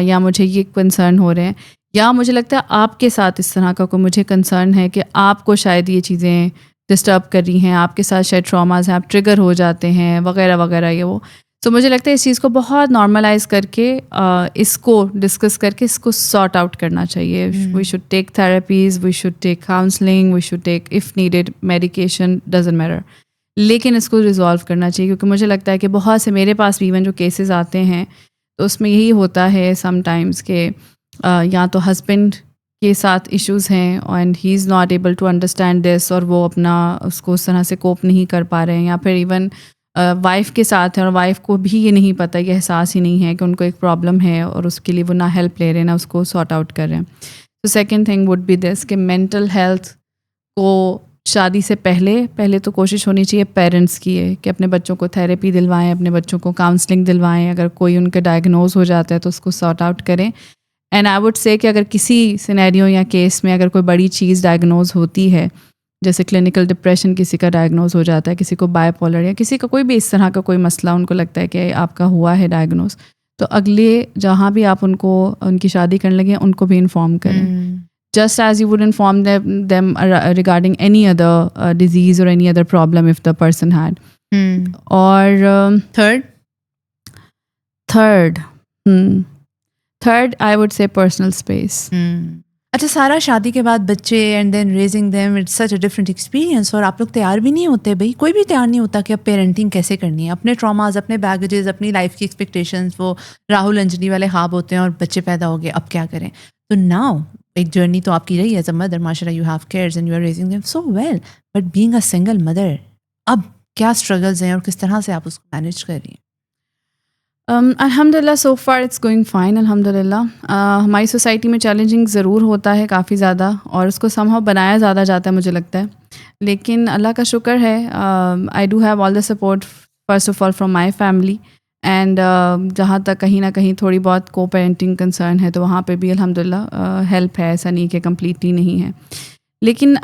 یا مجھے یہ کنسرن ہو رہے ہیں، یا مجھے لگتا ہے آپ کے ساتھ اس طرح کا کوئی مجھے کنسرن ہے کہ آپ کو شاید یہ چیزیں ڈسٹرب کر رہی ہیں، آپ کے ساتھ شاید ٹراماز ہیں، آپ ٹریگر ہو جاتے ہیں وغیرہ وغیرہ، یہ وہ. تو مجھے لگتا ہے اس چیز کو بہت نارملائز کر کے، اس کو ڈسکس کر کے اس کو سارٹ آؤٹ کرنا چاہیے. We should take therapies, we should take counselling, we should take if needed medication, doesn't matter, لیکن اس کو ریزالو کرنا چاہیے. کیونکہ مجھے لگتا ہے کہ بہت سے میرے پاس بھی ایون جو کیسز آتے ہیں تو اس میں یہی ہوتا ہے سم ٹائمز کہ یا تو ہسبینڈ کے ساتھ ایشوز ہیں and he is not able to understand this, اور وہ اپنا اس کو اس طرح سے کوپ نہیں کر پا رہے ہیں، یا پھر ایون وائف کے ساتھ ہے اور وائف کو بھی یہ نہیں پتہ، یہ احساس ہی نہیں ہے کہ ان کو ایک پرابلم ہے اور اس کے لیے وہ نہ ہیلپ لے رہے ہیں نہ اس کو سارٹ آؤٹ کر رہے ہیں. تو سیکنڈ تھنگ وڈ بی دس کہ مینٹل ہیلتھ کو شادی سے پہلے تو کوشش ہونی چاہیے پیرنٹس کی ہے کہ اپنے بچوں کو تھیراپی دلوائیں، اپنے بچوں کو کاؤنسلنگ دلوائیں، اگر کوئی ان کا ڈائگنوز ہو جاتا ہے تو اس کو سارٹ آؤٹ کریں. اینڈ آئی وڈ سے کہ اگر کسی سینیریو یا کیس میں اگر کوئی بڑی چیز ڈائگنوز ہوتی ہے، جیسے کلینکل ڈپریشن کسی کا ڈائگنوز ہو جاتا ہے، کسی کو بائی پولر یا کسی کا کوئی بھی اس طرح کا کوئی مسئلہ ان کو لگتا ہے کہ آپ کا ہوا ہے ڈائگنوز، تو اگلے جہاں بھی آپ ان کو ان کی شادی کرنے لگے ان کو بھی انفارم کریں. Just as you would inform them regarding any other disease or any other problem if the person had. اور third I would say personal space. اچھا، سارا شادی کے بعد بچے and then raising them, it's such a different experience, اور آپ لوگ تیار بھی نہیں ہوتے، بھائی کوئی بھی تیار نہیں ہوتا کہ اب پیرنٹنگ کیسے کرنی ہے. اپنے ٹراماز، اپنے بیگیجز، اپنی لائف کی ایکسپیکٹیشنز، وہ راہل انجلی والے خواب ہوتے ہیں اور بچے پیدا ہو گئے، اب کیا کریں. تو ناؤ ایک جرنی تو آپ کی رہی ہے ایز اے مدر، ماشاء اللہ، you have cares and you are raising them so well, but being a single mother, اب کیا اسٹرگلز ہیں اور کس طرح سے آپ اس کو مینیج کر رہی ہیں؟ الحمد للہ سو فار اٹس گوئنگ فائن الحمد للہ. ہماری سوسائٹی میں چیلنجنگ ضرور ہوتا ہے کافی زیادہ، اور اس کو سم ہاؤ بنایا زیادہ جاتا ہے مجھے لگتا ہے، لیکن اللہ کا شکر ہے I do have all the support first of all from my family, and جہاں تک کہیں نہ کہیں تھوڑی بہت کو پیرنٹنگ کنسرن ہے تو وہاں پہ بھی الحمد للہ ہیلپ ہے، ایسا نہیں کہ کمپلیٹلی نہیں ہے. لیکن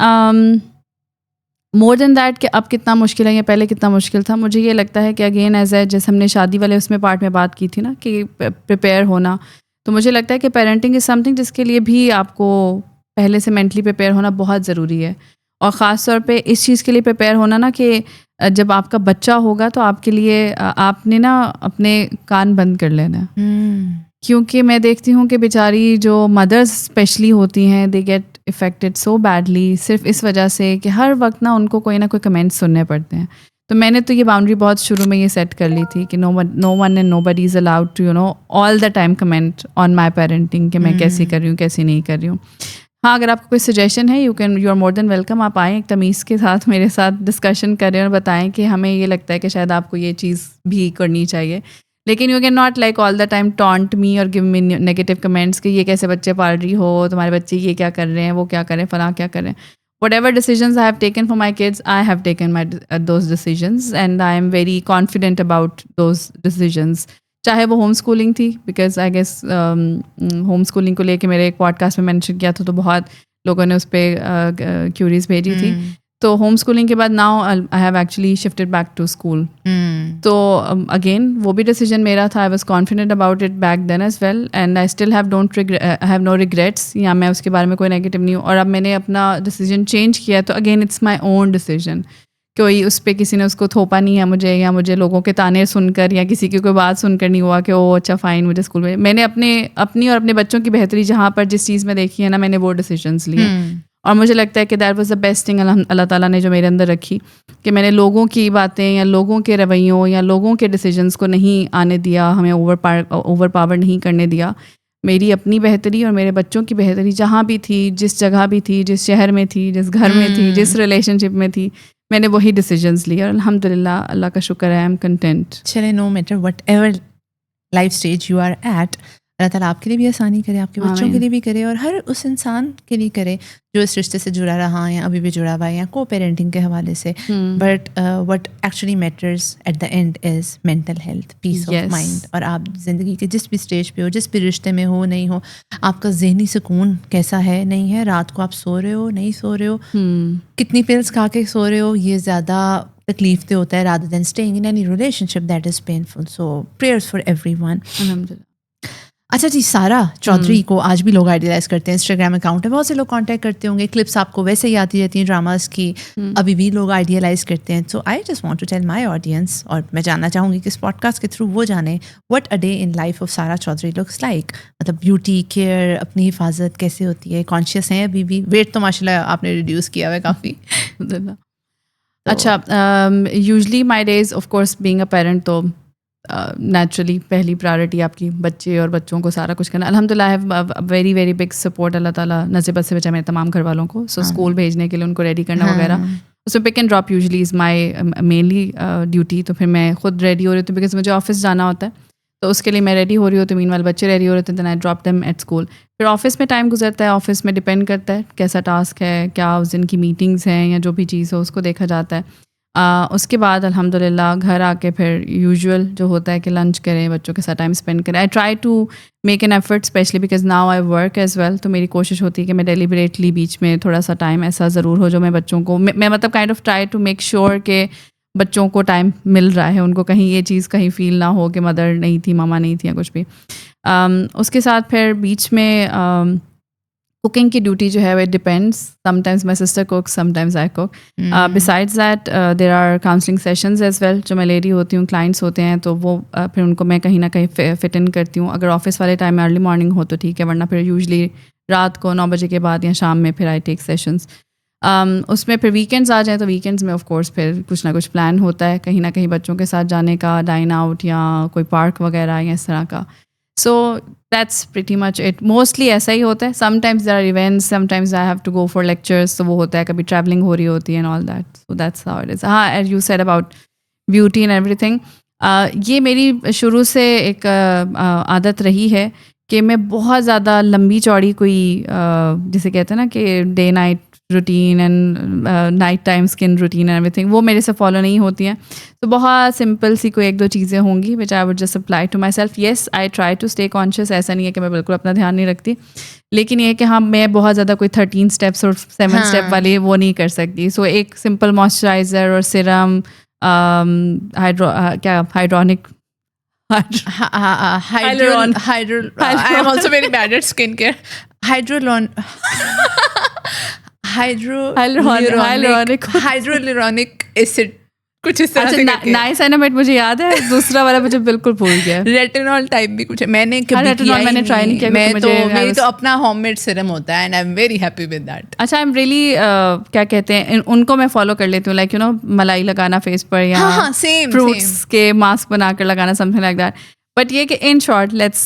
مور دین دیٹ کہ اب کتنا مشکل ہے یا پہلے کتنا مشکل تھا، مجھے یہ لگتا ہے کہ اگین ایز اے جیسے ہم نے شادی والے اس میں پارٹ میں بات کی تھی نا کہ پریپیئر ہونا، تو مجھے لگتا ہے کہ پیرنٹنگ از سم تھنگ جس کے لیے بھی آپ کو پہلے سے مینٹلی پریپیئر ہونا بہت ضروری ہے. اور خاص طور پہ اس چیز کے لیے پریپیئر ہونا نا کہ جب آپ کا بچہ ہوگا تو آپ کے لیے آپ نے نا اپنے کان بند کر لینا ہے. کیونکہ میں دیکھتی ہوں کہ بیچاری جو مدرز اسپیشلی ہوتی ہیں they get affected so badly, صرف اس وجہ سے کہ ہر وقت نا ان کو کوئی نہ کوئی کمنٹس سننے پڑتے ہیں. تو میں نے تو یہ باؤنڈری بہت شروع میں یہ سیٹ کر لی تھی کہ no one and nobody is allowed to all the time comment on my parenting کہ میں کیسی کر رہی ہوں کیسی نہیں کر رہی ہوں. ہاں، اگر آپ کو کوئی سجیشن ہے you are more than welcome, آپ آئیں ایک تمیز کے ساتھ میرے ساتھ ڈسکشن کریں اور بتائیں کہ ہمیں یہ لگتا ہے کہ شاید آپ کو یہ چیز بھی کرنی چاہیے. لیکن you can not like all the time taunt me اور گیو می نیگیٹو کمنٹس کہ یہ کیسے بچے پال رہی ہو، تمہارے بچے یہ کیا کر رہے ہیں، وہ کیا کریں، فلاں کیا کریں. Whatever decisions I have taken for my kids, I have taken those decisions and I am very confident about those decisions. چاہے وہ ہوم اسکولنگ تھی، because I guess home schooling کو لے کے میرے ایک پوڈ کاسٹ میں مینشن کیا تھا تو بہت لوگوں نے اس پہ کیوریز بھیجی تھی. تو ہوم اسکولنگ کے بعد now I have actually shifted back to school. تو اگین وہ بھی ڈیسیجن میرا تھا. I was confident about it back then as well and I still have no regrets, یا میں اس کے بارے میں کوئی نیگیٹو نہیں ہوں. اور اب میں نے اپنا ڈیسیجن چینج کیا تو again it's my own decision. کوئی اس پہ کسی نے اس کو تھوپا نہیں ہے مجھے, یا مجھے لوگوں کے تانے سن کر یا کسی کی کوئی بات سن کر نہیں ہوا کہ او اچھا فائن مجھے اسکول میں نے اپنی اور اپنے بچوں کی بہتری جہاں پر جس چیز میں دیکھی ہے نا, میں نے وہ ڈیسیجنس لیے. اور مجھے لگتا ہے کہ that was the best thing Allah تعالیٰ نے جو میرے اندر رکھی, کہ میں نے لوگوں کی باتیں یا لوگوں کے رویوں یا لوگوں کے ڈیسیجنس کو نہیں آنے دیا, ہمیں اوور پاور نہیں کرنے دیا. میری اپنی بہتری اور میرے بچوں کی بہتری جہاں بھی تھی, جس جگہ بھی تھی, جس شہر میں تھی, جس گھر میں تھی, جس ریلیشن شپ میں تھی, میں نے وہی ڈیسیجنس لیے. اور الحمد للہ اللہ کا شکر ہے, آئی ایم کنٹینٹ. چلے no matter whatever life stage you are at, Allah تعالیٰ آپ کے لیے بھی آسانی کرے, آپ کے بچوں کے لیے بھی کرے, اور ہر اس انسان کے لیے کرے جو اس رشتے سے جڑا رہا یا ابھی بھی جڑا ہوا ہے, یا کو پیرنٹنگ کے حوالے سے. But what actually matters at the end is mental health, peace of mind. اور آپ زندگی کے جس بھی اسٹیج پہ ہو, جس بھی رشتے میں ہو نہیں ہو, آپ کا ذہنی سکون کیسا ہے نہیں ہے, رات کو آپ سو رہے ہو نہیں سو رہے ہو, کتنی پلس کھا کے سو رہے ہو, یہ زیادہ تکلیف دہ ہوتا ہے rather than staying in any relationship that is painful. So prayers for everyone. الحمدللہ. اچھا جی, سارہ چودھری کو آج بھی لوگ آئیڈیلائز کرتے ہیں, انسٹاگرام اکاؤنٹ ہے, بہت سے لوگ کانٹیکٹ کرتے ہوں گے, کلپس آپ کو ویسے ہی آتی رہتی ہیں ڈراماز کی, ابھی بھی لوگ آئیڈیلائز کرتے ہیں. So I just want to tell my audience, اور میں جاننا چاہوں گی کہ اس پوڈ کاسٹ کے تھرو وہ جانیں what a day in life of Sarah Chaudhry looks like. مطلب بیوٹی کیئر, اپنی حفاظت کیسے ہوتی ہے, کانشیس ہیں ابھی بھی, ویٹ تو ماشاء اللہ آپ نے ریڈیوس کیا ہوا ہے کافی. اچھا, usually my days of course being a parent, تو نیچرلی پہلی پرائرٹی آپ کی بچے اور بچوں کو سارا کچھ کرنا. الحمد للہ I have very very big support, Allah تعالیٰ نصیبت سے بچا میرے تمام گھر والوں کو. سو اسکول بھیجنے کے لیے ان کو ریڈی کرنا وغیرہ, اس میں pick and drop usually is my mainly duty. تو پھر میں خود ریڈی ہو رہی ہوں بیکاز مجھے آفس جانا ہوتا ہے, تو اس کے لیے میں ریڈی ہو رہی ہوتی ہوں, مین وال بچے ریڈی ہو رہے تھے, دین I drop them at school. پھر آفس میں ٹائم گزرتا ہے, آفس میں ڈپینڈ کرتا ہے کیسا ٹاسک ہے, کیا اس دن کی میٹنگس ہیں یا جو بھی چیز ہو اس کو دیکھا جاتا ہے. اس کے بعد الحمد للہ گھر آ کے پھر یوزول جو ہوتا ہے کہ لنچ کریں, بچوں کے ساتھ ٹائم اسپینڈ کریں. I try to make an effort especially because now I work as well. تو میری کوشش ہوتی ہے کہ میں ڈیلیبریٹلی بیچ میں تھوڑا سا ٹائم ایسا ضرور ہو جو میں بچوں کو, میں مطلب kind of try to make sure کہ بچوں کو ٹائم مل رہا ہے, ان کو کہیں یہ چیز کہیں فیل نہ ہو کہ مدر نہیں تھی, ماما نہیں تھی یا کچھ بھی. اس کے ساتھ پھر بیچ میں کوکنگ کی ڈیوٹی جو ہے وہ depends, sometimes my sister cook, sometimes I cook. Besides that there are counselling sessions as well, جو میں لے رہی ہوتی ہوں, کلائنٹس ہوتے ہیں تو وہ پھر ان کو میں کہیں نہ کہیں فٹ ان کرتی ہوں. اگر آفس والے ٹائم میں ارلی مارننگ ہو تو ٹھیک ہے, ورنہ پھر یوزلی رات کو 9 بجے کے بعد یا شام میں پھر آئی ٹیک سیشنز. اس میں پھر ویکینڈز آ جائیں تو ویکینڈز میں آف کورس پھر کچھ نہ کچھ پلان ہوتا ہے کہیں نہ کہیں بچوں کے ساتھ جانے کا, ڈائن آؤٹ یا کوئی پارک وغیرہ یا اس طرح کا. So that's pretty much it. Mostly ایسا ہی ہوتا ہے. Some times there are events, sometimes I have to go for lectures, تو وہ ہوتا ہے کبھی ٹریولنگ ہو رہی ہوتی ہے and all that. So that's how it is. ہاں, as you said about beauty and every thing, یہ میری شروع سے ایک عادت رہی ہے کہ میں بہت زیادہ لمبی چوڑی کوئی جسے کہتے ہیں نا کہ day night routine and night time skin routine and every thing, وہ میرے سے فالو نہیں ہوتی ہیں. تو بہت سمپل سی کوئی 1-2 چیزیں ہوں گی which I would just apply to myself. Yes, I try to stay conscious, ایسا نہیں ہے کہ میں بالکل اپنا دھیان نہیں رکھتی, لیکن یہ کہ ہاں میں بہت زیادہ کوئی 13 اسٹیپس اور 7 اسٹیپ والی وہ نہیں کر سکتی. سو ایک سمپل موئسچرائزر اور سیرم, کیا ہائیڈرونک ہائیڈرولورونک ایسڈ کچھ اس طرح سے نائسینامائڈ مجھے یاد ہے, دوسرا والا مجھے بالکل بھول گیا. ریٹینول ٹائپ بھی کچھ ہے, میں نے ٹرائی نہیں کیا. میری تو اپنا ہوم میڈ سیرم ہوتا ہے and I am very happy with that. اچھا, آئی ایم ریئلی کیا کہتے ہیں ان کو میں فالو کر لیتی ہوں, لائک یو نو ملائی لگانا فیس پر یا فروٹس کے ماسک بنا کر لگانا, something like that. But یہ کہ in short let's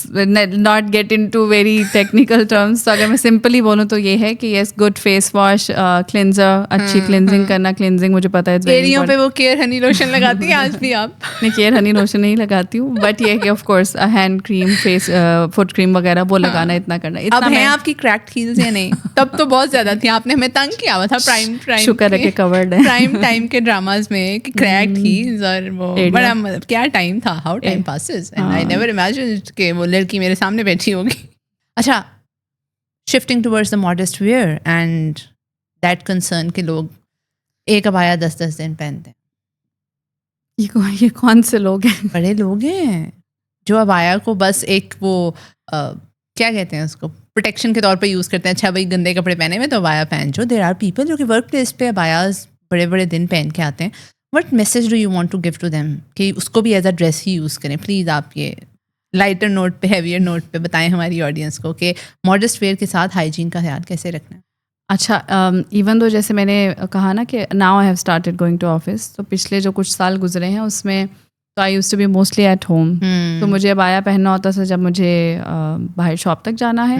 not get into very technical terms. تو اگر میں سمپلی بولوں تو یہ ہے کہ yes, good face wash, cleanser, اچھی کلینزنگ کرنا. کلینزنگ مجھے پتا ہے ایریوں پہ وہ کیئر ہنی لوشن لگاتی ہیں آج بھی آپ؟ میں کیئر ہنی لوشن نہیں لگاتی ہوں, بٹ یہ کہ of course hand cream, face foot cream وغیرہ وہ لگانا, اتنا کرنا. اب ہیں آپ کی کریکڈ ہیلز یا نہیں؟ تب تو بہت زیادہ تھی, آپ نے ہمیں تنگ کیا ہوا تھا پرائم شکر ہے کہ کورڈ ہے پرائم ٹائم کے ڈراماز میں کہ کریکڈ ہیلز, اور وہ بڑا مطلب کیا ٹائم تھا, how time passes and I never imagined کہ وہ لڑکی میرے سامنے بیٹھی ہوگی. اچھا, shifting towards the modest where and that concern کہ لوگ ایک ابایا 10-10 دن پہنتے ہیں. یہ کون سے لوگ ہیں؟ بڑے لوگ ہیں جو ابایا کو بس ایک وہ کیا کہتے ہیں اس کو پروٹیکشن کے طور پہ یوز کرتے ہیں. اچھا بھائی گندے کپڑے پہنے ہوئے تو ابایا پہن. جو دیر آر پیپل جو کہ ورک پلیس پہ ابایاز بڑے بڑے دن پہن کے آتے ہیں. What message do you want to give to them کہ اس کو بھی ایز اے ڈریس ہی یوز کریں؟ پلیز آپ یہ لائٹر نوٹ پہ ہیویئر نوٹ پہ بتائیں ہماری آڈینس کو کہ ماڈسٹ ویئر کے ساتھ ہائیجین کا خیال کیسے رکھنا ہے. اچھا ایون دو جیسے میں نے کہا نا کہ now I have started going to office, تو پچھلے جو کچھ سال گزرے ہیں اس میں تو I use to be mostly at home. تو مجھے ابایا پہننا ہوتا تھا جب مجھے باہر شاپ تک جانا ہے,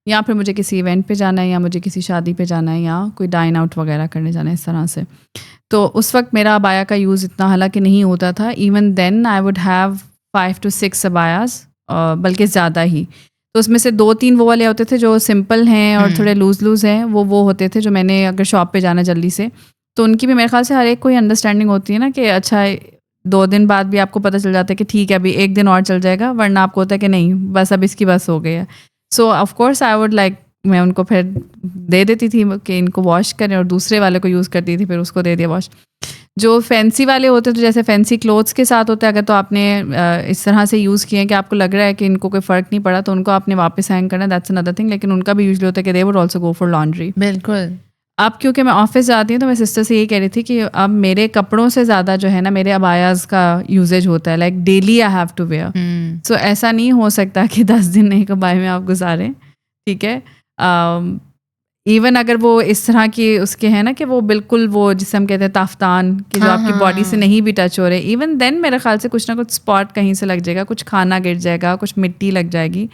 یا پھر مجھے کسی ایونٹ پہ جانا ہے, یا مجھے کسی شادی پہ جانا ہے, یا کوئی ڈائن آؤٹ وغیرہ کرنے جانا ہے اس طرح سے. تو اس وقت میرا ابایا کا یوز اتنا حالانکہ نہیں ہوتا تھا. Even then I would have 5 to 6 ابایاز, بلکہ زیادہ ہی. تو اس میں سے 2-3 وہ والے ہوتے تھے جو سمپل ہیں اور تھوڑے لوز ہیں, وہ ہوتے تھے جو میں نے اگر شاپ پہ جانا جلدی سے, تو ان کی بھی میرے خیال سے ہر ایک کوئی انڈرسٹینڈنگ ہوتی ہے نا کہ اچھا 2 دن بعد بھی آپ کو پتہ چل جاتا ہے کہ ٹھیک ہے ابھی 1 دن اور چل جائے گا, ورنہ آپ کو ہوتا ہے کہ نہیں بس اب اس کی بس ہو گئی ہے. سو of course I would like, میں ان کو پھر دے دیتی تھی کہ ان کو واش کریں, اور دوسرے والے کو یوز کرتی تھی, پھر اس کو دے دیا واش. جو فینسی والے ہوتے ہیں تو جیسے فینسی کلوتھس کے ساتھ ہوتے ہیں, اگر تو آپ نے اس طرح سے یوز کیے ہیں کہ آپ کو لگ رہا ہے کہ ان کو کوئی فرق نہیں پڑا, تو ان کو آپ نے واپس ہینگ کرنا, دیٹس اندر تھنگ. لیکن ان کا بھی یوزلی ہوتا ہے کہ they would also go for laundry. بالکل. اب کیونکہ میں آفس جاتی ہوں تو میں سسٹر سے یہی کہہ رہی تھی کہ اب میرے کپڑوں سے زیادہ جو ہے نا میرے ابایاز کا یوزیج ہوتا ہے, like daily I have to wear. So ایسا نہیں ہو سکتا کہ 10 دن ایک ابائے میں آپ گزاریں, ٹھیک ہے. ایون اگر وہ اس طرح کی اس کے ہیں نا کہ وہ بالکل وہ جسے ہم کہتے ہیں تافتان کہ جو آپ کی باڈی سے نہیں بھی ٹچ ہو رہے, ایون دین میرے خیال سے کچھ نہ کچھ اسپاٹ کہیں سے لگ جائے گا, کچھ کھانا گر جائے گا, کچھ مٹی لگ جائے گی.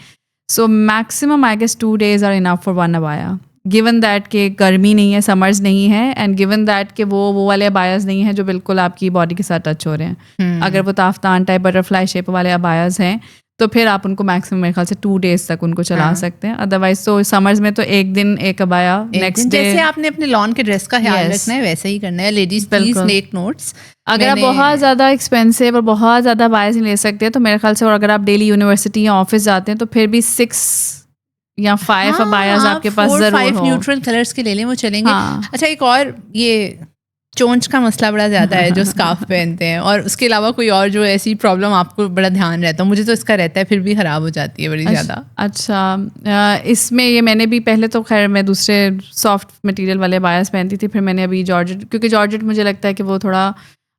So maximum I guess 2 days are enough for one ابایا, گیون دیٹ کہ گرمی نہیں ہے, سمرز نہیں ہے, اینڈ گیون دیٹ کہ وہ والے ابایاز نہیں ہیں جو بالکل آپ کی باڈی کے ساتھ ٹچ ہو رہے ہیں. اگر وہ Taftan type butter fly shape والے ابایاز ہیں تو پھر آپ ان کو میکسیمم میرے خیال سے 2 days تک ان کو چلا سکتے ہیں. ادروائز تو سمرز میں تو 1 دن ایک ابایا, نیکسٹ ڈے جیسے آپ نے اپنے لان کے ڈریس کا خیال رکھنا ہے ویسے ہی کرنا ہے. Ladies please take notes. اگر آپ بہت زیادہ ایکسپینسو اور بہت زیادہ ابایاز نہیں لے سکتے تو میرے خیال سے, اور اگر آپ ڈیلی یونیورسٹی یا آفس جاتے ہیں تو پھر بھی 6 یا 5 ابایاز آپ کے پاس ضرور ہو. 5 نیوٹرل کلرز کے لے لیں, وہ چلیں گے. اچھا ایک اور یہ چونچ کا مسئلہ بڑا زیادہ ہے جو اسکارف پہنتے ہیں, اور اس کے علاوہ کوئی اور جو ایسی پرابلم آپ کو بڑا دھیان رہتا ہے؟ مجھے تو اس کا رہتا ہے, پھر بھی خراب ہو جاتی ہے بڑی زیادہ. اچھا اس میں یہ میں نے بھی پہلے تو خیر میں دوسرے سافٹ مٹیریل والے ابایاز پہنتی تھی, پھر میں نے ابھی جارجٹ, کیونکہ جارجٹ مجھے لگتا ہے کہ وہ تھوڑا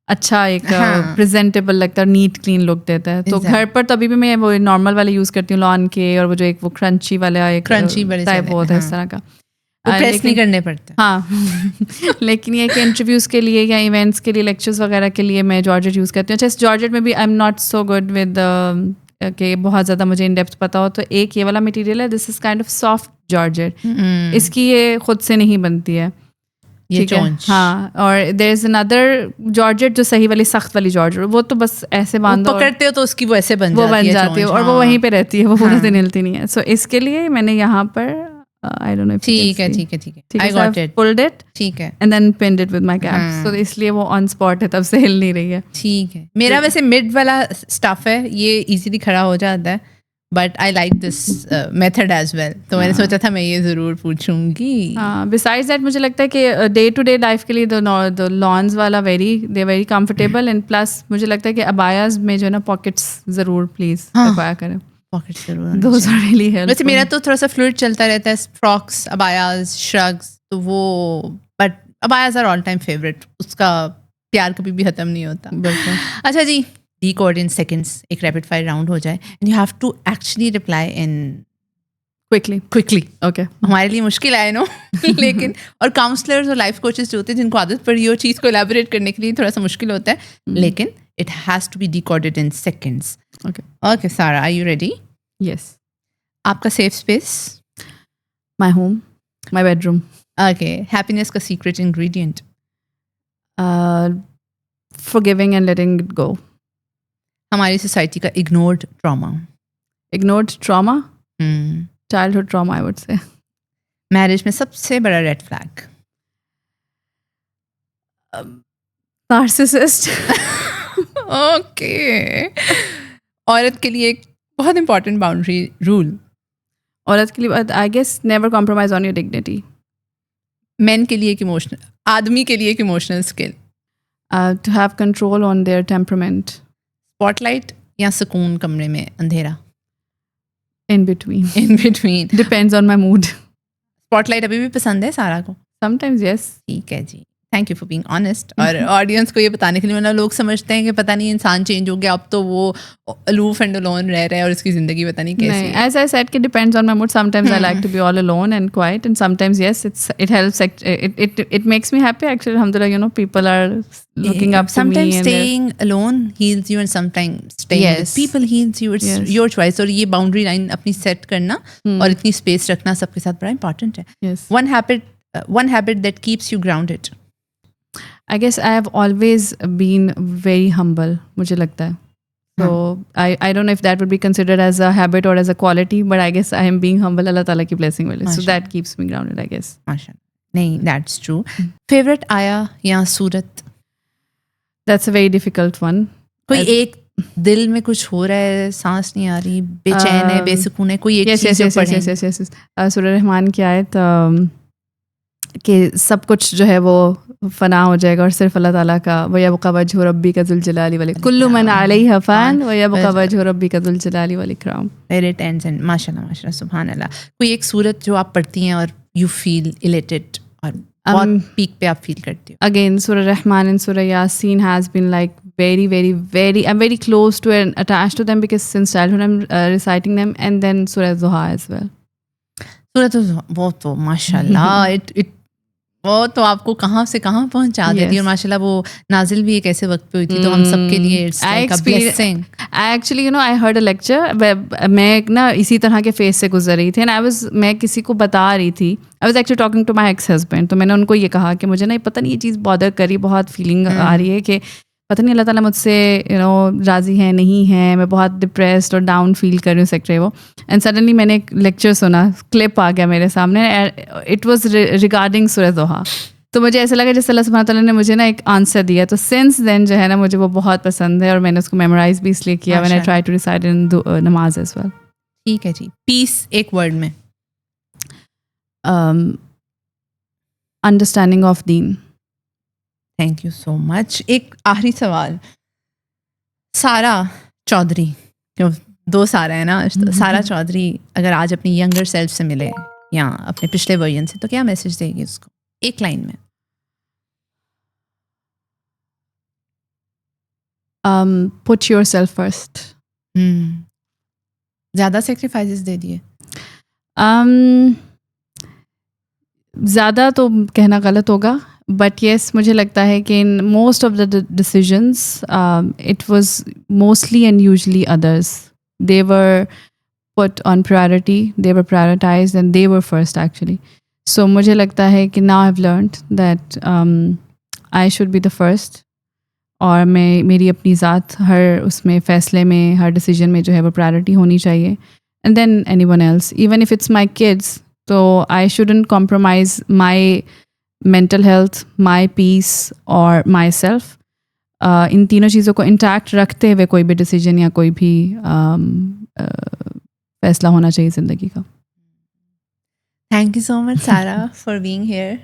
اچھا ایک پریزنٹیبل لگتا ہے, نیٹ کلین لک دیتا ہے. تو گھر پر تو ابھی بھی میں وہ نارمل والے یوز کرتی ہوں لان کے, اور وہ جو ایک وہ کرنچی والا ایک ٹائپ ہوتا ہے اس طرح کا, پریس نہیں کرنے پڑتے. ہاں لیکن یہ کہ انٹرویوز کے لیے یا ایونٹس کے لیے, لیکچرز وغیرہ کے لیے میں جارجٹ یوز کرتی ہوں. اچھا جارجٹ میں بھی آئی am not so good with کہ بہت زیادہ مجھے ان ڈیپتھ پتہ ہو. تو ایک یہ والا مٹیریل ہے, this is kind of soft georgette, اس کی یہ خود سے نہیں بنتی ہے, ٹھیک ہے. ہاں, اور دیر از اندر جارجٹ جو صحیح والی سخت والی جارجٹ, وہ تو بس ایسے باندھو پکڑتے ہو تو اس کی وہ ایسے بن جاتی ہے, اور وہ وہیں پہ رہتی ہے, وہ پورا دن ہلتی نہیں ہے. سو اس کے لیے میں نے یہاں پر I don't know if ٹھیک ہے I got it. pulled it, ٹھیک ہے, and then pinned it with my cap. So اس لیے وہ on spot ہے, تب سے ہل نہیں رہی ہے. ٹھیک ہے. میرا ویسے مڈ والا اسٹف ہے, یہ ایزیلی کھڑا ہو جاتا ہے, but I like this method as well. تو میں نے سوچا تھا میں یہ ضرور پوچھوں گی. ہاں, besides that مجھے لگتا ہے کہ ڈے ٹو ڈے لائف کے لیے the lawns والا they very comfortable, and plus مجھے لگتا ہے کہ ابایاز میں جو ہے نا پاکٹس ضرور پلیز لگوایا کریں. Those are really helpful. ویسے میرا تو تھوڑا سا فلوئڈ چلتا رہتا ہے, فراکس, ابایاز, شرگس, تو وہ, بٹ ابایاز آر آل ٹائم فیوریٹ. اس کا پیار کبھی بھی ختم نہیں ہوتا. بالکل. اچھا جی, ڈیکوڈ ان سیکنڈس, ایک ریپڈ فائر راؤنڈ ہو جائے, and you have to actually reply in quickly. Okay, ہمارے لیے مشکل آئے نو, لیکن اور کاؤنسلرز اور لائف کوچز جو ہوتے ہیں جن کو عادت پڑی ہو چیز کو الیبوریٹ کرنے کے لیے تھوڑا سا مشکل ہوتا ہے, لیکن it has to be decoded in seconds. Okay Sara, are you ready? Yes. آپ کا safe space? My home, my bedroom. Okay. Happiness کا secret ingredient? forgiving and letting it go. ہماری سوسائٹی کا ignored trauma? childhood trauma I would say. Marriage میں سب سے بڑا red flag? narcissist. Okay. عورت کے لیے ایک بہت امپورٹنٹ باؤنڈری رول؟ عورت کے لیے I guess never compromise on your dignity. مین کے لیے ایک آدمی کے لیے ایک emotional skill. To have control on their temperament. Spot light یا سکون کمرے میں اندھیرا؟ In between. In between. Depends on my mood. Spot light ابھی بھی پسند ہے سارا کو؟ Sometimes yes. ٹھیک ہے جی, thank you for being honest. اور آڈینس کو یہ بتانے کے لیے ورنہ لوگ سمجھتے ہیں کہ پتہ نہیں انسان چینج ہو گیا, اب تو وہ الوف اینڈ الون رہ رہا ہے اور اس کی زندگی پتہ نہیں کیسی ہے. As I said, it depends on my mood. Sometimes I like to be all alone and quiet, and sometimes yes, it helps. It makes me happy actually. Alhamdulillah, you know, people are looking up to me. Sometimes and staying alone heals you and sometimes staying with people heals you. It's your choice. اور یہ boundary line اپنی set کرنا اور اتنی space رکھنا سب کے ساتھ بڑا امپورٹنٹ ہے. yes, One habit that keeps you grounded. I guess I have always been very humble. مجھے لگتا ہے. So I don't know if that would be considered as a habit or as a quality, but I guess I am being humble. Allah Ta'ala ki blessing wale. So that keeps me grounded, I guess. ماشاء اللہ. نہیں, that's true. Favorite آیا یا صورت؟ That's a very difficult one. کوئی ایک دل میں کچھ ہو رہا ہے, سانس نہیں آ رہی, بے چین ہے, بے سکون ہے, کوئی ایک چیز جو پڑھیں. yes. سورہ رحمان کی آیت کہ سب کچھ جو ہے وہ فنا ہو جائے گا اور صرف اللہ تعالیٰ کا وَيَبْقَى وَجْهُ رَبِّكَ ذُو الْجَلَالِ وَالْإِكْرَامِ كُلُّ مَنْ عَلَيْهَا فَانٍ وَيَبْقَى وَجْهُ رَبِّكَ ذُو الْجَلَالِ وَالْإِكْرَامِ. ویری ٹینس اینڈ ماشاء اللہ ماشاء اللہ سبحان اللہ. کوئی ایک صورت جو آپ پڑھتی ہیں اور یو فیل الیٹڈ اور بہت پیک پہ آپ فیل کرتی ہو؟ Again, Surah Rahman and Surah Yasin has been like very, I'm very close to and attached to them because since childhood I'm reciting them, and then Surah Duha as well. صورت وہ تو ماشاء اللہ وہ تو آپ کو کہاں سے کہاں پہنچا دیتی ہے. اور ماشاء اللہ وہ نازل بھی ایک ایسے وقت پہ ہوئی تھی تو ہم سب کے لیے it's like a blessing. Actually, you know, I heard a lecture. میں نا اسی طرح کے فیز سے گزر رہی تھی and میں کسی کو بتا رہی تھی. I was actually talking to my ex-husband. تو میں نے ان کو یہ کہا کہ مجھے نا پتہ نہیں یہ چیز بادر کری, بہت فیلنگ آ رہی ہے کہ پتہ نہیں اللہ تعالیٰ مجھ سے راضی ہے نہیں ہے, میں بہت ڈپریسڈ اور ڈاؤن فیل کر رہی ہوں سیکٹر وہ. اینڈ سڈنلی میں نے ایک لیکچر سنا, کلپ آ گیا میرے سامنے, اٹ واز ریگارڈنگ سورہ دوحہ. تو مجھے ایسا لگا جیسے اللہ سبحانہ تعالیٰ نے مجھے نا ایک آنسر دیا. تو سنس دین جو ہے نا مجھے وہ بہت پسند ہے اور میں نے اس کو میمورائز بھی اس لیے کیا when I try to recite in نماز as well. ٹھیک ہے جی. پیس ایک ورڈ میں. انڈرسٹینڈنگ آف دین. Thank you so much. ایک آخری سوال, سارا چودھری, دو سارا ہے نا, سارا چودھری اگر آج اپنی ینگر سیلف سے ملے یا اپنے پچھلے ورژن سے تو کیا میسج دے گی اس کو ایک لائن میں؟ Put yourself first. زیادہ سیکریفائسز دے دیے؟ زیادہ تو کہنا غلط ہوگا, بٹ یس مجھے لگتا ہے کہ in most of the decisions it was mostly and usually others. They were put on priority, they were prioritised and they were first actually. So مجھے لگتا ہے کہ now I have learned that I should be the first, اور میری اپنی ذات ہر اس میں فیصلے میں, ہر ڈیسیجن میں جو ہے وہ پرائرٹی ہونی چاہیے. And then anyone else, even if it's my kids, تو I shouldn't compromise my mental health, my peace اور مائی سیلف. ان تینوں چیزوں کو انٹیکٹ رکھتے ہوئے کوئی بھی ڈیسیجن یا کوئی بھی فیصلہ ہونا چاہیے زندگی کا. Thank you so much, Sarah, for being here,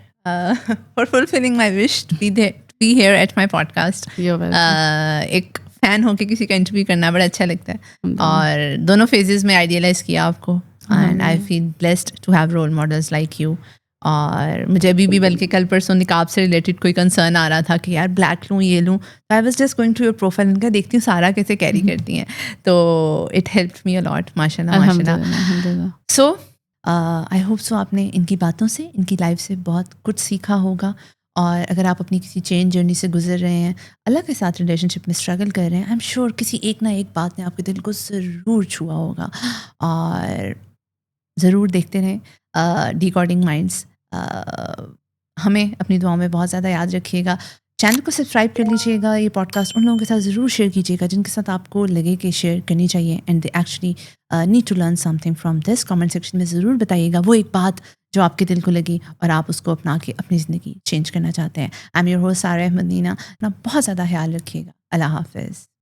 for fulfilling my wish to be here at my podcast. You're welcome. ایک فین ہو کے کسی کا انٹرویو کرنا بڑا اچھا لگتا ہے, اور دونوں فیزز میں آئیڈیلائز کیا آپ کو, and I feel blessed to have role models like you. اور مجھے ابھی بھی بلکہ کل پرسوں نقاب سے ریلیٹڈ کوئی کنسرن آ رہا تھا کہ یار بلیک لوں یہ لوں, I was just going to your profile, ان کا دیکھتی ہوں سارا کیسے کیری کرتی ہیں, تو اٹ ہیلپڈ می الاٹ ماشاء اللہ ماشاء اللہ. سو آئی ہوپ سو آپ نے ان کی باتوں سے, ان کی لائف سے بہت کچھ سیکھا ہوگا. اور اگر آپ اپنی کسی چینج جرنی سے گزر رہے ہیں, اللہ کے ساتھ ریلیشن شپ میں اسٹرگل کر رہے ہیں, آئی ایم شیور کسی ایک نہ ایک بات نے آپ کے دل کو ضرور چھوا ہوگا. اور ضرور دیکھتے رہیں ڈیکوڈنگ مائنڈس. ہمیں اپنی دعاؤں میں بہت زیادہ یاد رکھیے گا. چینل کو سبسکرائب کر لیجیے گا. یہ پوڈ کاسٹ ان لوگوں کے ساتھ ضرور شیئر کیجیے گا جن کے ساتھ آپ کو لگے کہ شیئر کرنی چاہیے, and they actually need to learn something from this. Comment section میں ضرور بتائیے گا وہ ایک بات جو آپ کے دل کو لگی اور آپ اس کو اپنا کے اپنی زندگی چینج کرنا چاہتے ہیں. I am your host Sara Ahmed نینا. اپنا بہت زیادہ خیال رکھیے گا. اللہ حافظ.